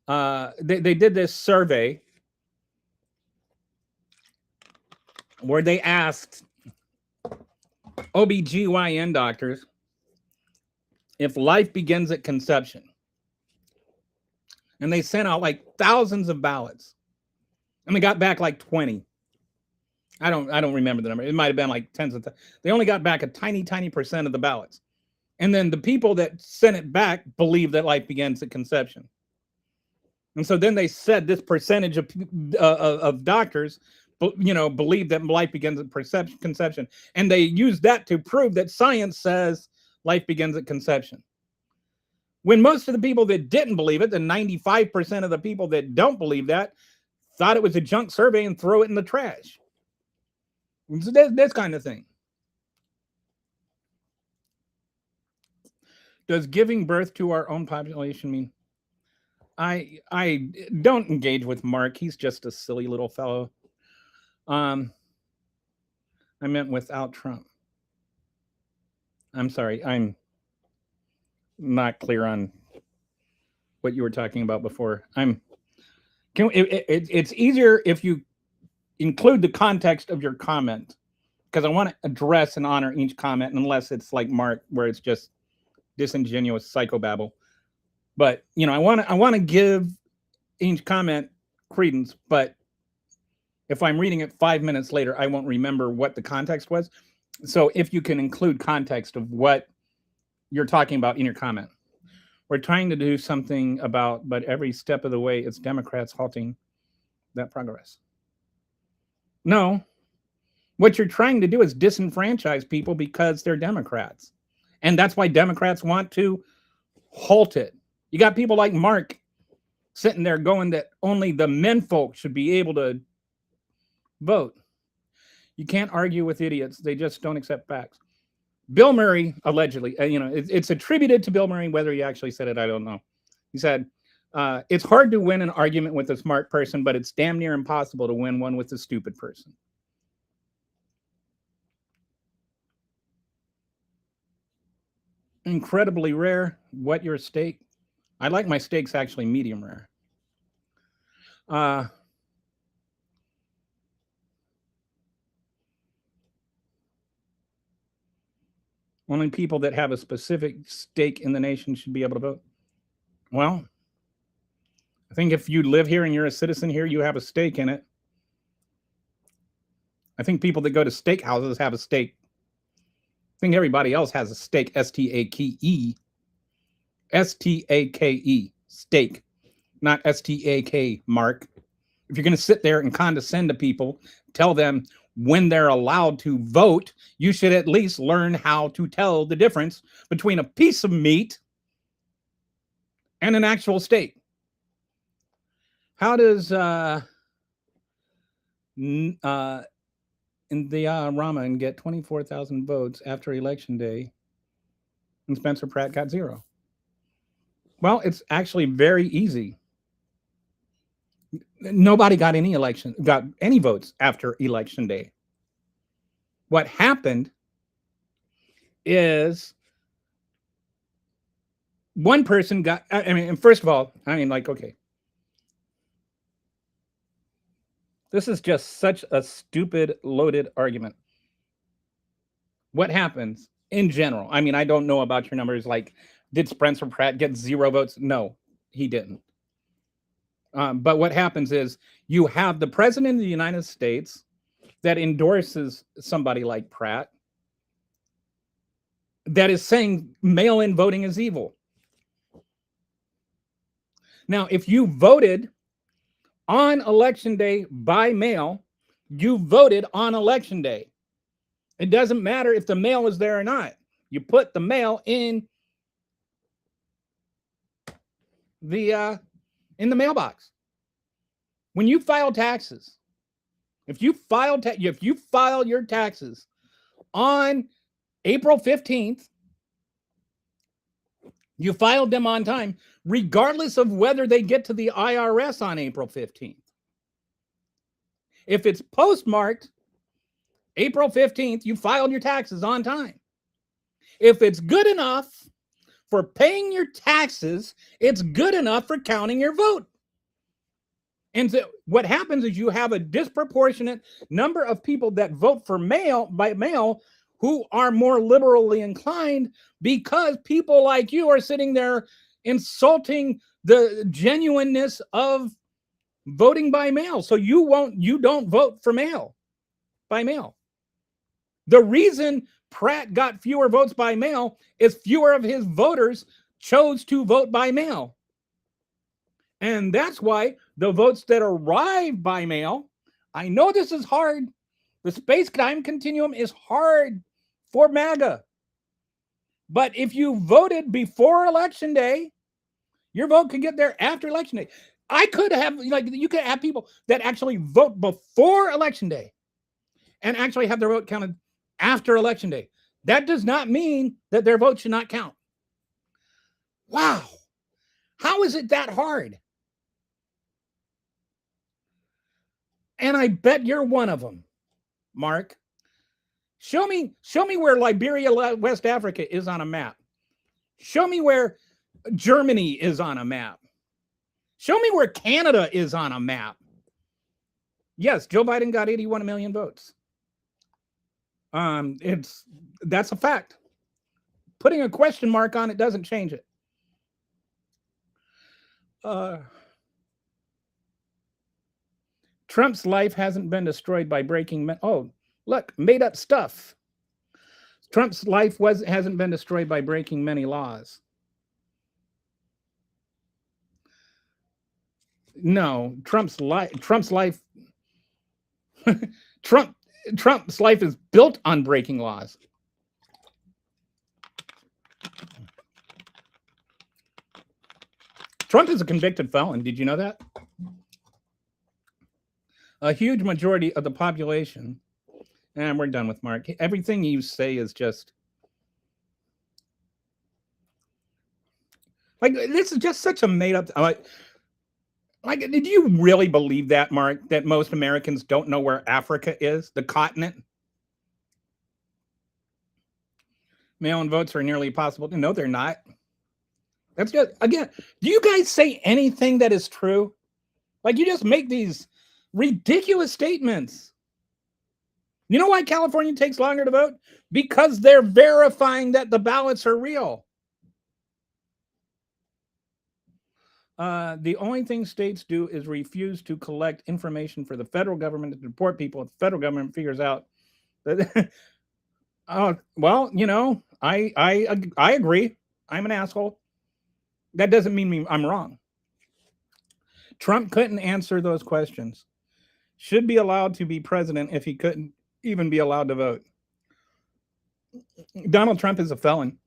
they did this survey where they asked OBGYN doctors if life begins at conception. And they sent out like thousands of ballots. And they got back like 20. I don't remember the number. It might have been like tens of they only got back a tiny percent of the ballots. And then the people that sent it back believe that life begins at conception. And so then they said this percentage of doctors, believe that life begins at conception. And they used that to prove that science says life begins at conception. When most of the people that didn't believe it, the 95% of the people that don't believe that, thought it was a junk survey and throw it in the trash. So this kind of thing. Does giving birth to our own population mean? I don't engage with Mark. He's just a silly little fellow. I meant without Trump. I'm sorry. I'm not clear on what you were talking about before. It's easier if you include the context of your comment, because I want to address and honor each comment, unless it's like Mark, where it's just disingenuous psychobabble. But I want to give each comment credence, but if I'm reading it 5 minutes later, I won't remember what the context was. So if you can include context of what you're talking about in your comment. We're trying to do something about, but every step of the way, it's Democrats halting that progress. No, what you're trying to do is disenfranchise people because they're Democrats. And that's why Democrats want to halt it. You got people like Mark sitting there going that only the men folk should be able to vote. You can't argue with idiots. They just don't accept facts. Bill Murray, allegedly, it's attributed to Bill Murray. Whether he actually said it, I don't know. He said, it's hard to win an argument with a smart person, but it's damn near impossible to win one with a stupid person. Incredibly rare. What your steak? I like my steaks actually medium rare. Only people that have a specific stake in the nation should be able to vote. Well, I think if you live here and you're a citizen here, you have a stake in it. I think people that go to steak houses have a stake. I think everybody else has a stake, S-T-A-K-E. S-T-A-K-E, stake, not S-T-A-K, Mark. If you're going to sit there and condescend to people, tell them when they're allowed to vote, you should at least learn how to tell the difference between a piece of meat and an actual steak. How does India Raman get 24,000 votes after election day and Spencer Pratt got 0? Well, it's actually very easy. Nobody got any votes after election day. What happened is one person got, first of all, okay. This is just such a stupid, loaded argument. What happens in general? I don't know about your numbers. Like, did Spencer Pratt get 0 votes? No, he didn't. But what happens is you have the president of the United States that endorses somebody like Pratt that is saying mail-in voting is evil. Now, if you voted on election day by mail, you voted on election day. It doesn't matter if the mail is there or not. You put the mail in the mailbox. When you file taxes, if you file your taxes on April 15th, You filed them on time, regardless of whether they get to the IRS on April 15th. If it's postmarked April 15th, you filed your taxes on time. If it's good enough for paying your taxes, it's good enough for counting your vote. And so what happens is you have a disproportionate number of people that vote for by mail who are more liberally inclined, because people like you are sitting there insulting the genuineness of voting by mail. So you don't vote for by mail. The reason Pratt got fewer votes by mail is fewer of his voters chose to vote by mail. And that's why the votes that arrive by mail, I know this is hard. The space-time continuum is hard for MAGA. But if you voted before Election Day, your vote could get there after Election Day. I could have, you could have people that actually vote before Election Day and actually have their vote counted after Election Day. That does not mean that their vote should not count. Wow. How is it that hard? And I bet you're one of them, Mark. Show me where Liberia, West Africa is on a map. Show me where Germany is on a map. Show me where Canada is on a map. Yes, Joe Biden got 81 million votes. That's a fact. Putting a question mark on it doesn't change it. Trump's life hasn't been destroyed by breaking. Look, made up stuff. Trump's life hasn't been destroyed by breaking many laws. No, Trump's life Trump's life is built on breaking laws. Trump is a convicted felon. Did you know that? A huge majority of the population, and we're done with Mark. Everything you say is just this is just such a made up. Did you really believe that, Mark, that most Americans don't know where Africa is, the continent? Mail-in votes are nearly impossible. No, they're not. That's just, again, do you guys say anything that is true? You just make these ridiculous statements. You know why California takes longer to vote? Because they're verifying that the ballots are real. The only thing states do is refuse to collect information for the federal government to deport people. If the federal government figures out that, well, I agree. I'm an asshole. That doesn't mean I'm wrong. Trump couldn't answer those questions. Should be allowed to be president if he couldn't even be allowed to vote. Donald Trump is a felon.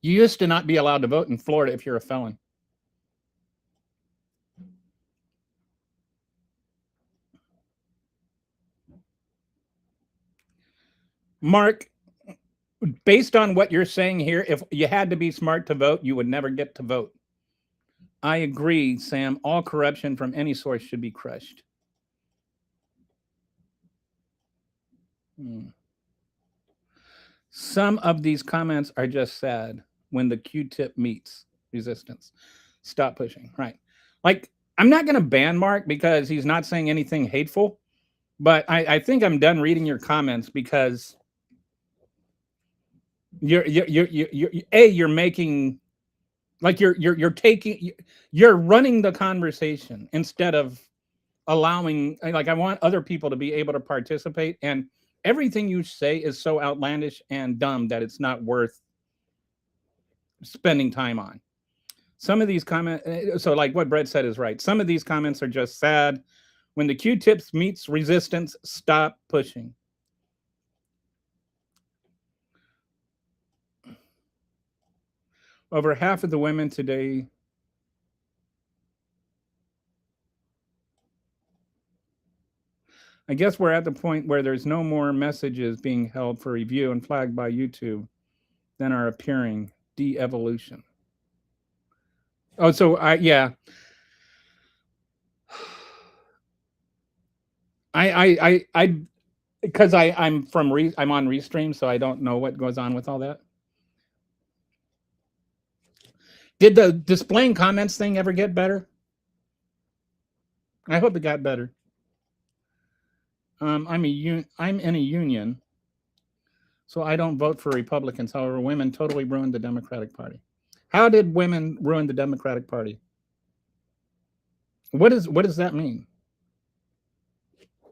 You used to not be allowed to vote in Florida if you're a felon. Mark, based on what you're saying here, if you had to be smart to vote, you would never get to vote. I agree, Sam. All corruption from any source should be crushed. Some of these comments are just sad. When the Q-tip meets resistance, stop pushing. Right. I'm not going to ban Mark because he's not saying anything hateful, but I think I'm done reading your comments because you're making you're running the conversation instead of allowing, I want other people to be able to participate, and everything you say is so outlandish and dumb that it's not worth spending time on. Some of these comments, so what Brett said is right. Some of these comments are just sad. When the Q-tips meets resistance, stop pushing. Over half of the women today I guess we're at the point where there's no more messages being held for review and flagged by YouTube than are appearing de-evolution. Oh, so yeah. I because I'm I'm on Restream, so I don't know what goes on with all that. Did the displaying comments thing ever get better? I hope it got better. I'm in a union, so I don't vote for Republicans. However, women totally ruined the Democratic Party. How did women ruin the Democratic Party? What does that mean?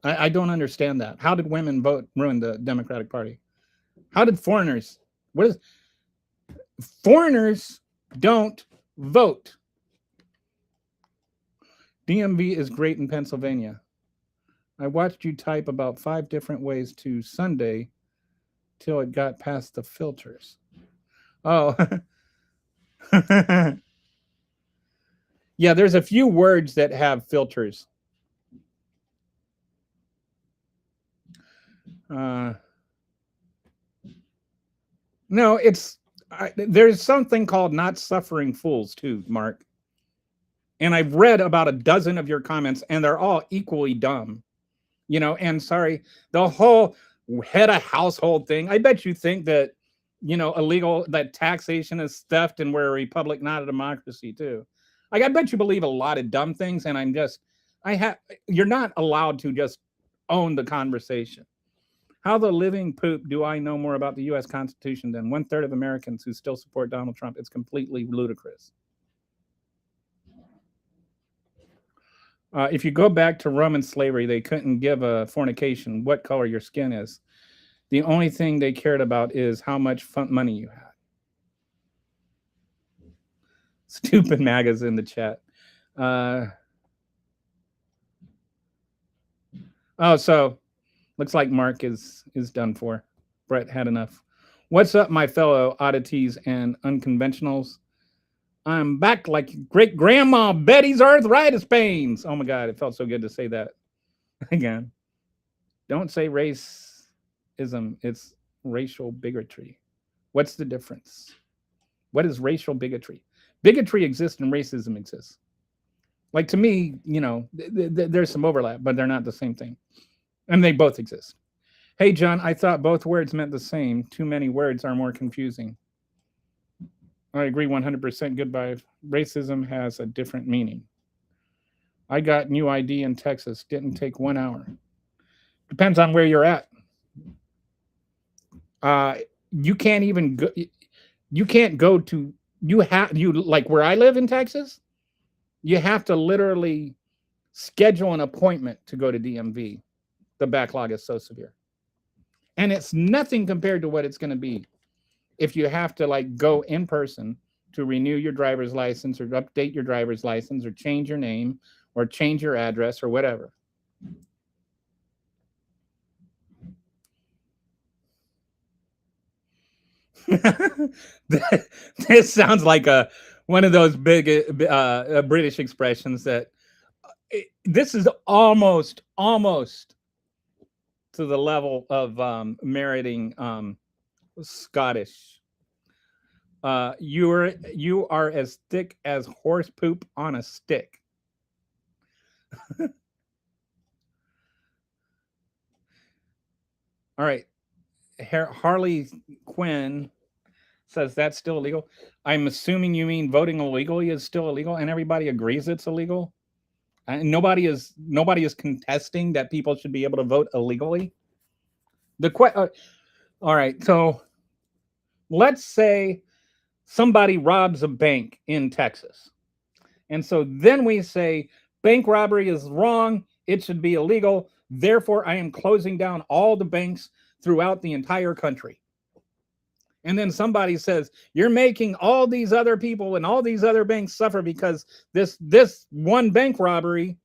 I don't understand that. How did women ruin the Democratic Party? How did foreigners? Foreigners don't vote. DMV is great in Pennsylvania. I watched you type about 5 different ways to Sunday till it got past the filters. Oh. Yeah, there's a few words that have filters. No, there's something called not suffering fools too, Mark. And I've read about a dozen of your comments, and they're all equally dumb. And sorry, the whole head of household thing. I bet you think that, that taxation is theft and we're a republic, not a democracy too. Like, I bet you believe a lot of dumb things, and you're not allowed to just own the conversation. How the living poop do I know more about the U.S. Constitution than 1/3 of Americans who still support Donald Trump? It's completely ludicrous. If you go back to Roman slavery, they couldn't give a fornication what color your skin is. The only thing they cared about is how much money you had. Stupid MAGA's in the chat. So looks like Mark is done for. Brett had enough. What's up, my fellow oddities and unconventionals? I'm back like great grandma Betty's arthritis pains. Oh my God, it felt so good to say that again. Don't say racism, it's racial bigotry. What's the difference? What is racial bigotry? Bigotry exists and racism exists. Like, to me, there's some overlap, but they're not the same thing. And they both exist. Hey, John, I thought both words meant the same. Too many words are more confusing. I agree 100%. Goodbye. Racism has a different meaning. I got new ID in Texas. Didn't take 1 hour. Depends on where you're at. You can't even go. You can't go to. Like where I live in Texas. You have to literally schedule an appointment to go to DMV. The backlog is so severe, and it's nothing compared to what it's going to be if you have to go in person to renew your driver's license or update your driver's license or change your name or change your address or whatever. This sounds like one of those big British expressions that this is almost to the level of meriting Scottish. You are as thick as horse poop on a stick. All right. Harley Quinn says that's still illegal. I'm assuming you mean voting illegally is still illegal, and everybody agrees it's illegal. And nobody is contesting that people should be able to vote illegally. All right. So let's say somebody robs a bank in Texas. And so then we say bank robbery is wrong. It should be illegal. Therefore, I am closing down all the banks throughout the entire country. And then somebody says, you're making all these other people and all these other banks suffer because this one bank robbery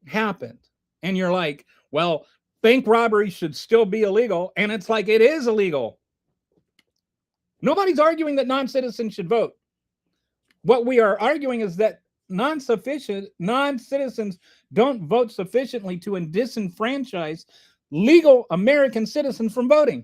happened. And you're like, well, bank robbery should still be illegal. And it's like, it is illegal. Nobody's arguing that non-citizens should vote. What we are arguing is that non-citizens don't vote sufficiently to disenfranchise legal American citizens from voting.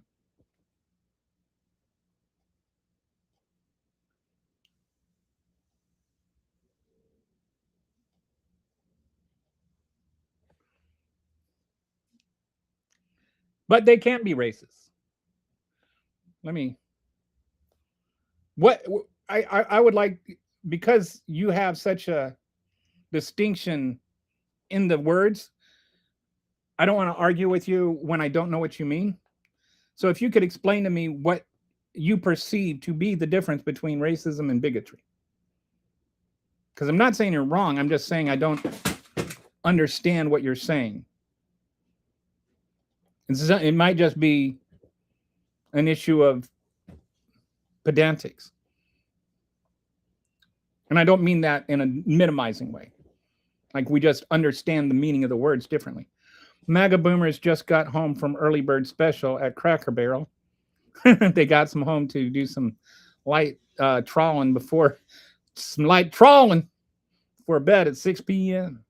But they can't be racist. Let me. What I would like, because you have such a distinction in the words. I don't want to argue with you when I don't know what you mean. So if you could explain to me what you perceive to be the difference between racism and bigotry. Because I'm not saying you're wrong. I'm just saying I don't understand what you're saying. It might just be an issue of pedantics. And I don't mean that in a minimizing way. Like we just understand the meaning of the words differently. MAGA boomers just got home from early bird special at Cracker Barrel. They got some home to do some light trawling before bed at 6 p.m.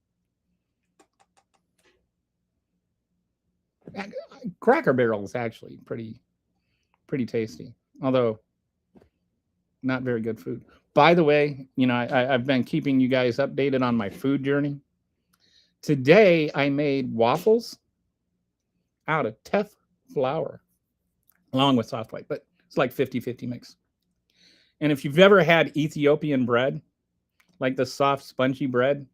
Cracker Barrel is actually pretty tasty, although not very good food. By the way, I've been keeping you guys updated on my food journey. Today, I made waffles out of teff flour, along with soft white, but it's like 50-50 mix. And if you've ever had Ethiopian bread, like the soft, spongy bread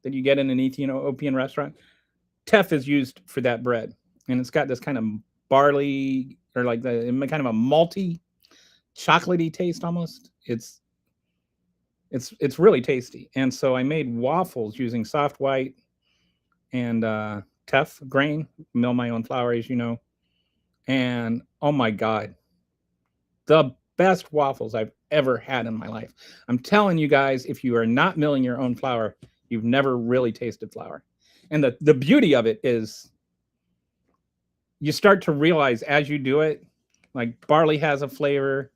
that you get in an Ethiopian restaurant, teff is used for that bread. And it's got this kind of barley, or like the kind of a malty, chocolatey taste almost. It's really tasty. And so I made waffles using soft white and teff grain, mill my own flour, as you know. And oh my God, the best waffles I've ever had in my life. I'm telling you guys, if you are not milling your own flour, you've never really tasted flour. And the beauty of it is you start to realize as you do it, like barley has a flavor,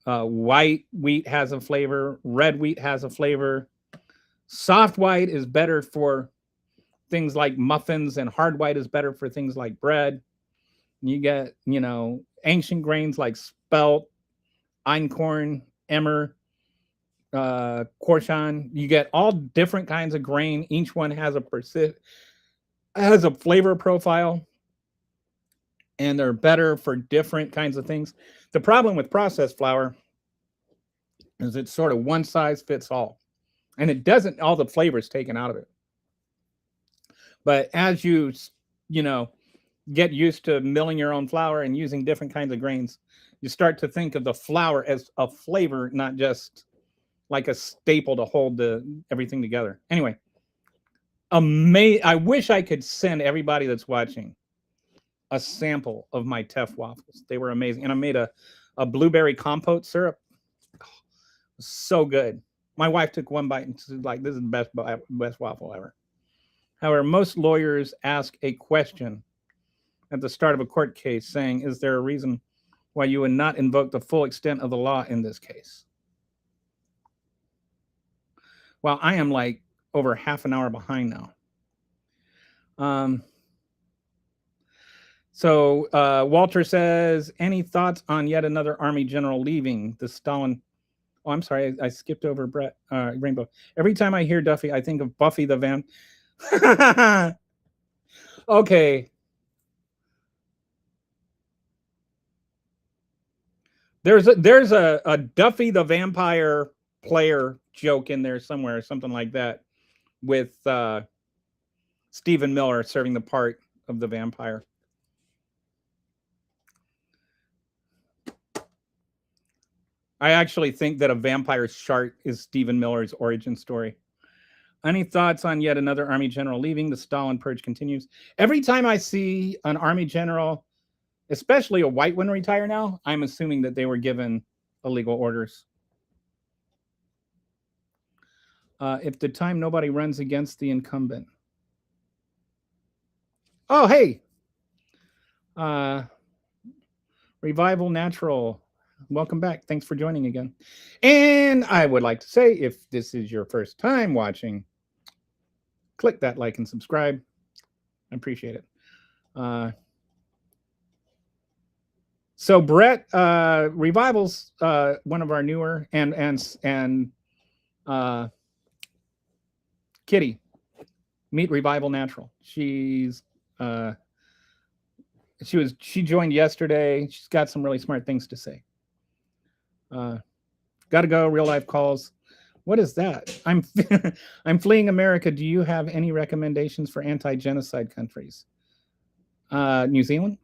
white wheat has a flavor, red wheat has a flavor. Soft white is better for things like muffins, and hard white is better for things like bread. You get, ancient grains like spelt, einkorn, emmer, korshan. You get all different kinds of grain. Each one has a flavor profile, and they're better for different kinds of things. The problem with processed flour is it's sort of one size fits all, and it doesn't, all the flavors taken out of it. But as you get used to milling your own flour and using different kinds of grains, you start to think of the flour as a flavor, not just like a staple to hold everything together. Anyway, I wish I could send everybody that's watching a sample of my teff waffles. They were amazing. And I made a blueberry compote syrup. Oh, so good. My wife took one bite and said, like, this is the best waffle ever. However, most lawyers ask a question at the start of a court case saying, is there a reason why you would not invoke the full extent of the law in this case? Well, I am like over half an hour behind now. So Walter says, any thoughts on yet another Army general leaving the Stalin? Oh, I'm sorry, I skipped over Brett Rainbow. Every time I hear Duffy, I think of Buffy the Vamp. Okay. There's a Duffy the Vampire player joke in there somewhere, something like that, with Stephen Miller serving the part of the vampire. I actually think that A Vampire's Chart is Stephen Miller's origin story. Any thoughts on yet another Army general leaving? The Stalin purge continues. Every time I see an Army general, especially a white one, retire now, I'm assuming that they were given illegal orders. If the time nobody runs against the incumbent. Oh, hey. Revival Natural. Welcome back. Thanks for joining again. And I would like to say, if this is your first time watching, click that like and subscribe. I appreciate it. So Brett, Revival's one of our newer, and Kitty, meet Revival Natural. She's She joined yesterday. She's got some really smart things to say. Gotta go. Real life calls. What is that? I'm fleeing America. Do you have any recommendations for anti-genocide countries? New Zealand.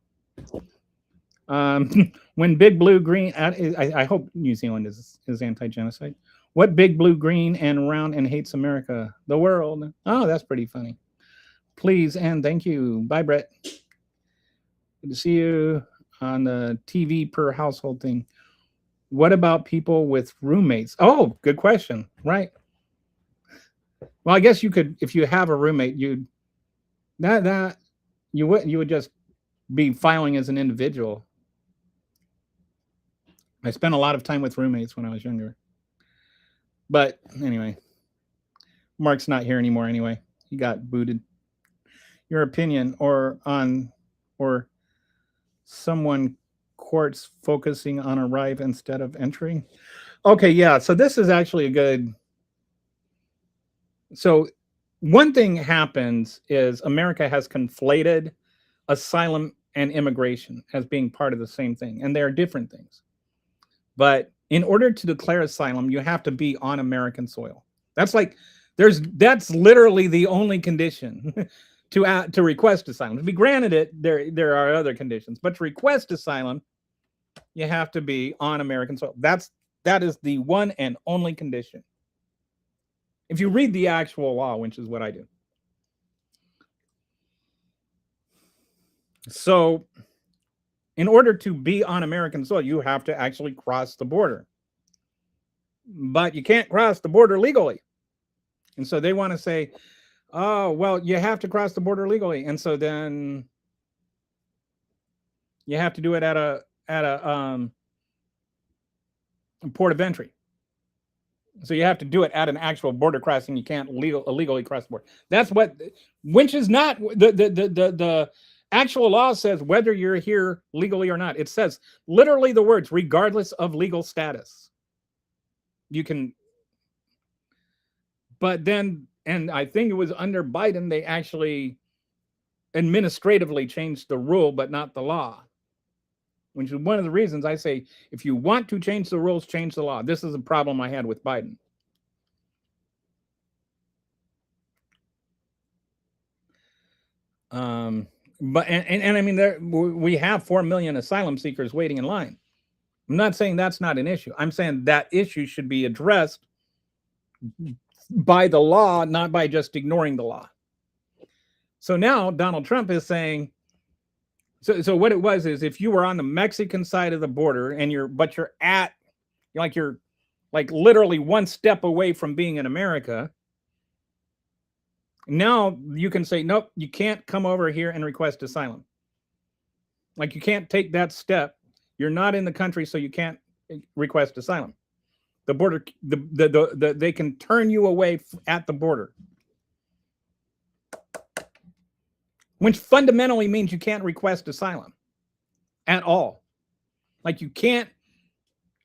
When Big Blue Green, I hope New Zealand is anti-genocide. What Big Blue Green and round and hates America? The world. Oh, that's pretty funny. Please and thank you. Bye, Brett. Good to see you on the TV per household thing. What about people with roommates? Oh, good question. Right. Well, I guess you could, if you have a roommate, you would just be filing as an individual. I spent a lot of time with roommates when I was younger. But anyway, Mark's not here anymore anyway. He got booted. Your opinion or someone courts focusing on arrive instead of entering? Okay, yeah. So this is actually a good. So one thing happens is America has conflated asylum and immigration as being part of the same thing, and they are different things. But in order to declare asylum, you have to be on American soil. That's literally the only condition to request asylum. To be granted it, there are other conditions, but to request asylum, you have to be on American soil. That is the one and only condition. If you read the actual law, which is what I do. So in order to be on American soil, you have to actually cross the border. But you can't cross the border legally. And so they want to say, oh, well, you have to cross the border legally. And so then you have to do it at a port of entry. So you have to do it at an actual border crossing. You can't illegally cross the border. That's which is not the actual law says whether you're here legally or not. It says literally the words, regardless of legal status. You can, but then, and I think it was under Biden, they actually administratively changed the rule, but not the law. Which is one of the reasons I say, if you want to change the rules, change the law. This is a problem I had with Biden. But I mean, we have 4 million asylum seekers waiting in line. I'm not saying that's not an issue. I'm saying that issue should be addressed by the law, not by just ignoring the law. So now Donald Trump is saying, so what it was is if you were on the Mexican side of the border and you're literally one step away from being in America, now you can say, nope, you can't come over here and request asylum. Like you can't take that step. You're not in the country, so you can't request asylum. The border, they can turn you away at the border. Which fundamentally means you can't request asylum at all. Like you can't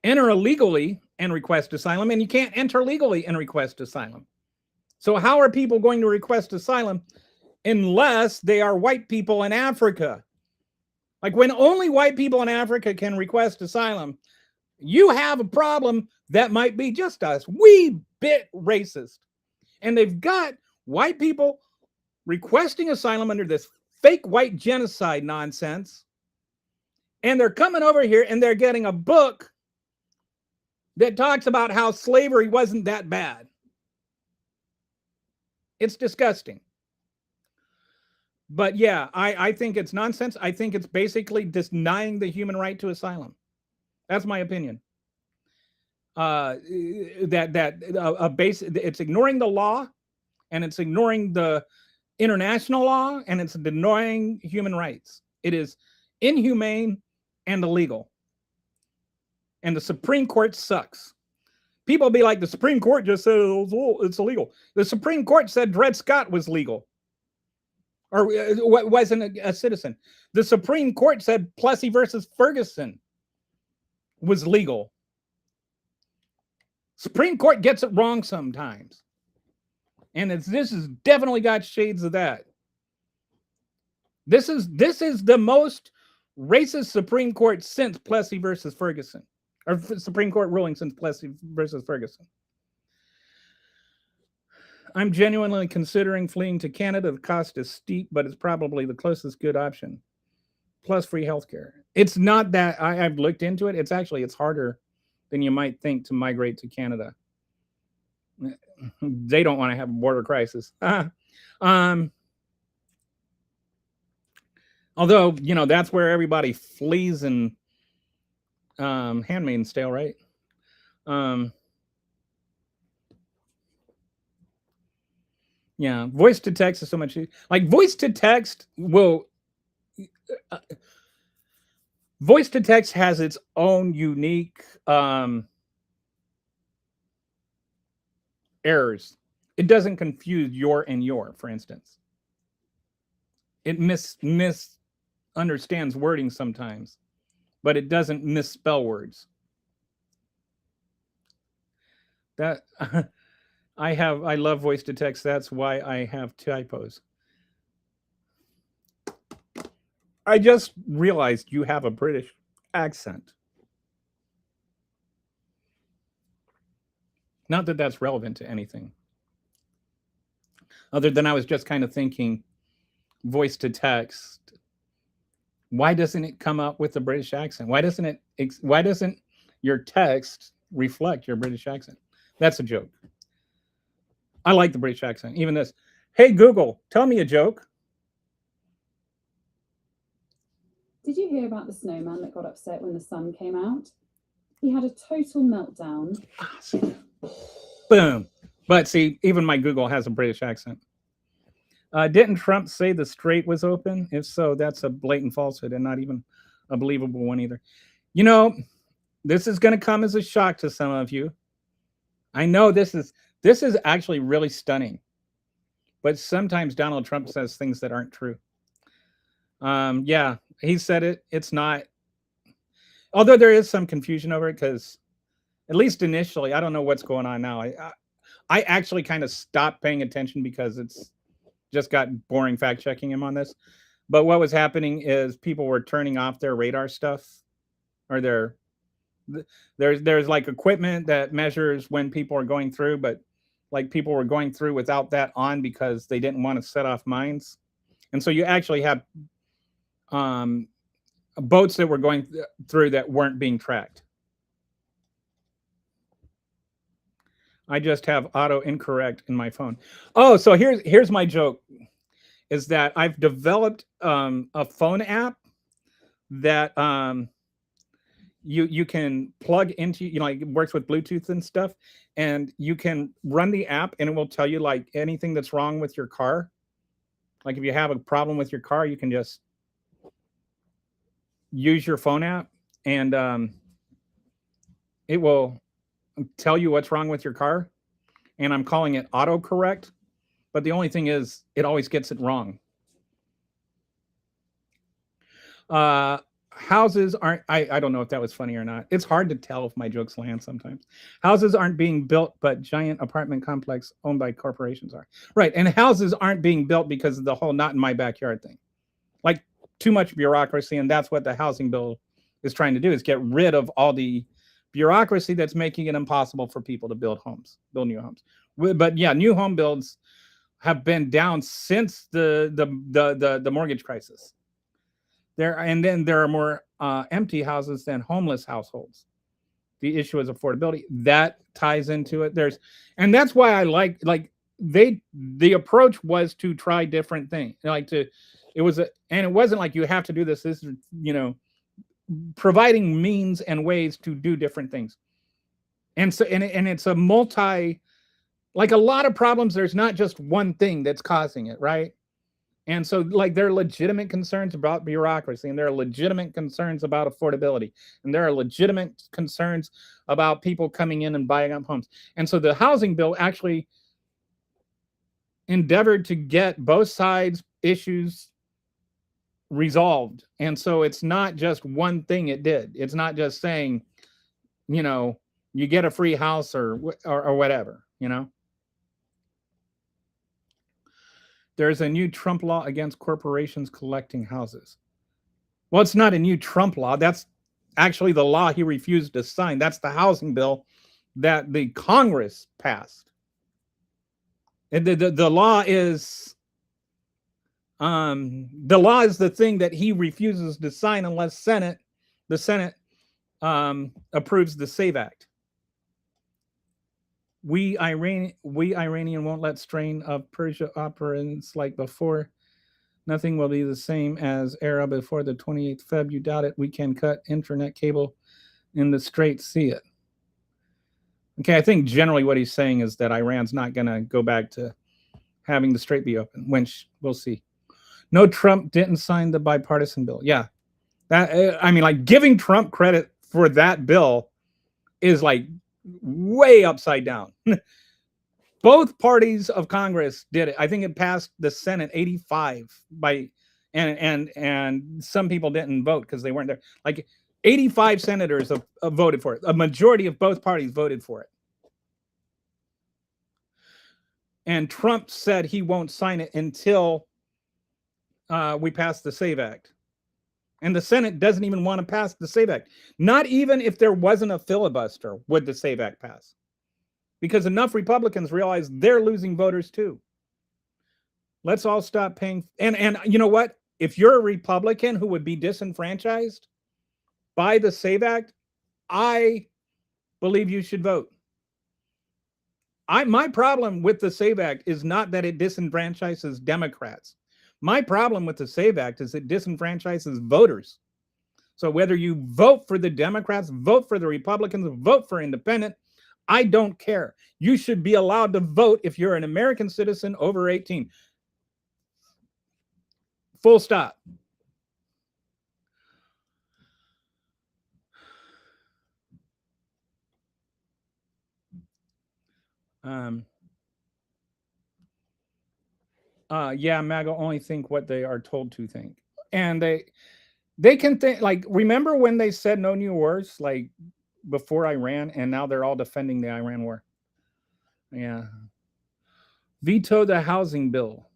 enter illegally and request asylum, and you can't enter legally and request asylum. So how are people going to request asylum unless they are white people in Africa? Like when only white people in Africa can request asylum, you have a problem that might be just a wee bit racist. And they've got white people requesting asylum under this fake white genocide nonsense. And they're coming over here and they're getting a book that talks about how slavery wasn't that bad. It's disgusting. But yeah, I think it's nonsense. I think it's basically denying the human right to asylum. That's my opinion. It's ignoring the law, and it's ignoring the international law, and it's denying human rights. It is inhumane and illegal. And the Supreme Court sucks. People be like, the Supreme Court just said it's illegal. The Supreme Court said Dred Scott was legal. Or wasn't a citizen. The Supreme Court said Plessy versus Ferguson was legal. Supreme Court gets it wrong sometimes. And this has definitely got shades of that. This is the most Racist Supreme Court since Plessy versus Ferguson, or Supreme Court ruling since Plessy versus Ferguson. I'm genuinely considering fleeing to Canada. The cost is steep, but it's probably the closest good option. Plus free healthcare. It's not that I've looked into it. It's harder than you might think to migrate to Canada. They don't want to have a border crisis. Although, that's where everybody flees in Handmaid's Tale, right? Yeah, voice to text is so much like voice to text will voice to text has its own unique errors. It doesn't confuse your and your, for instance. It misunderstands wording sometimes, but it doesn't misspell words. That I love voice to text. That's why I have typos. I just realized you have a British accent. Not that that's relevant to anything. Other than I was just kind of thinking voice to text. Why doesn't it come up with a British accent? Why doesn't your text reflect your British accent? That's a joke. I like the British accent. Even this. Hey Google, tell me a joke. Did you hear about the snowman that got upset when the sun came out? He had a total meltdown. Boom. But see, even my Google has a British accent. Didn't Trump say the strait was open? If so, that's a blatant falsehood and not even a believable one either. This is going to come as a shock to some of you. I know this is actually really stunning. But sometimes Donald Trump says things that aren't true. Yeah, he said it. It's not. Although there is some confusion over it because at least initially, I don't know what's going on now. I actually kind of stopped paying attention because it's just got boring fact checking him on this. But what was happening is people were turning off their radar stuff, or there's like equipment that measures when people are going through, but like people were going through without that on because they didn't want to set off mines. And so you actually have boats that were going through that weren't being tracked. I just have auto incorrect in my phone. Oh, so here's my joke, is that I've developed a phone app that you can plug into, it works with Bluetooth and stuff, and you can run the app and it will tell you like anything that's wrong with your car. Like if you have a problem with your car, you can just use your phone app and it will tell you what's wrong with your car. And I'm calling it autocorrect. But the only thing is it always gets it wrong. Houses aren't, I don't know if that was funny or not. It's hard to tell if my jokes land sometimes. Houses aren't being built, but giant apartment complex owned by corporations are. Right. And houses aren't being built because of the whole not in my backyard thing. Like too much bureaucracy. And that's what the housing bill is trying to do, is get rid of all the bureaucracy that's making it impossible for people to build new homes. But yeah, new home builds have been down since the mortgage crisis. Then there are more empty houses than homeless households. The issue is affordability. That ties into it. And that's why I like the approach was to try different things. And it wasn't like you have to do this. This is, providing means and ways to do different things. And so, and it's a like a lot of problems, there's not just one thing that's causing it, right? And so like there are legitimate concerns about bureaucracy, and there are legitimate concerns about affordability, and there are legitimate concerns about people coming in and buying up homes. And so the housing bill actually endeavored to get both sides' issues resolved. And so it's not just one thing it did. It's not just saying, you get a free house or whatever, There's a new Trump law against corporations collecting houses. Well, it's not a new Trump law. That's actually the law he refused to sign. That's the housing bill that the Congress passed. And the law is the thing that he refuses to sign unless the Senate approves the SAVE Act. We Iranian won't let strain of Persia operants like before. Nothing will be the same as era before the 28th Feb. You doubt it? We can cut internet cable in the Strait. See it. Okay, I think generally what he's saying is that Iran's not going to go back to having the Strait be open. We'll see. No, Trump didn't sign the bipartisan bill. Yeah, that I mean, like giving Trump credit for that bill is like way upside down. Both parties of Congress did it. I think it passed the Senate 85 by, and some people didn't vote because they weren't there. Like 85 senators voted for it. A majority of both parties voted for it. And Trump said he won't sign it until we pass the SAVE Act. And the Senate doesn't even want to pass the SAVE Act. Not even if there wasn't a filibuster would the SAVE Act pass. Because enough Republicans realize they're losing voters too. Let's all stop paying. And you know what? If you're a Republican who would be disenfranchised by the SAVE Act, I believe you should vote. My problem with the SAVE Act is not that it disenfranchises Democrats. My problem with the SAVE Act is it disenfranchises voters. So whether you vote for the Democrats, vote for the Republicans, vote for independent, I don't care. You should be allowed to vote if you're an American citizen over 18. Full stop. Yeah, MAGA only think what they are told to think. And they can think, like, remember when they said no new wars, like before Iran, and now they're all defending the Iran war. Yeah. Veto the housing bill.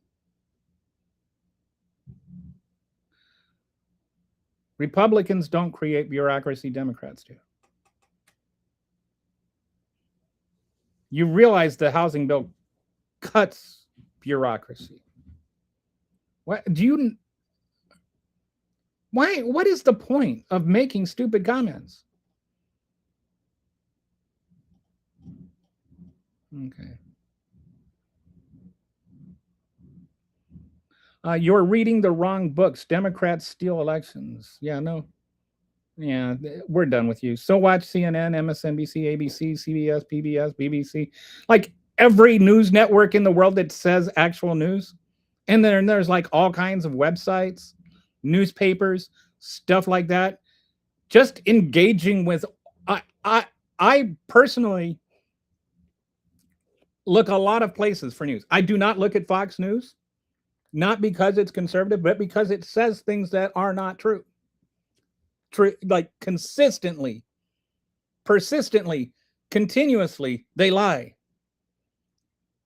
Republicans don't create bureaucracy, Democrats do. You realize the housing bill cuts bureaucracy. What is the point of making stupid comments? Okay. You're reading the wrong books. Democrats steal elections. Yeah, no. Yeah, we're done with you. So watch CNN, MSNBC, ABC, CBS, PBS, BBC, like every news network in the world that says actual news. And then there's like all kinds of websites, newspapers, stuff like that. Just engaging with, I personally look a lot of places for news. I do not look at Fox News, not because it's conservative, but because it says things that are not true. Like consistently, persistently, continuously, they lie.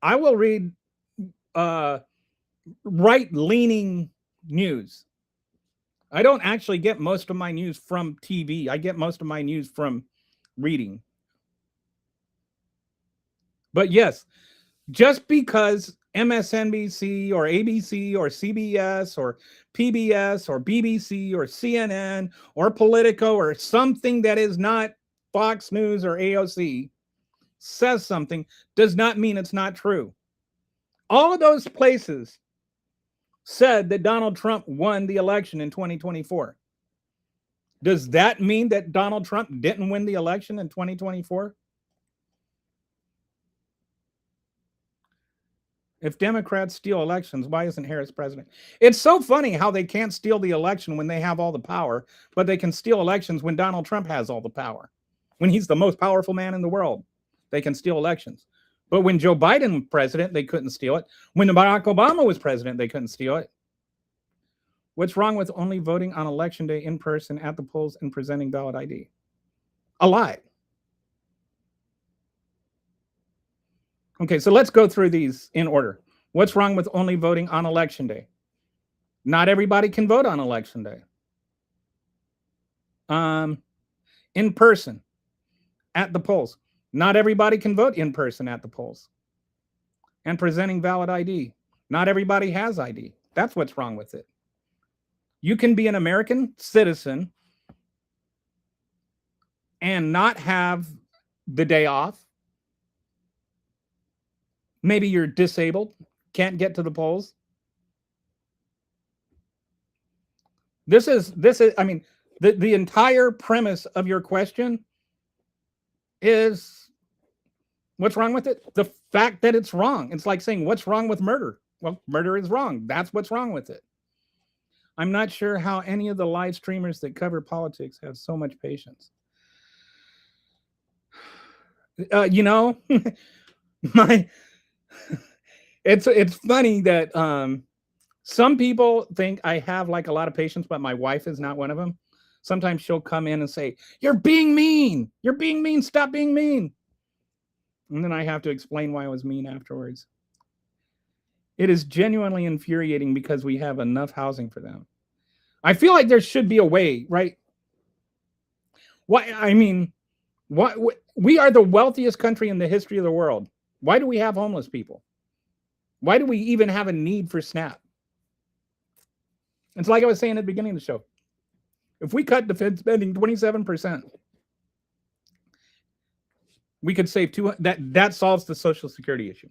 I will read right-leaning news. I don't actually get most of my news from TV. I get most of my news from reading. But yes, just because MSNBC or ABC or CBS or PBS or BBC or CNN or Politico or something that is not Fox News or AOC says something does not mean it's not true. All of those places said that Donald Trump won the election in 2024. Does that mean that Donald Trump didn't win the election in 2024? If Democrats steal elections, why isn't Harris president? It's so funny how they can't steal the election when they have all the power, but they can steal elections when Donald Trump has all the power. When he's the most powerful man in the world, they can steal elections. But when Joe Biden was president, they couldn't steal it. When Barack Obama was president, they couldn't steal it. What's wrong with only voting on election day in person at the polls and presenting valid ID? A lie. Okay, so let's go through these in order. What's wrong with only voting on election day? Not everybody can vote on election day. in person at the polls. Not everybody can vote in person at the polls. And presenting valid ID. Not everybody has ID. That's what's wrong with it. You can be an American citizen and not have the day off. Maybe you're disabled, can't get to the polls. This is I mean, the entire premise of your question is what's wrong with it? The fact that it's wrong. It's like saying, what's wrong with murder? Well, murder is wrong. That's what's wrong with it. I'm not sure how any of the live streamers that cover politics have so much patience. You know, it's funny that some people think I have like a lot of patience, but my wife is not one of them. Sometimes she'll come in and say, "You're being mean. You're being mean. Stop being mean." And then I have to explain why I was mean afterwards. It is genuinely infuriating because we have enough housing for them. I feel like there should be a way, right? Why? I mean, what? We are the wealthiest country in the history of the world. Why do we have homeless people? Why do we even have a need for SNAP? It's like I was saying at the beginning of the show. If we cut defense spending 27%, we could save that solves the Social Security issue.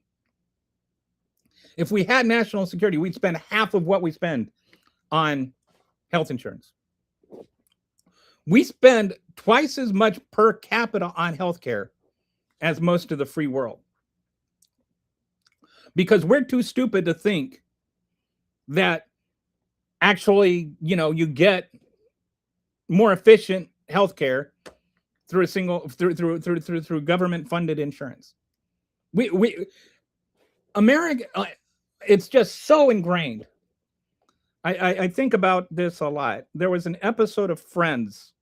If we had national security, we'd spend half of what we spend on health insurance. We spend twice as much per capita on healthcare as most of the free world. Because we're too stupid to think that actually, you know, you get more efficient healthcare through a single through government funded insurance. We America, it's just so ingrained. I think about this a lot. There was an episode of Friends.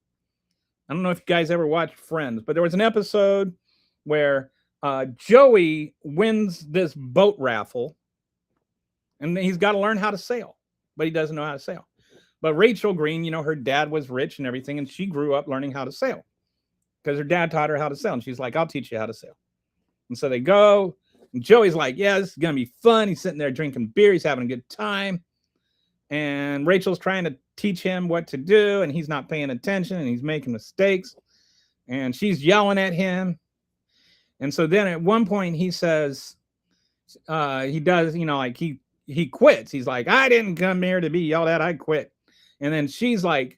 I don't know if you guys ever watched Friends, but there was an episode where Joey wins this boat raffle, and he's got to learn how to sail, but he doesn't know how to sail. But Rachel Green, you know, her dad was rich and everything, and she grew up learning how to sail because her dad taught her how to sail, and she's like, "I'll teach you how to sail." And so they go, and Joey's like, "Yeah, this is gonna be fun." He's sitting there drinking beer, he's having a good time, and Rachel's trying to teach him what to do, and he's not paying attention, and he's making mistakes, and she's yelling at him. And so then at one point he says, he does, you know, like he quits. He's like, "I didn't come here to be yelled at, I quit." And then she's like,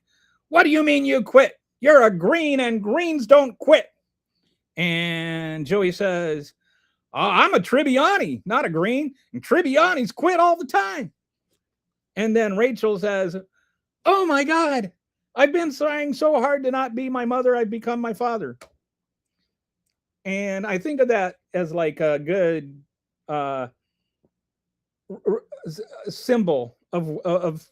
"What do you mean you quit? You're a green and greens don't quit." And Joey says, "I'm a Tribbiani, not a green, and Tribbianis quit all the time." And then Rachel says, "Oh my God, I've been trying so hard to not be my mother, I've become my father." And I think of that as like a good symbol of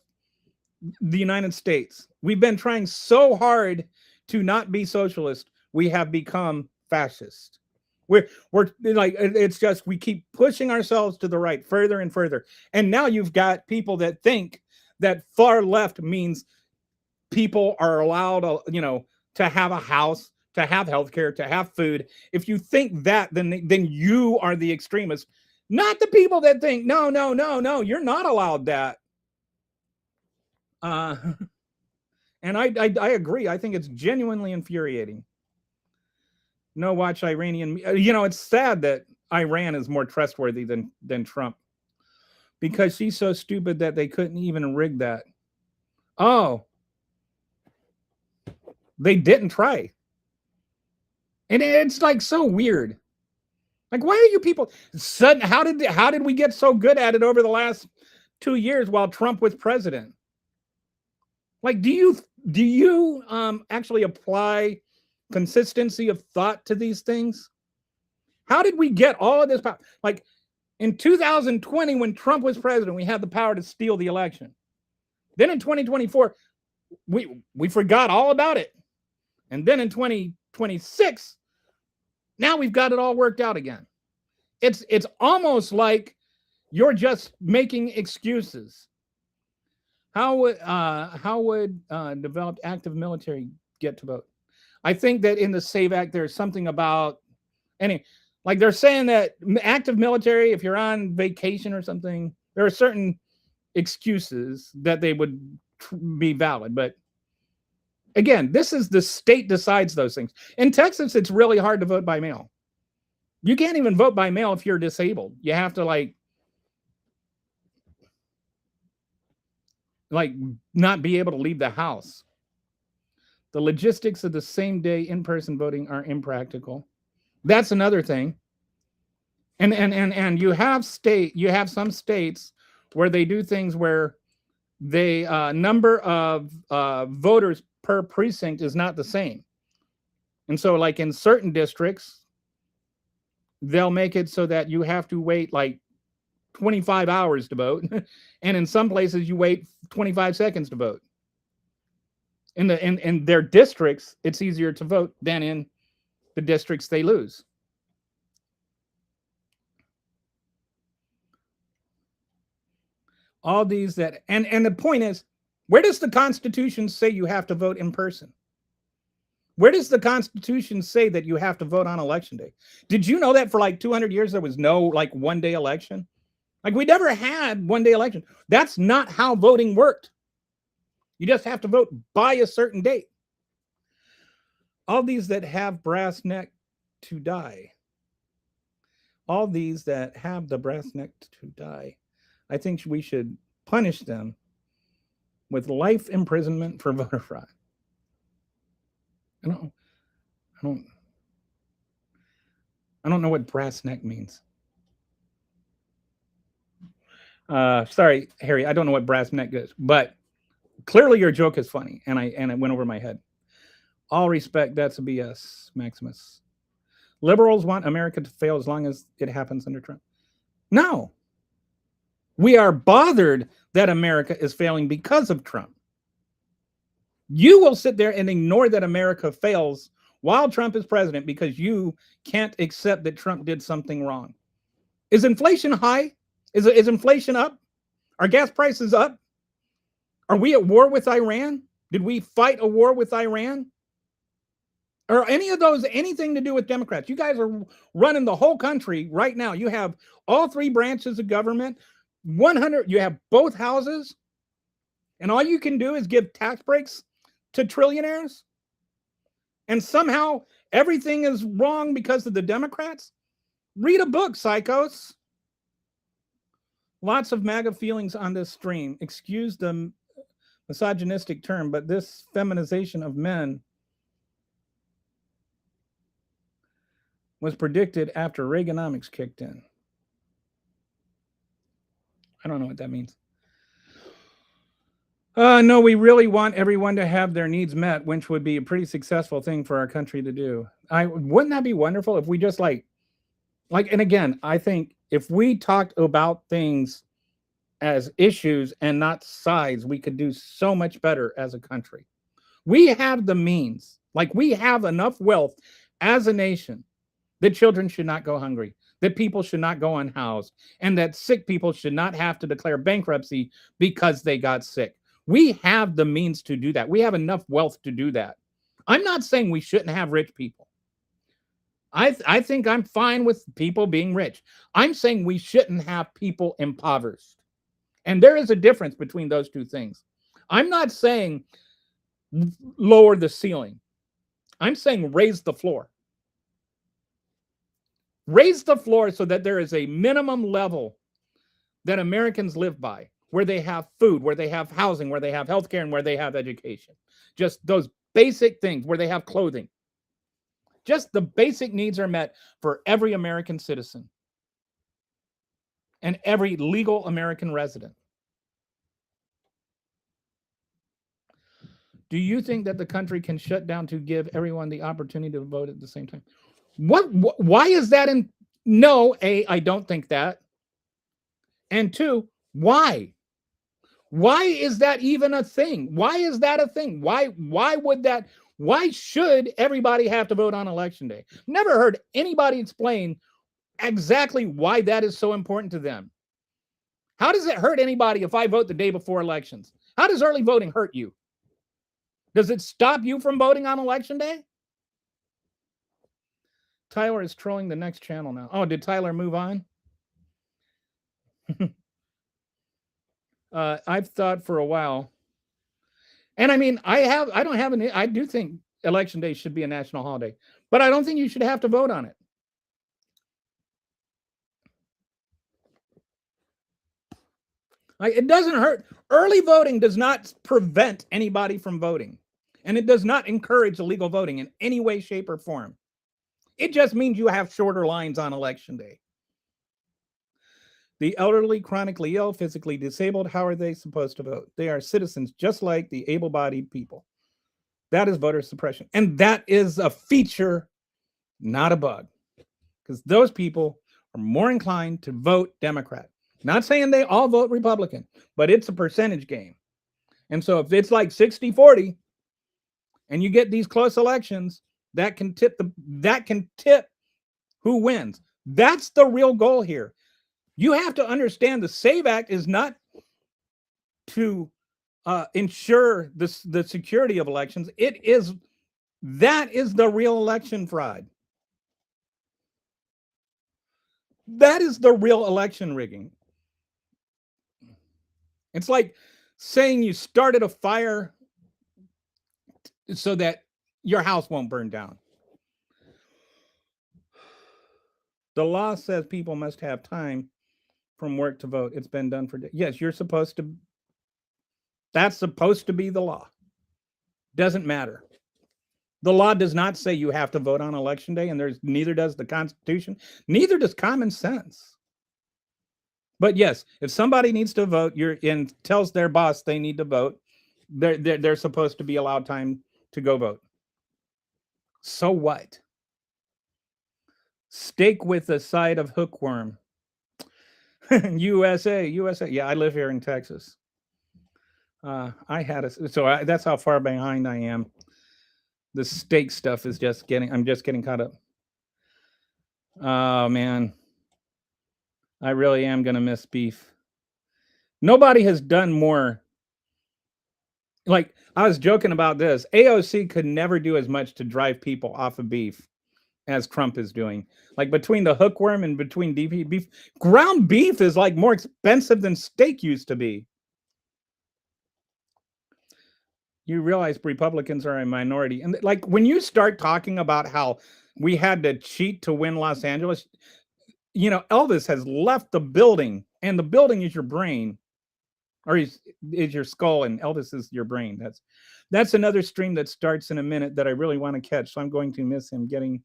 the United States. We've been trying so hard to not be socialist, we have become fascist. We're like, it's just, we keep pushing ourselves to the right further and further. And now you've got people that think that far left means people are allowed, you know, to have a house, to have healthcare, to have food. If you think that, then you are the extremist, not the people that think, no, you're not allowed that. And I agree. I think it's genuinely infuriating. No, watch Iranian. You know, it's sad that Iran is more trustworthy than Trump, because she's so stupid that they couldn't even rig that. Oh, they didn't try. And it's like so weird. Like, why are you people sudden? How did we get so good at it over the last 2 years while Trump was president? Like, do you actually apply consistency of thought to these things? How did we get all of this power? Like in 2020, when Trump was president, we had the power to steal the election. Then in 2024, we forgot all about it. And then in 2026, now we've got it all worked out again. It's almost like you're just making excuses. How would developed active military get to vote. I think that in the SAVE Act, there's something about like they're saying that active military, if you're on vacation or something, there are certain excuses that they would be valid. But again, this is the state decides those things. In Texas, it's really hard to vote by mail. You can't even vote by mail if you're disabled. You have to like not be able to leave the house. The logistics of the same day in-person voting are impractical. That's another thing. And you have some states where they do things where the number of voters per precinct is not the same. And so like in certain districts, they'll make it so that you have to wait like 25 hours to vote. And in some places you wait 25 seconds to vote. In their districts, it's easier to vote than in the districts they lose. All these that, and the point is, where does the Constitution say you have to vote in person? Where does the Constitution say that you have to vote on election day? Did you know that for like 200 years there was no like one-day election? Like we never had one-day election. That's not how voting worked. You just have to vote by a certain date. All these that have brass neck to die. All these that have the brass neck to die. I think we should punish them with life imprisonment for voter fraud. I don't know what brass neck means. Sorry, Harry, I don't know what brass neck is, but clearly your joke is funny, and it went over my head. All respect, that's a BS, Maximus. Liberals want America to fail as long as it happens under Trump. No. We are bothered that America is failing because of Trump. You will sit there and ignore that America fails while Trump is president because you can't accept that Trump did something wrong. Is inflation high? Is inflation up? Are gas prices up? Are we at war with Iran? Did we fight a war with Iran? Or any of those anything to do with Democrats? You guys are running the whole country right now. You have all three branches of government. 100, you have both houses, and all you can do is give tax breaks to trillionaires, and somehow everything is wrong because of the Democrats. Read a book, psychos. Lots of MAGA feelings on this stream. Excuse the misogynistic term, but this feminization of men was predicted after Reaganomics kicked in. I don't know what that means. No, we really want everyone to have their needs met, which would be a pretty successful thing for our country to do. Wouldn't that be wonderful if we just like, and again, I think if we talked about things as issues and not sides, we could do so much better as a country. We have the means, like we have enough wealth as a nation that children should not go hungry, that people should not go unhoused, and that sick people should not have to declare bankruptcy because they got sick. We have the means to do that. We have enough wealth to do that. I'm not saying we shouldn't have rich people. I think I'm fine with people being rich. I'm saying we shouldn't have people impoverished. And there is a difference between those two things. I'm not saying lower the ceiling. I'm saying raise the floor. Raise the floor so that there is a minimum level that Americans live by, where they have food, where they have housing, where they have healthcare, and where they have education. Just those basic things, where they have clothing. Just the basic needs are met for every American citizen and every legal American resident. Do you think that the country can shut down to give everyone the opportunity to vote at the same time? Why is that no, A, I don't think that. And two, why? Why is that even a thing? Why is that a thing? Why should everybody have to vote on election day? Never heard anybody explain exactly why that is so important to them. How does it hurt anybody if I vote the day before elections? How does early voting hurt you? Does it stop you from voting on election day? Tyler is trolling the next channel now. Oh, did Tyler move on? I've thought for a while, and I mean, I do think election day should be a national holiday, but I don't think you should have to vote on it. Like, it doesn't hurt. Early voting does not prevent anybody from voting, and it does not encourage illegal voting in any way, shape, or form. It just means you have shorter lines on election day. The elderly, chronically ill, physically disabled, how are they supposed to vote? They are citizens just like the able-bodied people. That is voter suppression. And that is a feature, not a bug. Because those people are more inclined to vote Democrat. Not saying they all vote Republican, but it's a percentage game. And so if it's like 60-40 and you get these close elections, that can tip who wins. That's the real goal here. You have to understand the SAVE Act is not to ensure the security of elections. That is the real election fraud. That is the real election rigging. It's like saying you started a fire so that your house won't burn down. The law says people must have time from work to vote. It's been done for days. Yes, you're supposed to. That's supposed to be the law. Doesn't matter. The law does not say you have to vote on election day, and neither does the Constitution. Neither does common sense. But yes, if somebody needs to vote, and tells their boss they need to vote, they're supposed to be allowed time to go vote. So what? Steak with a side of hookworm. USA. Yeah, I live here in Texas. That's how far behind I am. The steak stuff is I'm just getting caught up. Oh man. I really am going to miss beef. Nobody has done more. Like, I was joking about this. AOC could never do as much to drive people off of beef as Trump is doing. Like, between the hookworm and between DP beef, ground beef is like more expensive than steak used to be. You realize Republicans are a minority. And like, when you start talking about how we had to cheat to win Los Angeles, Elvis has left the building, and the building is your brain, or is your skull, and Elvis is your brain. That's another stream that starts in a minute that I really want to catch. So I'm going to miss him getting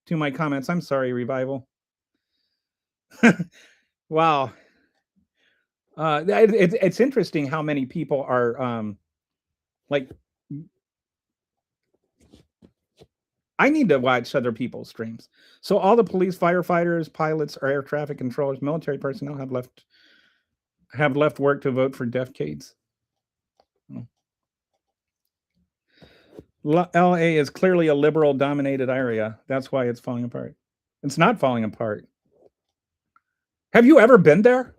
to my comments. I'm sorry, Revival. Wow. It's interesting how many people are like, I need to watch other people's streams. So all the police, firefighters, pilots, air traffic controllers, military personnel have left work to vote for Defcades. LA is clearly a liberal dominated area. That's why it's falling apart. It's not falling apart. Have you ever been there?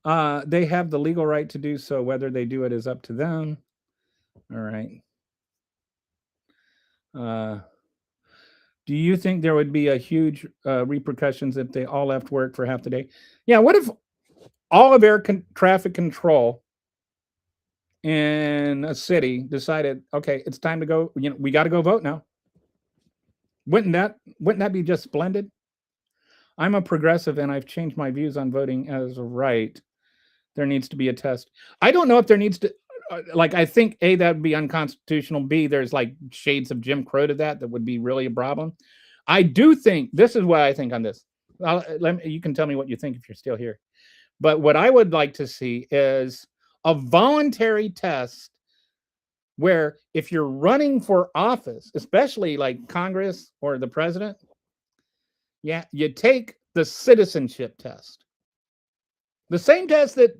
They have the legal right to do so. Whether they do it is up to them. All right. Do you think there would be a huge repercussions if they all left work for half the day? Yeah, what if all of air traffic control in a city decided, okay, it's time to go, we got to go vote now? Wouldn't that be just splendid? I'm a progressive and I've changed my views on voting as a right. There needs to be a test. I don't know if there needs to, I think A, that would be unconstitutional. B, there's like shades of Jim Crow to that would be really a problem. I do think, this is what I think on this. You can tell me what you think if you're still here. But what I would like to see is a voluntary test where if you're running for office, especially like Congress or the president, yeah, you take the citizenship test. The same test that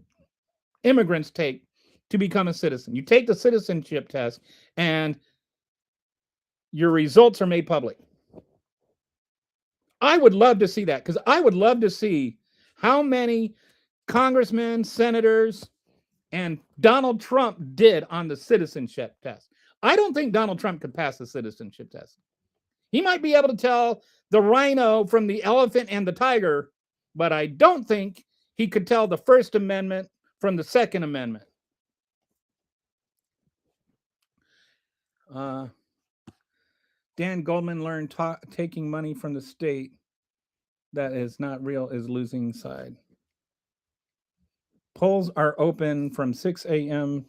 immigrants take to become a citizen. You take the citizenship test and your results are made public. I would love to see that, because I would love to see how many congressmen, senators, and Donald Trump did on the citizenship test. I don't think Donald Trump could pass the citizenship test. He might be able to tell the rhino from the elephant and the tiger, but I don't think he could tell the First Amendment from the Second Amendment. Dan Goldman learned taking money from the state that is not real is losing side. Polls are open from 6 a.m.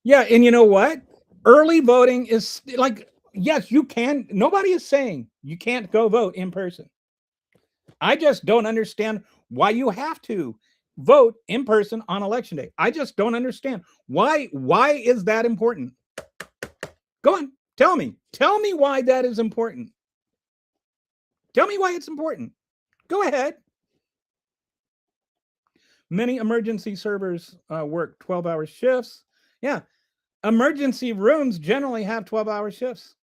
Yeah, and you know what? Early voting is like, yes, you can. Nobody is saying you can't go vote in person. I just don't understand why you have to vote in person on election day. I just don't understand. Why is that important? Go on, tell me. Tell me why that is important. Tell me why it's important. Go ahead. Many emergency servers work 12-hour shifts. Yeah, emergency rooms generally have 12-hour shifts.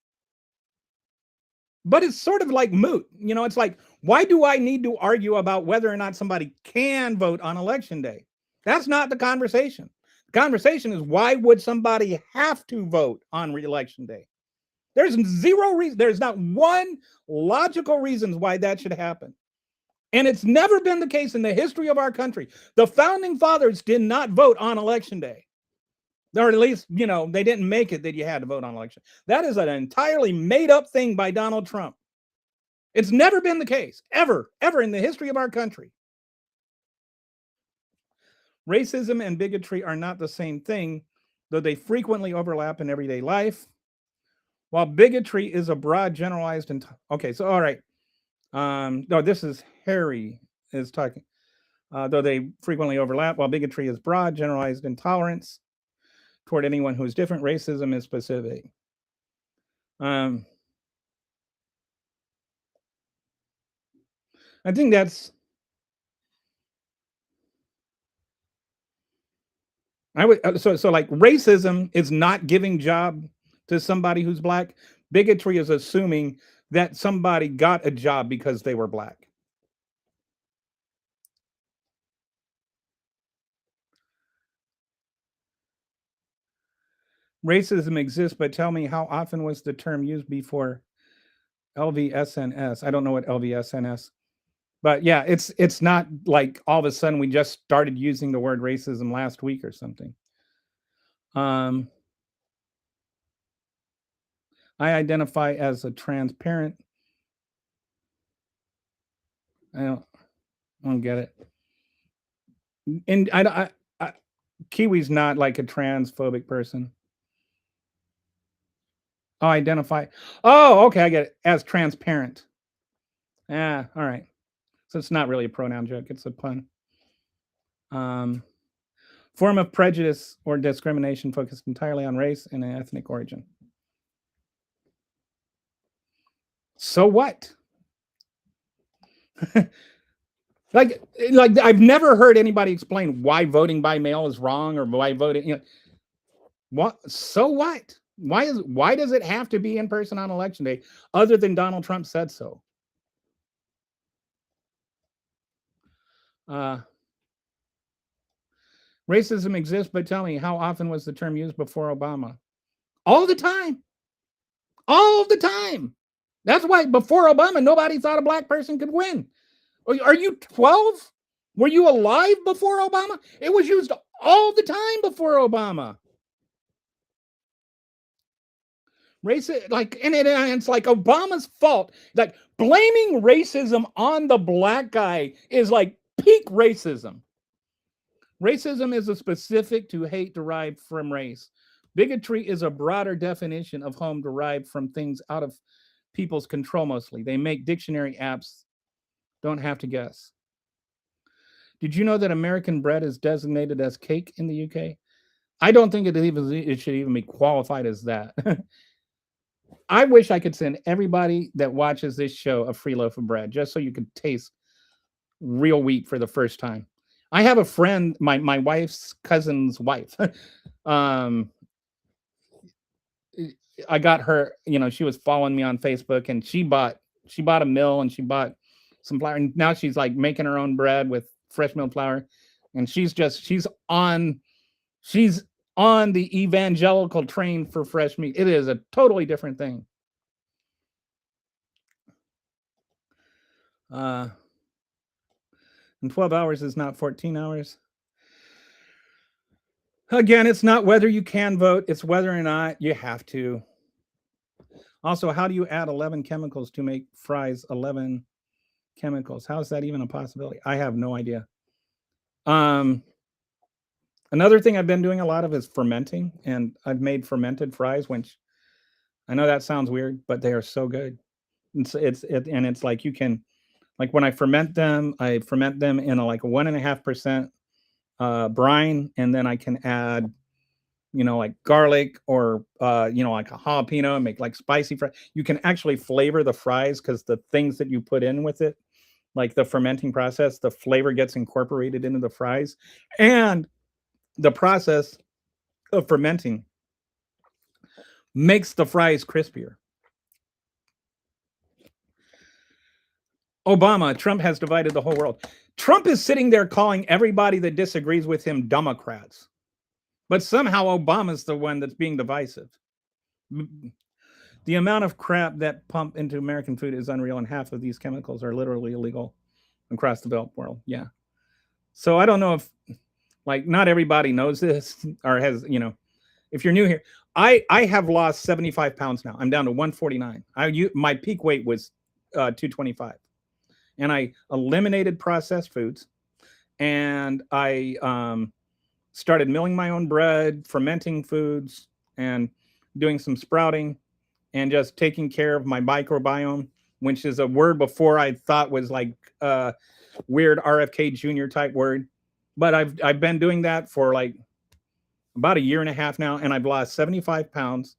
But it's sort of like moot. You know, it's like, why do I need to argue about whether or not somebody can vote on election day? That's not the conversation. The conversation is, why would somebody have to vote on re-election day? There's zero reason. There's not one logical reason why that should happen. And it's never been the case in the history of our country. The founding fathers did not vote on election day. Or at least, you know, they didn't make it that you had to vote on election. That is an entirely made up thing by Donald Trump. It's never been the case, ever in the history of our country. Racism and bigotry are not the same thing, though they frequently overlap in everyday life. While bigotry is a broad, generalized, okay, so all right. No, this is Harry is talking. Though they frequently overlap, while bigotry is broad, generalized intolerance toward anyone who is different, racism is specific. I think that's, I would, so like racism is not giving job to somebody who's black. Bigotry is assuming that somebody got a job because they were black. Racism exists, but tell me, how often was the term used before LVSNS? I don't know what LVSNS, but yeah, it's not like all of a sudden we just started using the word racism last week or something. I identify as a transparent. I don't get it. And I Kiwi's not like a transphobic person. Oh, identify. Oh, okay, I get it. As transparent. Yeah, all right. So it's not really a pronoun joke, it's a pun. Form of prejudice or discrimination focused entirely on race and ethnic origin. So what? like I've never heard anybody explain why voting by mail is wrong, or why voting, you know, what? So what? Why does it have to be in person on election day, other than Donald Trump said so? Racism exists, but tell me, how often was the term used before Obama? All the time. All the time. That's why before Obama, nobody thought a black person could win. Are you 12? Were you alive before Obama? It was used all the time before Obama. And it's like Obama's fault. Like, blaming racism on the black guy is like peak racism. Racism is a specific to hate derived from race. Bigotry is a broader definition of home derived from things out of people's control mostly. They make dictionary apps. Don't have to guess. Did you know that American bread is designated as cake in the UK? I don't think it should even be qualified as that. I wish I could send everybody that watches this show a free loaf of bread, just so you could taste real wheat for the first time. I have a friend, my wife's cousin's wife. I got her, you know, she was following me on Facebook, and she bought a mill, and she bought some flour, and now she's like making her own bread with fresh milled flour. And she's on the evangelical train for fresh meat. It is a totally different thing. And 12 hours is not 14 hours. Again, it's not whether you can vote, it's whether or not you have to. Also, how do you add 11 chemicals to make fries 11 chemicals? How is that even a possibility? I have no idea. Another thing I've been doing a lot of is fermenting, and I've made fermented fries, which I know that sounds weird, but they are so good. It's like you can, like when I ferment them in a like 1.5% brine, and then I can add, like garlic or like a jalapeno and make like spicy fries. You can actually flavor the fries because the things that you put in with it, like the fermenting process, the flavor gets incorporated into the fries, and the process of fermenting makes the fries crispier. Trump has divided the whole world. Trump is sitting there calling everybody that disagrees with him Democrats. But somehow Obama's the one that's being divisive. The amount of crap that pump into American food is unreal, and half of these chemicals are literally illegal across the developed world. Yeah. So I don't know if, like, not everybody knows this or has, if you're new here, I have lost 75 pounds now. I'm down to 149. My peak weight was 225. And I eliminated processed foods, and I started milling my own bread, fermenting foods, and doing some sprouting, and just taking care of my microbiome, which is a word before I thought was like a weird RFK Jr. type word. But I've been doing that for like about a year and a half now, and I've lost 75 pounds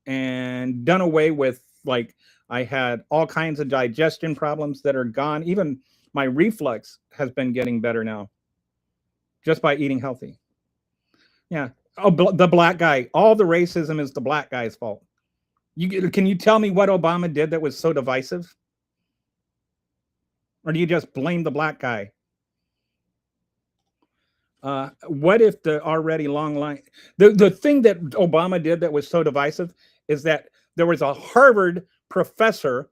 and done away with, like, I had all kinds of digestion problems that are gone. Even my reflux has been getting better now just by eating healthy. Yeah. Oh, the black guy. All the racism is the black guy's fault. Can you tell me what Obama did that was so divisive? Or do you just blame the black guy? What if the already long line? The thing that Obama did that was so divisive is that there was a Harvard professor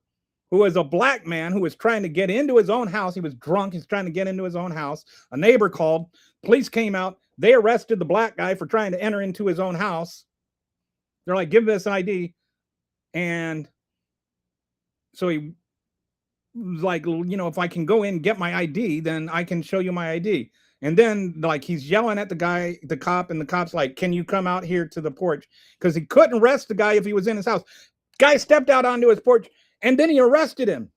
who was a black man who was trying to get into his own house. He was drunk. He's trying to get into his own house. A neighbor called. Police came out. They arrested the black guy for trying to enter into his own house. They're like, give us ID. And so he was like, if I can go in and get my ID, then I can show you my ID. And then, like, he's yelling at the cop, and the cop's like, can you come out here to the porch? Because he couldn't arrest the guy if he was in his house. Guy stepped out onto his porch, and then he arrested him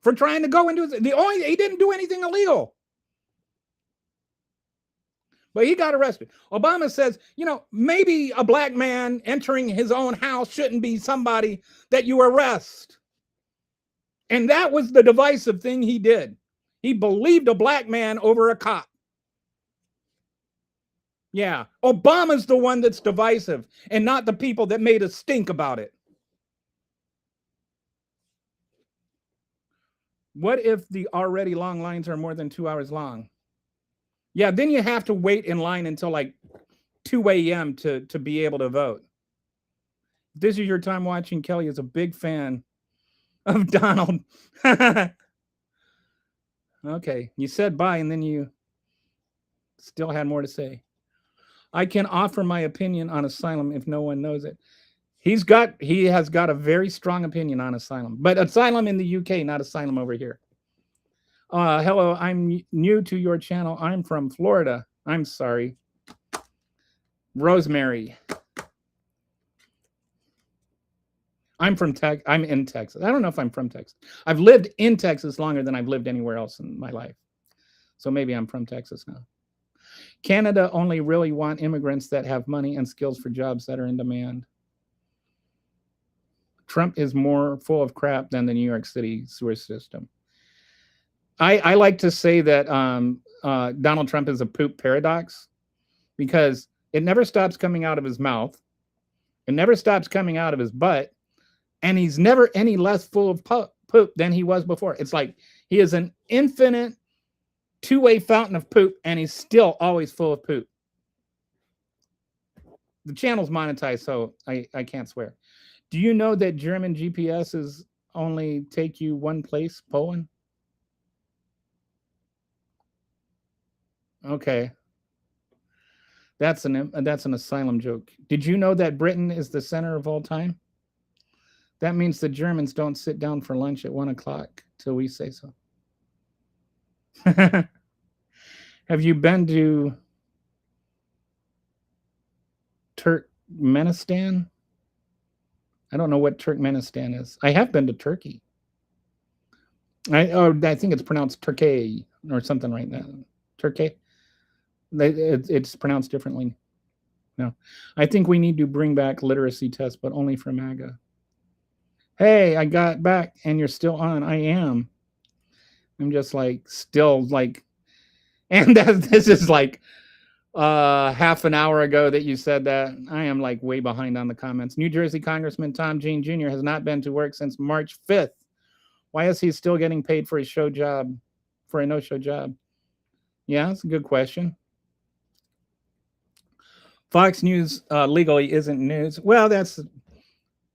for trying to go into he didn't do anything illegal. But he got arrested. Obama says, maybe a black man entering his own house shouldn't be somebody that you arrest. And that was the divisive thing he did. He believed a black man over a cop. Yeah, Obama's the one that's divisive, and not the people that made a stink about it. What if the already long lines are more than 2 hours long? Yeah, then you have to wait in line until like 2 a.m. to be able to vote. If this is your time watching, Kelly is a big fan of Donald. Okay, you said bye, and then you still had more to say. I can offer my opinion on asylum if no one knows it. He has got a very strong opinion on asylum, but asylum in the UK, not asylum over here. Hello, I'm new to your channel. I'm from Florida. I'm sorry. Rosemary. I'm in Texas. I don't know if I'm from Texas. I've lived in Texas longer than I've lived anywhere else in my life. So maybe I'm from Texas now. Canada only really want immigrants that have money and skills for jobs that are in demand. Trump is more full of crap than the New York City sewer system. I like to say that Donald Trump is a poop paradox, because it never stops coming out of his mouth. It never stops coming out of his butt. And he's never any less full of poop than he was before. It's like he is an infinite two-way fountain of poop, and he's still always full of poop. The channel's monetized, so I can't swear. Do you know that German GPSs only take you one place, Poland? Okay. That's an asylum joke. Did you know that Britain is the center of all time? That means the Germans don't sit down for lunch at 1 o'clock till we say so. Have you been to Turkmenistan? I don't know what Turkmenistan is. I have been to Turkey. I think it's pronounced Turkey or something like that. Turkey. It's pronounced differently. No, I think we need to bring back literacy tests, but only for MAGA. Hey, I got back and you're still on. I am. I'm just like still like, and this is like half an hour ago that you said that. I am like way behind on the comments. New Jersey Congressman Tom Jean Jr. has not been to work since March 5th. Why is he still getting paid for his show job, for a no-show job? Yeah, that's a good question. Fox News legally isn't news. Well, that's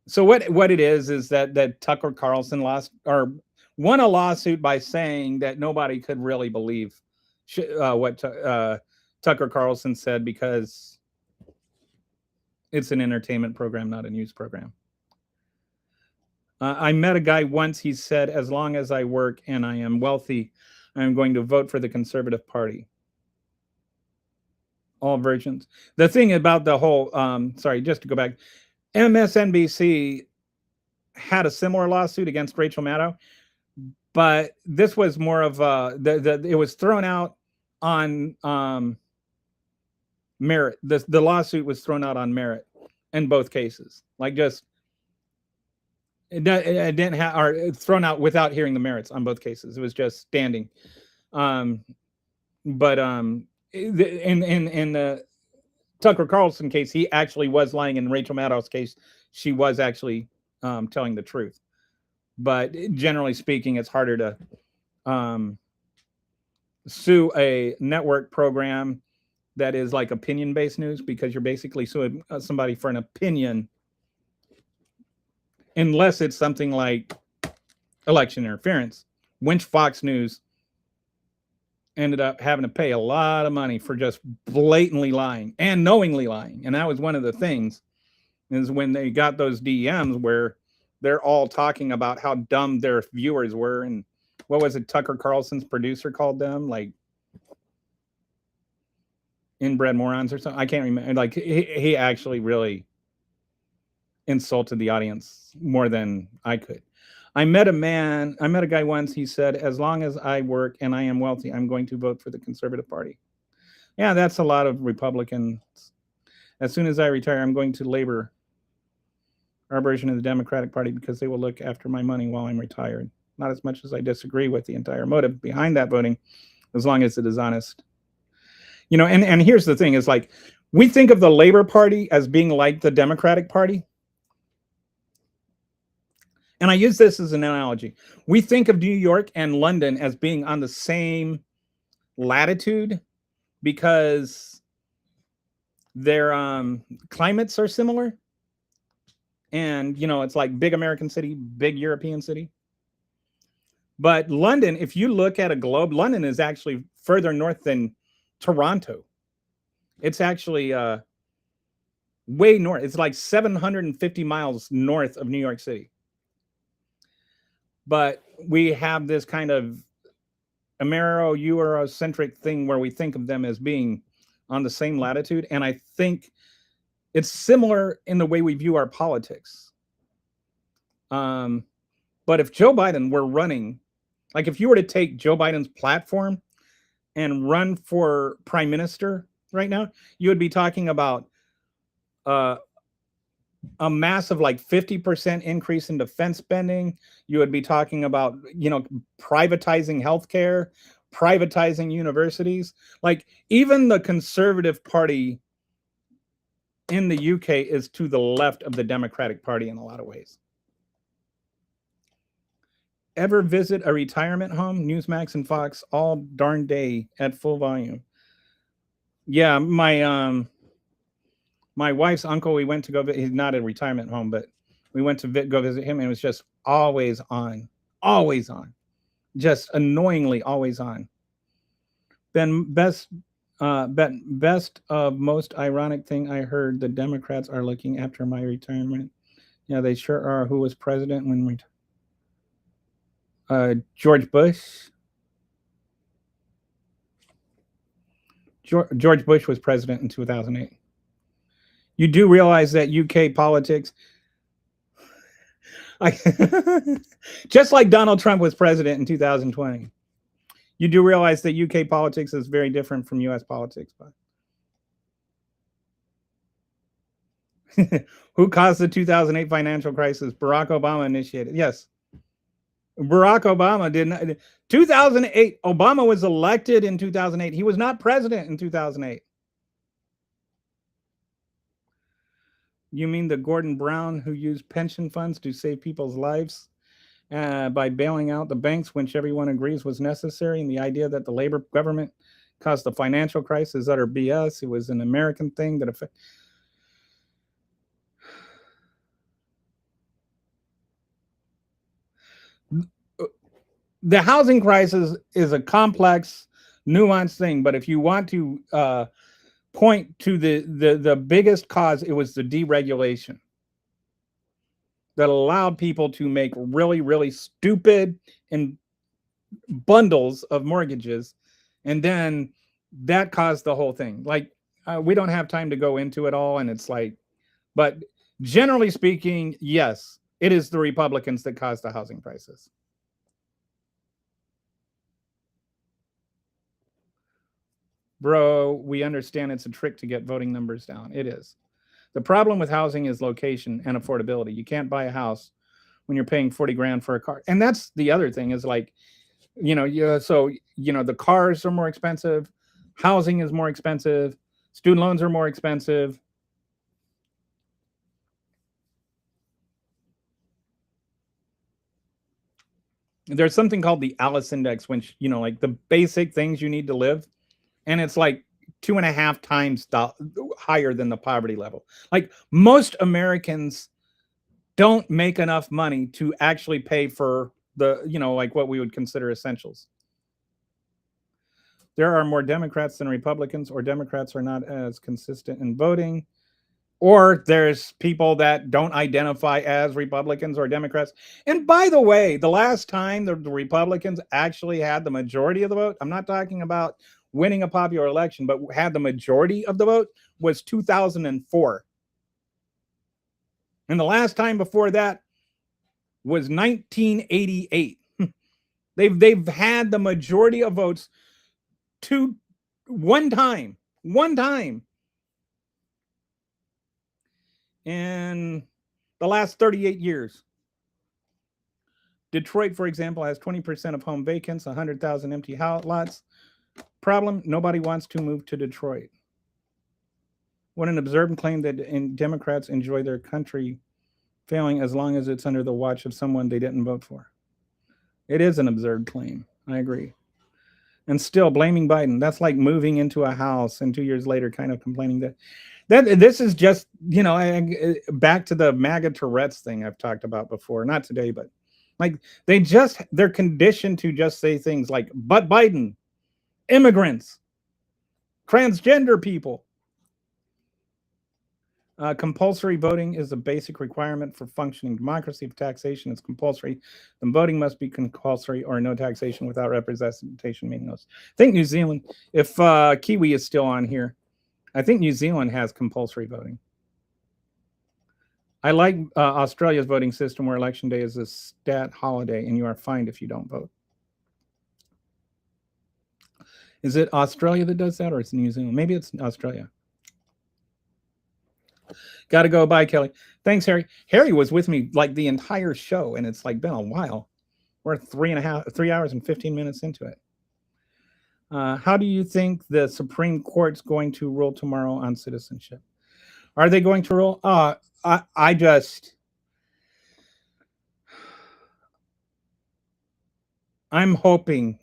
so. What it is that Tucker Carlson won a lawsuit by saying that nobody could really believe what Tucker Carlson said because it's an entertainment program, not a news program. I met a guy once. He said, "As long as I work and I am wealthy, I am going to vote for the Conservative Party." All versions. The thing about the whole, sorry, just to go back, MSNBC had a similar lawsuit against Rachel Maddow, but this was more of it was thrown out on merit. The lawsuit was thrown out on merit in both cases. Like just it didn't have, or thrown out without hearing the merits on both cases. It was just standing. In the Tucker Carlson case, he actually was lying. In Rachel Maddow's case, she was actually telling the truth. But generally speaking, it's harder to sue a network program that is like opinion-based news because you're basically suing somebody for an opinion, unless it's something like election interference, which Fox News ended up having to pay a lot of money for just blatantly lying and knowingly lying. And that was one of the things, is when they got those DMs where they're all talking about how dumb their viewers were. And what was it, Tucker Carlson's producer called them? Like inbred morons or something. I can't remember. Like he actually really insulted the audience more than I could. I met a guy once. He said, "As long as I work and I am wealthy, I'm going to vote for the Conservative Party." Yeah, that's a lot of Republicans. As soon as I retire, I'm going to Labor, our version of the Democratic Party, because they will look after my money while I'm retired. Not as much as I disagree with the entire motive behind that voting, as long as it is honest. You know, and here's the thing, is like, we think of the Labor Party as being like the Democratic Party. And I use this as an analogy. We think of New York and London as being on the same latitude because their climates are similar. And, you know, it's like big American city, big European city. But London, if you look at a globe, London is actually further north than Toronto. It's actually way north. It's like 750 miles north of New York City. But we have this kind of Eurocentric thing where we think of them as being on the same latitude. And I think it's similar in the way we view our politics. But if Joe Biden were running, like if you were to take Joe Biden's platform and run for prime minister right now, you would be talking about a massive like 50% increase in defense spending. You would be talking about, you know, privatizing healthcare, privatizing universities. Like even the Conservative Party in the UK is to the left of the Democratic Party in a lot of ways. ever visit a retirement home? Newsmax and Fox all darn day at full volume. Yeah, my wife's uncle, we went to go he's not a retirement home, but we went to go visit him, and it was just always on. Always on. Just annoyingly always on. Ben, best of most ironic thing I heard, the Democrats are looking after my retirement. Yeah, they sure are. Who was president when we George Bush. George Bush was president in 2008. You do realize that UK politics, just like Donald Trump was president in 2020, you do realize that UK politics is very different from US politics. But who caused the 2008 financial crisis? Barack Obama initiated. Yes. Barack Obama did not. 2008, Obama was elected in 2008. He was not president in 2008. You mean the Gordon Brown who used pension funds to save people's lives by bailing out the banks, which everyone agrees was necessary, and the idea that the Labor government caused the financial crisis is utter BS. It was an American thing that affected. The housing crisis is a complex, nuanced thing, but if you want to point to the biggest cause, it was the deregulation that allowed people to make really, really stupid and bundles of mortgages, and then that caused the whole thing. Like, we don't have time to go into it all, and it's like, but generally speaking, yes, it is the Republicans that caused the housing crisis. Bro, we understand it's a trick to get voting numbers down. It is. The problem with housing is location and affordability. You can't buy a house when you're paying 40 grand for a car. And that's the other thing is like, so the cars are more expensive. Housing is more expensive. Student loans are more expensive. There's something called the Alice Index, which, like the basic things you need to live. And it's like 2.5 times higher than the poverty level. Like most Americans don't make enough money to actually pay for the, like what we would consider essentials. There are more Democrats than Republicans, or Democrats are not as consistent in voting, or there's people that don't identify as Republicans or Democrats. And by the way, the last time the Republicans actually had the majority of the vote, I'm not talking about winning a popular election, but had the majority of the vote, was 2004. And the last time before that was 1988. They've had the majority of votes one time in the last 38 years. Detroit, for example, has 20% of home vacants, 100,000 empty lots. Problem, nobody wants to move to Detroit. What an absurd claim that Democrats enjoy their country failing as long as it's under the watch of someone they didn't vote for. It is an absurd claim. I agree. And still blaming Biden. That's like moving into a house and 2 years later kind of complaining that this is just, back to the MAGA Tourette's thing I've talked about before. Not today, but like they're conditioned to just say things like, but Biden, immigrants, transgender people. Compulsory voting is a basic requirement for functioning democracy. If taxation is compulsory, then voting must be compulsory, or no taxation without representation meaningless. I think New Zealand, if Kiwi is still on here, I think New Zealand has compulsory voting. I like Australia's voting system where election day is a stat holiday and you are fined if you don't vote. Is it Australia that does that, or it's New Zealand? Maybe it's Australia. Got to go. Bye, Kelly. Thanks, Harry. Harry was with me like the entire show, and it's like been a while. We're 3 hours and 15 minutes into it. How do you think the Supreme Court's going to rule tomorrow on citizenship? Are they going to rule? I just I'm hoping,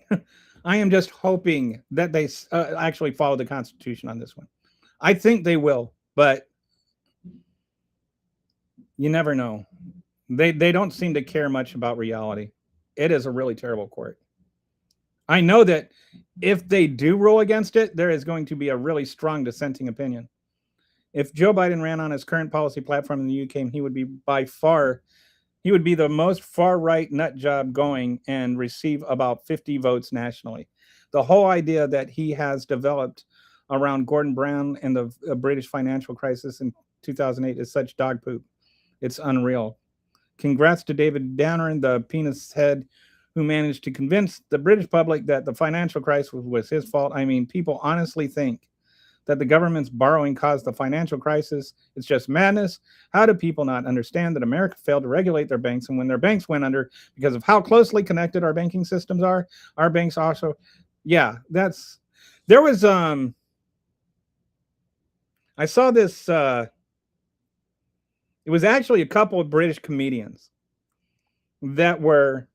I am just hoping that they actually follow the Constitution on this one. I think they will, but you never know. They don't seem to care much about reality. It is a really terrible court. I know that if they do rule against it, there is going to be a really strong dissenting opinion. If Joe Biden ran on his current policy platform in the UK, he would be he would be the most far right nut job going and receive about 50 votes nationally. The whole idea that he has developed around Gordon Brown and the British financial crisis in 2008 is such dog poop. It's unreal. Congrats to David Dameron, the penis head who managed to convince the British public that the financial crisis was his fault. I mean, people honestly think that the government's borrowing caused the financial crisis. It's just madness. How do people not understand that America failed to regulate their banks, and when their banks went under because of how closely connected our banking systems are, our banks also, there was I saw this it was actually a couple of British comedians that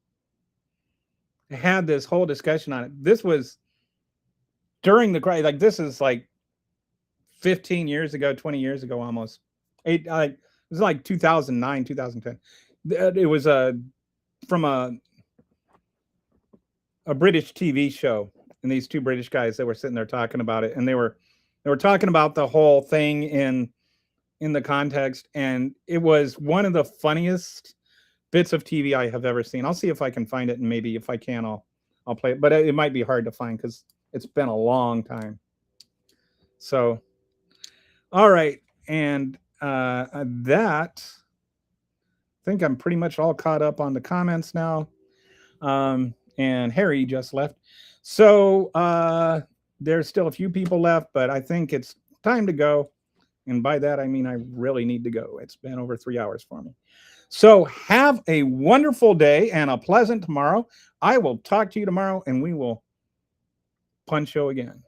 had this whole discussion on it. This was during the crisis. Like, this is like 15 years ago, 20 years ago, almost. It was like 2009, 2010. It was from a British TV show, and these two British guys that were sitting there talking about it, and they were talking about the whole thing in the context, and it was one of the funniest bits of TV I have ever seen. I'll see if I can find it, and maybe if I can, I'll play it, but it might be hard to find because it's been a long time. So, all right, and that, I think I'm pretty much all caught up on the comments now. And Harry just left. So there's still a few people left, but I think it's time to go. And by that, I mean I really need to go. It's been over 3 hours for me. So have a wonderful day and a pleasant tomorrow. I will talk to you tomorrow, and we will punch you again.